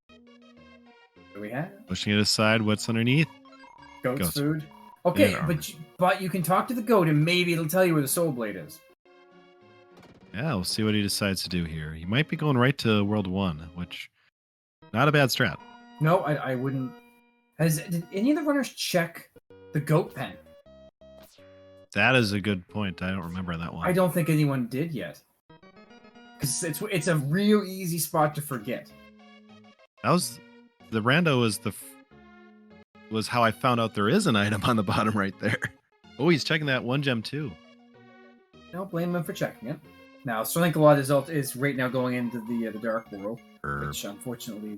What do we have? Pushing it aside, what's underneath? Goat's food. Okay, but you can talk to the goat and maybe it'll tell you where the soul blade is. Yeah, we'll see what he decides to do here. He might be going right to World 1, which not a bad strat. No, I wouldn't. Did any of the runners check the goat pen? That is a good point. I don't remember that one. I don't think anyone did yet. Because it's a real easy spot to forget. That was the Rando was how I found out there is an item on the bottom right there. Oh, he's checking that 1 gem too. Don't blame him for checking it. Now, Sir Linkalot is right now going into the Dark World, which unfortunately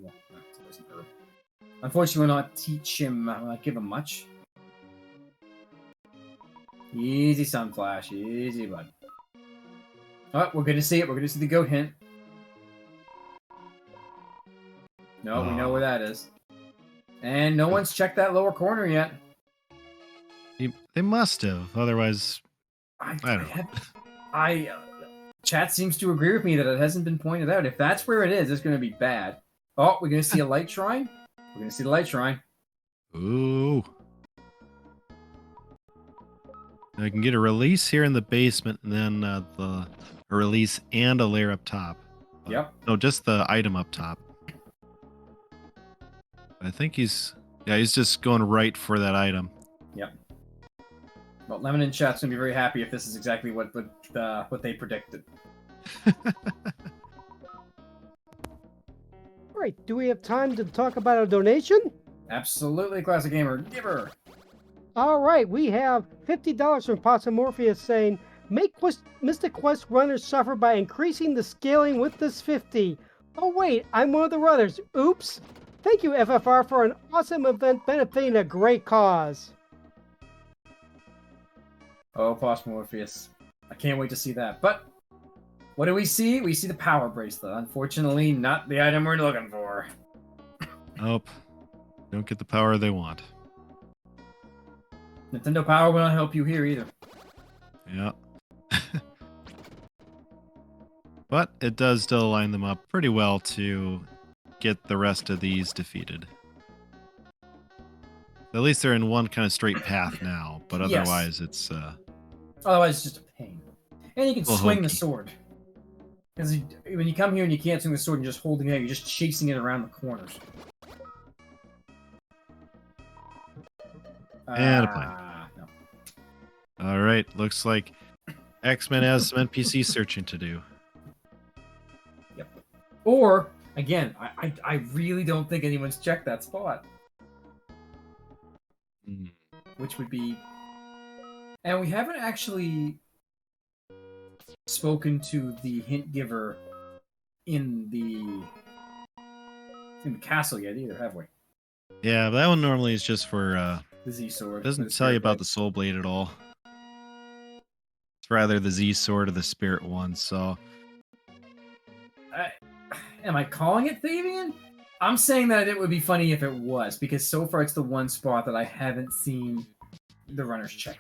will not teach him, not give him much. Easy, Sunflash, easy, bud. Oh, we're gonna see it. We're gonna see the goat hint. No, we know where that is. And no one's checked that lower corner yet. They must have. Otherwise, I don't know. Chat seems to agree with me that it hasn't been pointed out. If that's where it is, it's going to be bad. Oh, we're going to see a light shrine? We're going to see the light shrine. Ooh. I can get a release here in the basement, and then a release and a layer up top. Yep. No, just the item up top. I think he's just going right for that item. Yep. Well, Lemon in chat's gonna be very happy if this is exactly what they predicted. Right. Do we have time to talk about a donation? Absolutely, Classic Gamer. Giver. All right. We have $50 from Possumorpheus saying, make Mystic Quest runners suffer by increasing the scaling with this 50. Oh, wait. I'm one of the runners. Oops. Thank you, FFR, for an awesome event benefiting a great cause. Oh, Possumorpheus. I can't wait to see that. But what do we see? We see the power bracelet. Unfortunately, not the item we're looking for. Nope. Don't get the power they want. Nintendo Power will not help you here either. Yeah. But it does still line them up pretty well to get the rest of these defeated. At least they're in one kind of straight path now, but otherwise it's otherwise it's just a pain. And you can swing hokey. the sword. Because when you come here and you can't swing the sword and you're just holding it out, you're just chasing it around the corners. And a plan. No. All right. Looks like X-Men has some NPC searching to do. Yep. Or, again, I really don't think anyone's checked that spot. Which would be... And we haven't actually spoken to the hint giver in the castle yet either, have we? Yeah, but that one normally is just for... The Z sword. doesn't tell you about the Soul Blade at all. It's rather the Z sword or the Spirit one, so... Am I calling it Thavian? I'm saying that it would be funny if it was, because so far it's the one spot that I haven't seen the runners check.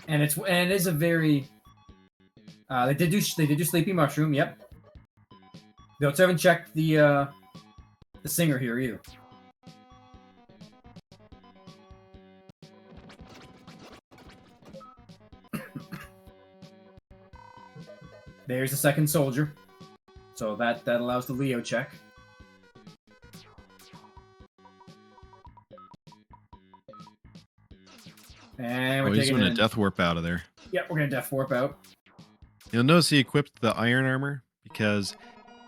And it is a very they did do Sleepy Mushroom, yep. They also haven't checked the singer here either. There's the second soldier. So that allows the Leo check. And we're he's taking doing a Death Warp out of there. Yep, we're gonna Death Warp out. You'll notice he equipped the iron armor, because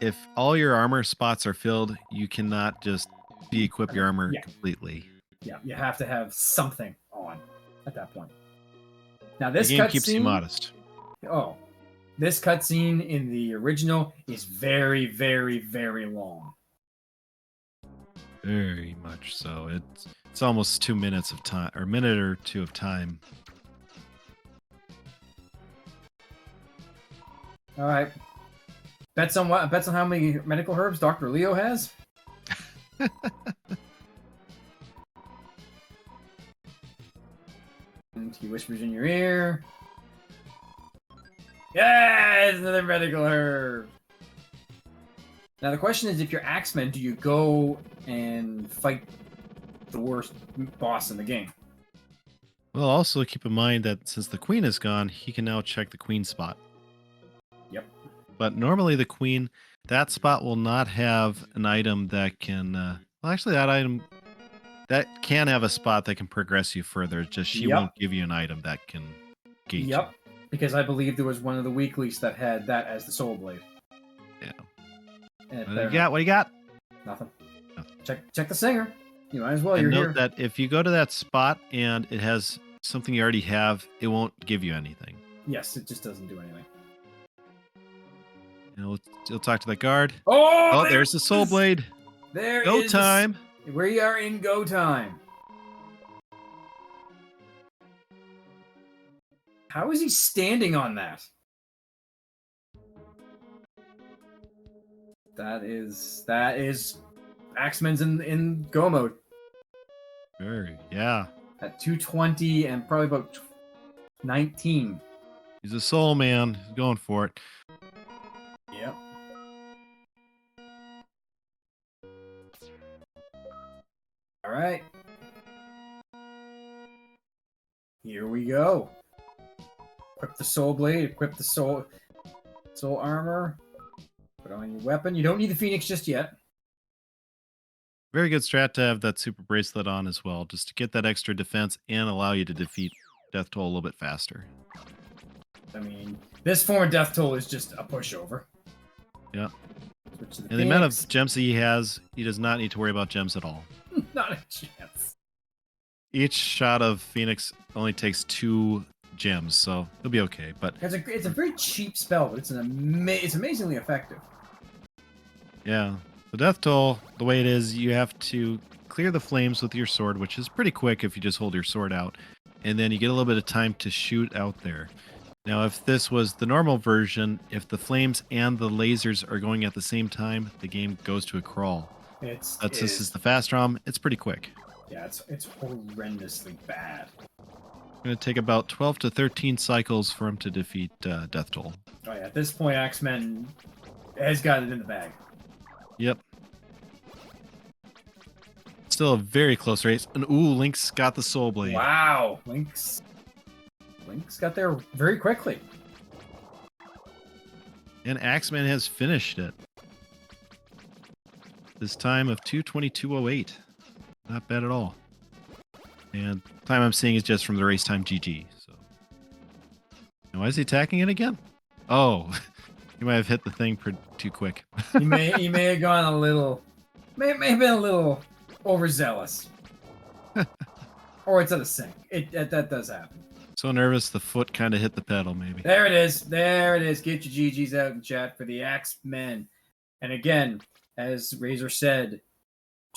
if all your armor spots are filled, you cannot just de-equip your armor completely. Yeah, you have to have something on at that point. Now this the game keeps you modest. Oh. This cutscene in the original is very, very, very long. Very much so. It's almost 2 minutes of time, or a minute or two of time. All right. Bets on what? Bets on how many medical herbs Dr. Leo has? And he whispers in your ear. Yeah, it's another medical herb. Now the question is, if you're Axemen, do you go and fight the worst boss in the game? Well, also keep in mind that since the queen is gone, he can now check the queen spot. Yep. But normally the queen, that spot will not have an item that can... well, actually that item... That can have a spot that can progress you further. Just she won't give you an item that can gate you. Because I believe there was one of the weeklies that had that as the Soul Blade. Yeah. And What do you got? Nothing. No. Check the singer. You might as well. And You're note here. that if you go to that spot and it has something you already have, it won't give you anything. Yes, it just doesn't do anything. You'll talk to the guard. Oh, there's the Soul Blade. There Go is time. We are in go time. How is he standing on that? That is Axemen's in go mode. Yeah. At 220 and probably about 19. He's a soul man. He's going for it. Yep. All right. Here we go. Equip the soul blade. Equip the soul armor. Put on your weapon. You don't need the Phoenix just yet. Very good strat to have that super bracelet on as well, just to get that extra defense and allow you to defeat Death Toll a little bit faster. I mean, this form of Death Toll is just a pushover. Yeah. And the amount of gems that he has, he does not need to worry about gems at all. Not a chance. Each shot of Phoenix only takes 2 gems, so he'll be okay. But it's a very cheap spell, but it's amazingly effective. Yeah. The Death Toll, the way it is, you have to clear the flames with your sword, which is pretty quick if you just hold your sword out. And then you get a little bit of time to shoot out there. Now, if this was the normal version, if the flames and the lasers are going at the same time, the game goes to a crawl. This is the fast ROM. It's pretty quick. Yeah, it's horrendously bad. It's going to take about 12 to 13 cycles for him to defeat Death Toll. Oh yeah, at this point, Axemen has got it in the bag. Yep. Still a very close race. And ooh, Link's got the Soul Blade. Wow, Link's got there very quickly. And Axeman has finished it. this time of 2:22:08. Not bad at all. And time I'm seeing is just from the race time GG. So, and why is he attacking it again? Oh, he might have hit the thing too quick. He may have gone a little, may have been a little overzealous, or it's out of sync. That does happen. So nervous, the foot kind of hit the pedal. Maybe. There it is. There it is. Get your GGs out in chat for the Axemen. And again, as Razor said,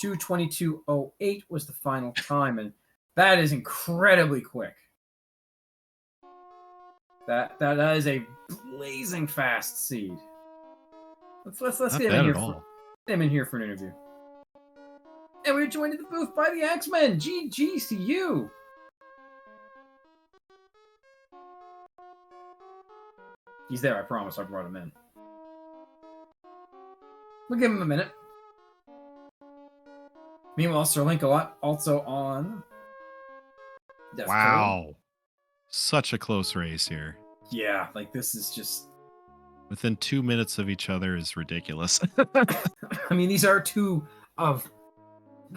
2:22:08 was the final time, and that is incredibly quick. That is a blazing fast seed. Let's get him in here for an interview. And we're joined in the booth by the Axemen. GGs to you. He's there, I promise. I brought him in. We'll give him a minute. Meanwhile, Sir Link-a-Lot also on. Wow. Such a close race here. Yeah, like this is just... Within 2 minutes of each other is ridiculous. I mean, these are two of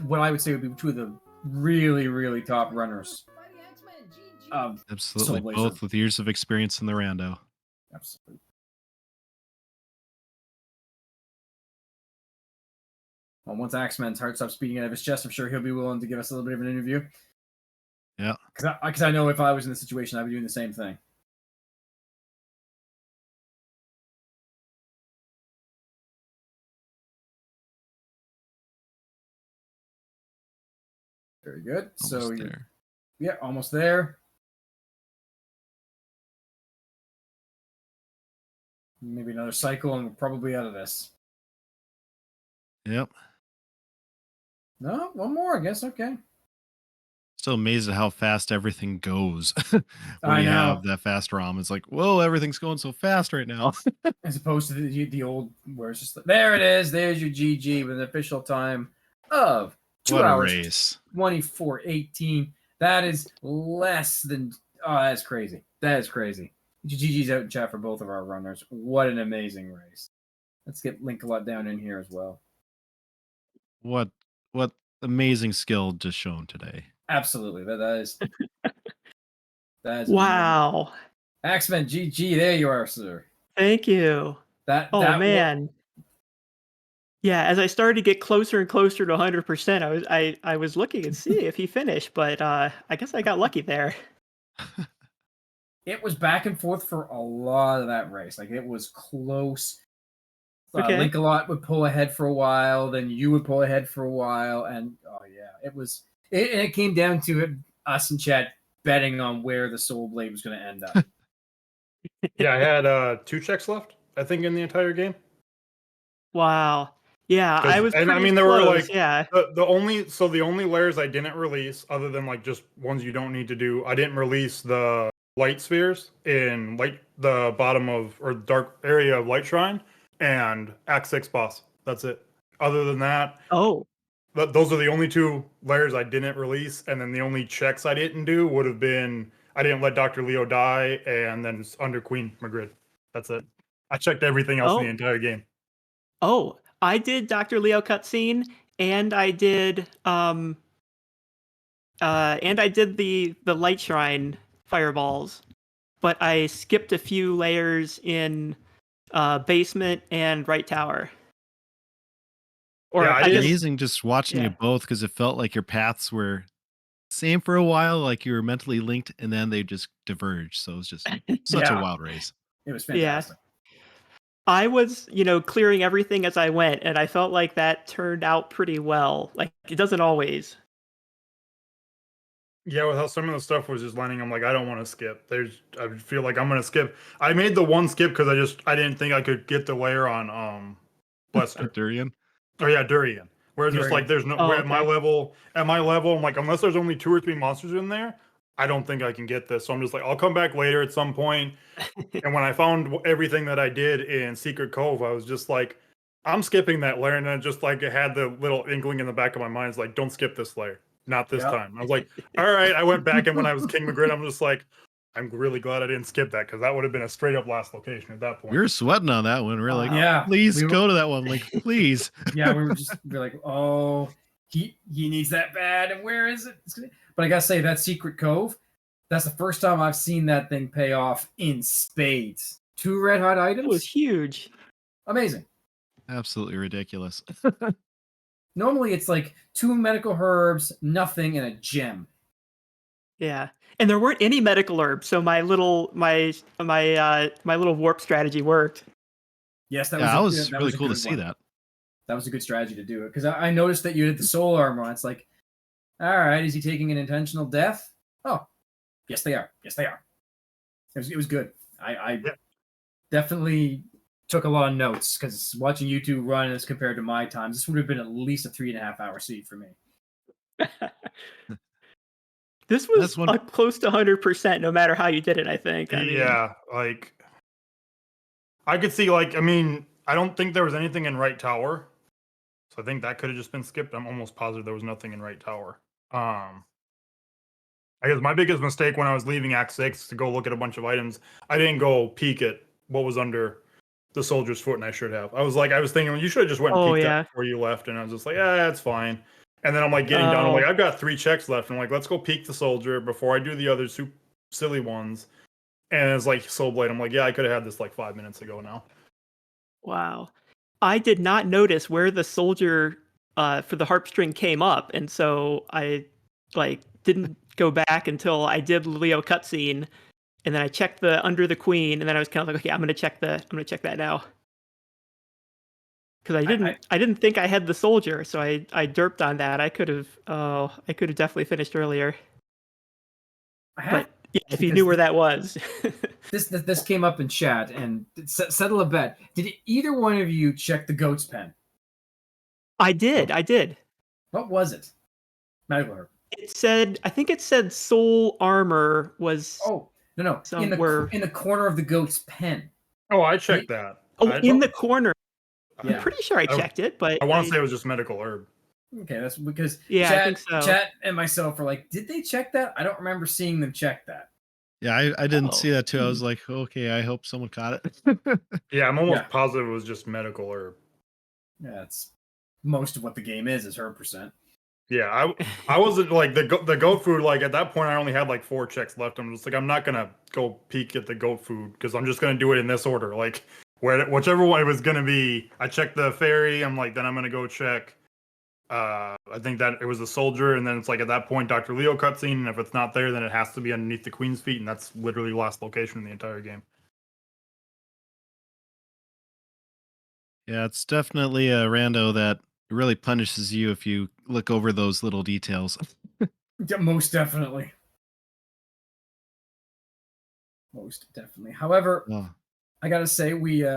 what I would say would be two of the really, really top runners. Absolutely. Both with years of experience in the Rando. Absolutely. Well, once Axeman's heart stops beating out of his chest, I'm sure he'll be willing to give us a little bit of an interview. Yeah. Because I know if I was in this situation, I'd be doing the same thing. Very good. Yeah, almost there. Maybe another cycle, and we're probably out of this. Yep. No, one more, I guess. Okay. Still amazed at how fast everything goes when you have that fast ROM. It's like, whoa, everything's going so fast right now. As opposed to the old, where it's just there it is. There's your GG with an official time of 2 hours 24:18. That is less than. Oh, that's crazy. That is crazy. GG's out in chat for both of our runners. What an amazing race. Let's get Link-a-Lot down in here as well. What amazing skill just shown today. Absolutely. That is wow. Amazing. Axeman, GG, there you are, sir. Thank you. Man. Yeah, as I started to get closer and closer to 100%, I was looking and see if he finished, but I guess I got lucky there. It was back and forth for a lot of that race. Like, it was close. Link-a-Lot would pull ahead for a while, then you would pull ahead for a while, and it came down to us in chat betting on where the Soul Blade was going to end up. Yeah, I had 2 checks left, I think, in the entire game. Wow. Yeah, I was and I mean, there close, were like the only layers I didn't release, other than like just ones you don't need to do. I didn't release the light spheres in the bottom of or dark area of Light Shrine and Act 6 boss. That's it. Other than that, those are the only 2 layers I didn't release, and then the only checks I didn't do would have been I didn't let Dr. Leo die, and then under Queen Magritte. That's it. I checked everything else in the entire game. Oh, I did Dr. Leo cutscene, and I did the Light Shrine fireballs, but I skipped a few layers in basement and right tower. Amazing just watching you both, because it felt like your paths were same for a while, like you were mentally linked, and then they just diverged. So it was just such a wild race. It was fantastic. I was, clearing everything as I went, and I felt like that turned out pretty well. Like, it doesn't always. Yeah, with how some of the stuff was just landing, I'm like, I don't want to skip. I feel like I'm going to skip. I made the one skip because I didn't think I could get the layer on Lester. Durian? Oh, yeah, Durian. Whereas just like, there's no, at my level, I'm like, unless there's only 2 or 3 monsters in there, I don't think I can get this. So I'm just like, I'll come back later at some point. And when I found everything that I did in Secret Cove, I was just like, I'm skipping that layer. And then just like, it had the little inkling in the back of my mind. It's like, don't skip this layer. Not this time. I was like, all right. I went back, and when I was King Magritte, I'm just like, I'm really glad I didn't skip that because that would have been a straight up last location at that point. We were sweating on that one. We were like, Yeah, please we were- go to that one. Like, please. Yeah, we were like, oh, he needs that bad, and where is it? But I gotta say, that Secret Cove, that's the first time I've seen that thing pay off in spades. 2 red hot items. It was huge. Amazing. Absolutely ridiculous. Normally it's like 2 medical herbs, nothing, and a gem. Yeah, and there weren't any medical herbs, so my little little warp strategy worked. Yes, that Yeah, was that was really cool to see that. That was a good strategy to do it because I noticed that you did the soul armor. It's like, all right, is he taking an intentional death? Oh, yes, they are. Yes, they are. It was good. I definitely took a lot of notes because watching you two run as compared to my times, this would have been at least a 3.5 hour seat for me. This was close to 100%, no matter how you did it. I think. I mean, like I could see, like, I mean, I don't think there was anything in right tower, so I think that could have just been skipped. I'm almost positive there was nothing in right tower. I guess my biggest mistake when I was leaving Act 6 to go look at a bunch of items, I didn't go peek at what was under the soldier's foot, and I should have. I was thinking, well, you should have just went and peeked that before you left, and I was just like, yeah, that's fine. And then I'm like getting down, I'm like, I've got 3 checks left, and I'm like, let's go peek the soldier before I do the other silly ones. And it's like Soul Blade. I'm like, yeah, I could have had this like 5 minutes ago now. Wow. I did not notice where the soldier for the harp string came up, and so I didn't go back until I did Leo cutscene, and then I checked the under the queen, and then I was kind of like, okay, I'm gonna check that now. Because I didn't think I had the soldier, so I derped on that. I could have definitely finished earlier. But yeah, if you knew where that was. This came up in chat, and settle a bet. Did either one of you check the goat's pen? I did. What was it? Medical herb. I think it said soul armor was. Oh, no. Somewhere in the corner of the goat's pen. Oh, I checked that. In the corner. Yeah. I'm pretty sure I checked it, but I want to say it was just medical herb. Okay, that's because I think so. Chat and myself are like, did they check that? I don't remember seeing them check that. Yeah, I didn't see that too. I was like, okay, I hope someone caught it. Yeah, I'm almost positive it was just medical herb. Yeah, that's most of what the game is herb percent. Yeah, I wasn't like the goat food. Like at that point, I only had like 4 checks left. I'm just like, I'm not gonna go peek at the goat food because I'm just gonna do it in this order. Like whichever one it was gonna be. I checked the fairy. I'm like, then I'm gonna go check. I think that it was a soldier, and then it's like at that point, Dr. Leo cutscene, and if it's not there, then it has to be underneath the queen's feet, and that's literally the last location in the entire game. Yeah, it's definitely a rando that really punishes you if you look over those little details. Yeah, most definitely. However, I gotta say, we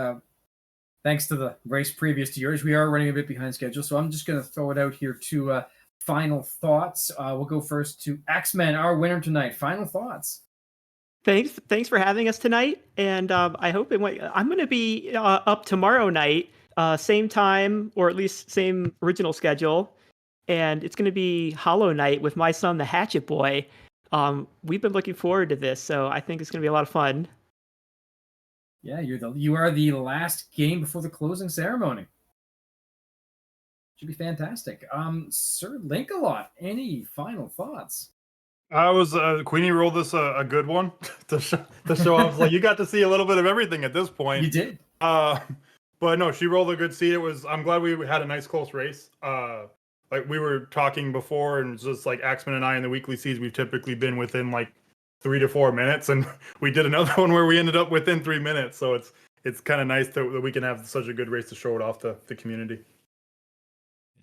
thanks to the race previous to yours, we are running a bit behind schedule, so I'm just going to throw it out here to final thoughts. We'll go first to Axeman, our winner tonight. Final thoughts. Thanks for having us tonight, and I hope it went. I'm going to be up tomorrow night, same time, or at least same original schedule, and it's going to be Hollow Knight with my son, the Hatchet Boy. We've been looking forward to this, so I think it's going to be a lot of fun. Yeah, you are the last game before the closing ceremony. Should be fantastic. Sir Linkalot, any final thoughts? I was Queenie rolled this a good one to show off. Like you got to see a little bit of everything at this point. You did. But no, she rolled a good seed. I'm glad we had a nice close race. Like we were talking before, and just like Axeman and I in the weekly seeds, we've typically been within like 3 to 4 minutes, and we did another one where we ended up within 3 minutes. So it's kind of nice that we can have such a good race to show it off to the community.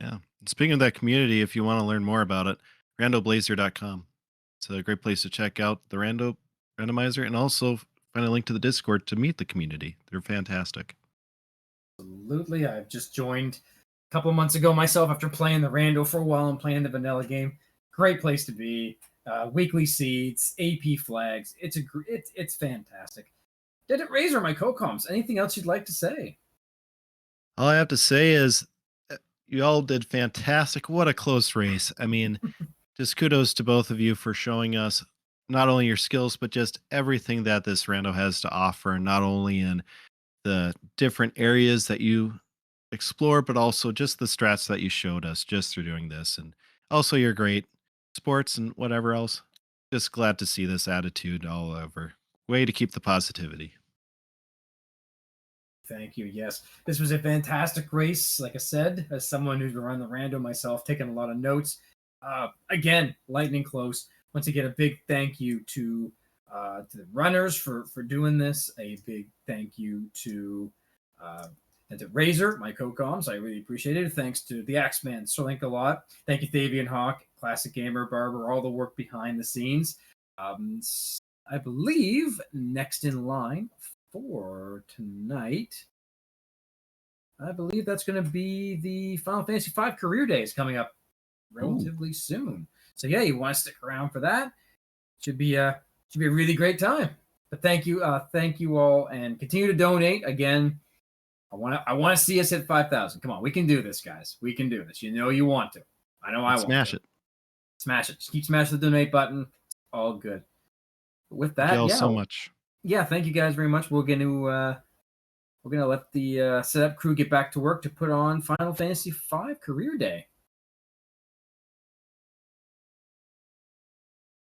Yeah. Speaking of that community, if you want to learn more about it, randoblazer.com. It's a great place to check out the randomizer and also find a link to the Discord to meet the community. They're fantastic. Absolutely. I've just joined a couple of months ago myself after playing the Rando for a while and playing the vanilla game. Great place to be. Weekly seeds, AP flags. It's fantastic. Did it Razor, my co-coms? Anything else you'd like to say? All I have to say is you all did fantastic. What a close race. I mean, just kudos to both of you for showing us not only your skills, but just everything that this rando has to offer, not only in the different areas that you explore, but also just the strats that you showed us just through doing this. And also your great sports and whatever else. Just glad to see this attitude all over. Way to keep the positivity. Thank you. Yes, this was a fantastic race. Like I said, as someone who's been running the rando myself, taking a lot of notes. Again, lightning close. Once again, a big thank you to the runners for doing this. A big thank you to Razor, my co-coms. I really appreciate it. Thanks to the Axeman, Link a lot. Thank you, Thavian Hawk, Classic Gamer, Barber, all the work behind the scenes. I believe next in line for tonight, I believe that's going to be the Final Fantasy V Career Days coming up relatively soon. So yeah, you want to stick around for that? Should be a really great time. But thank you all, and continue to donate. Again, I want to see us hit 5,000. Come on, we can do this, guys. We can do this. You know you want to. I know I want Smash to. it. Smash it. Just keep smashing the donate button. It's all good. But with that, Thank you all yeah, so much. yeah, thank you guys very much. We're gonna let the setup crew get back to work to put on Final Fantasy V Career Day.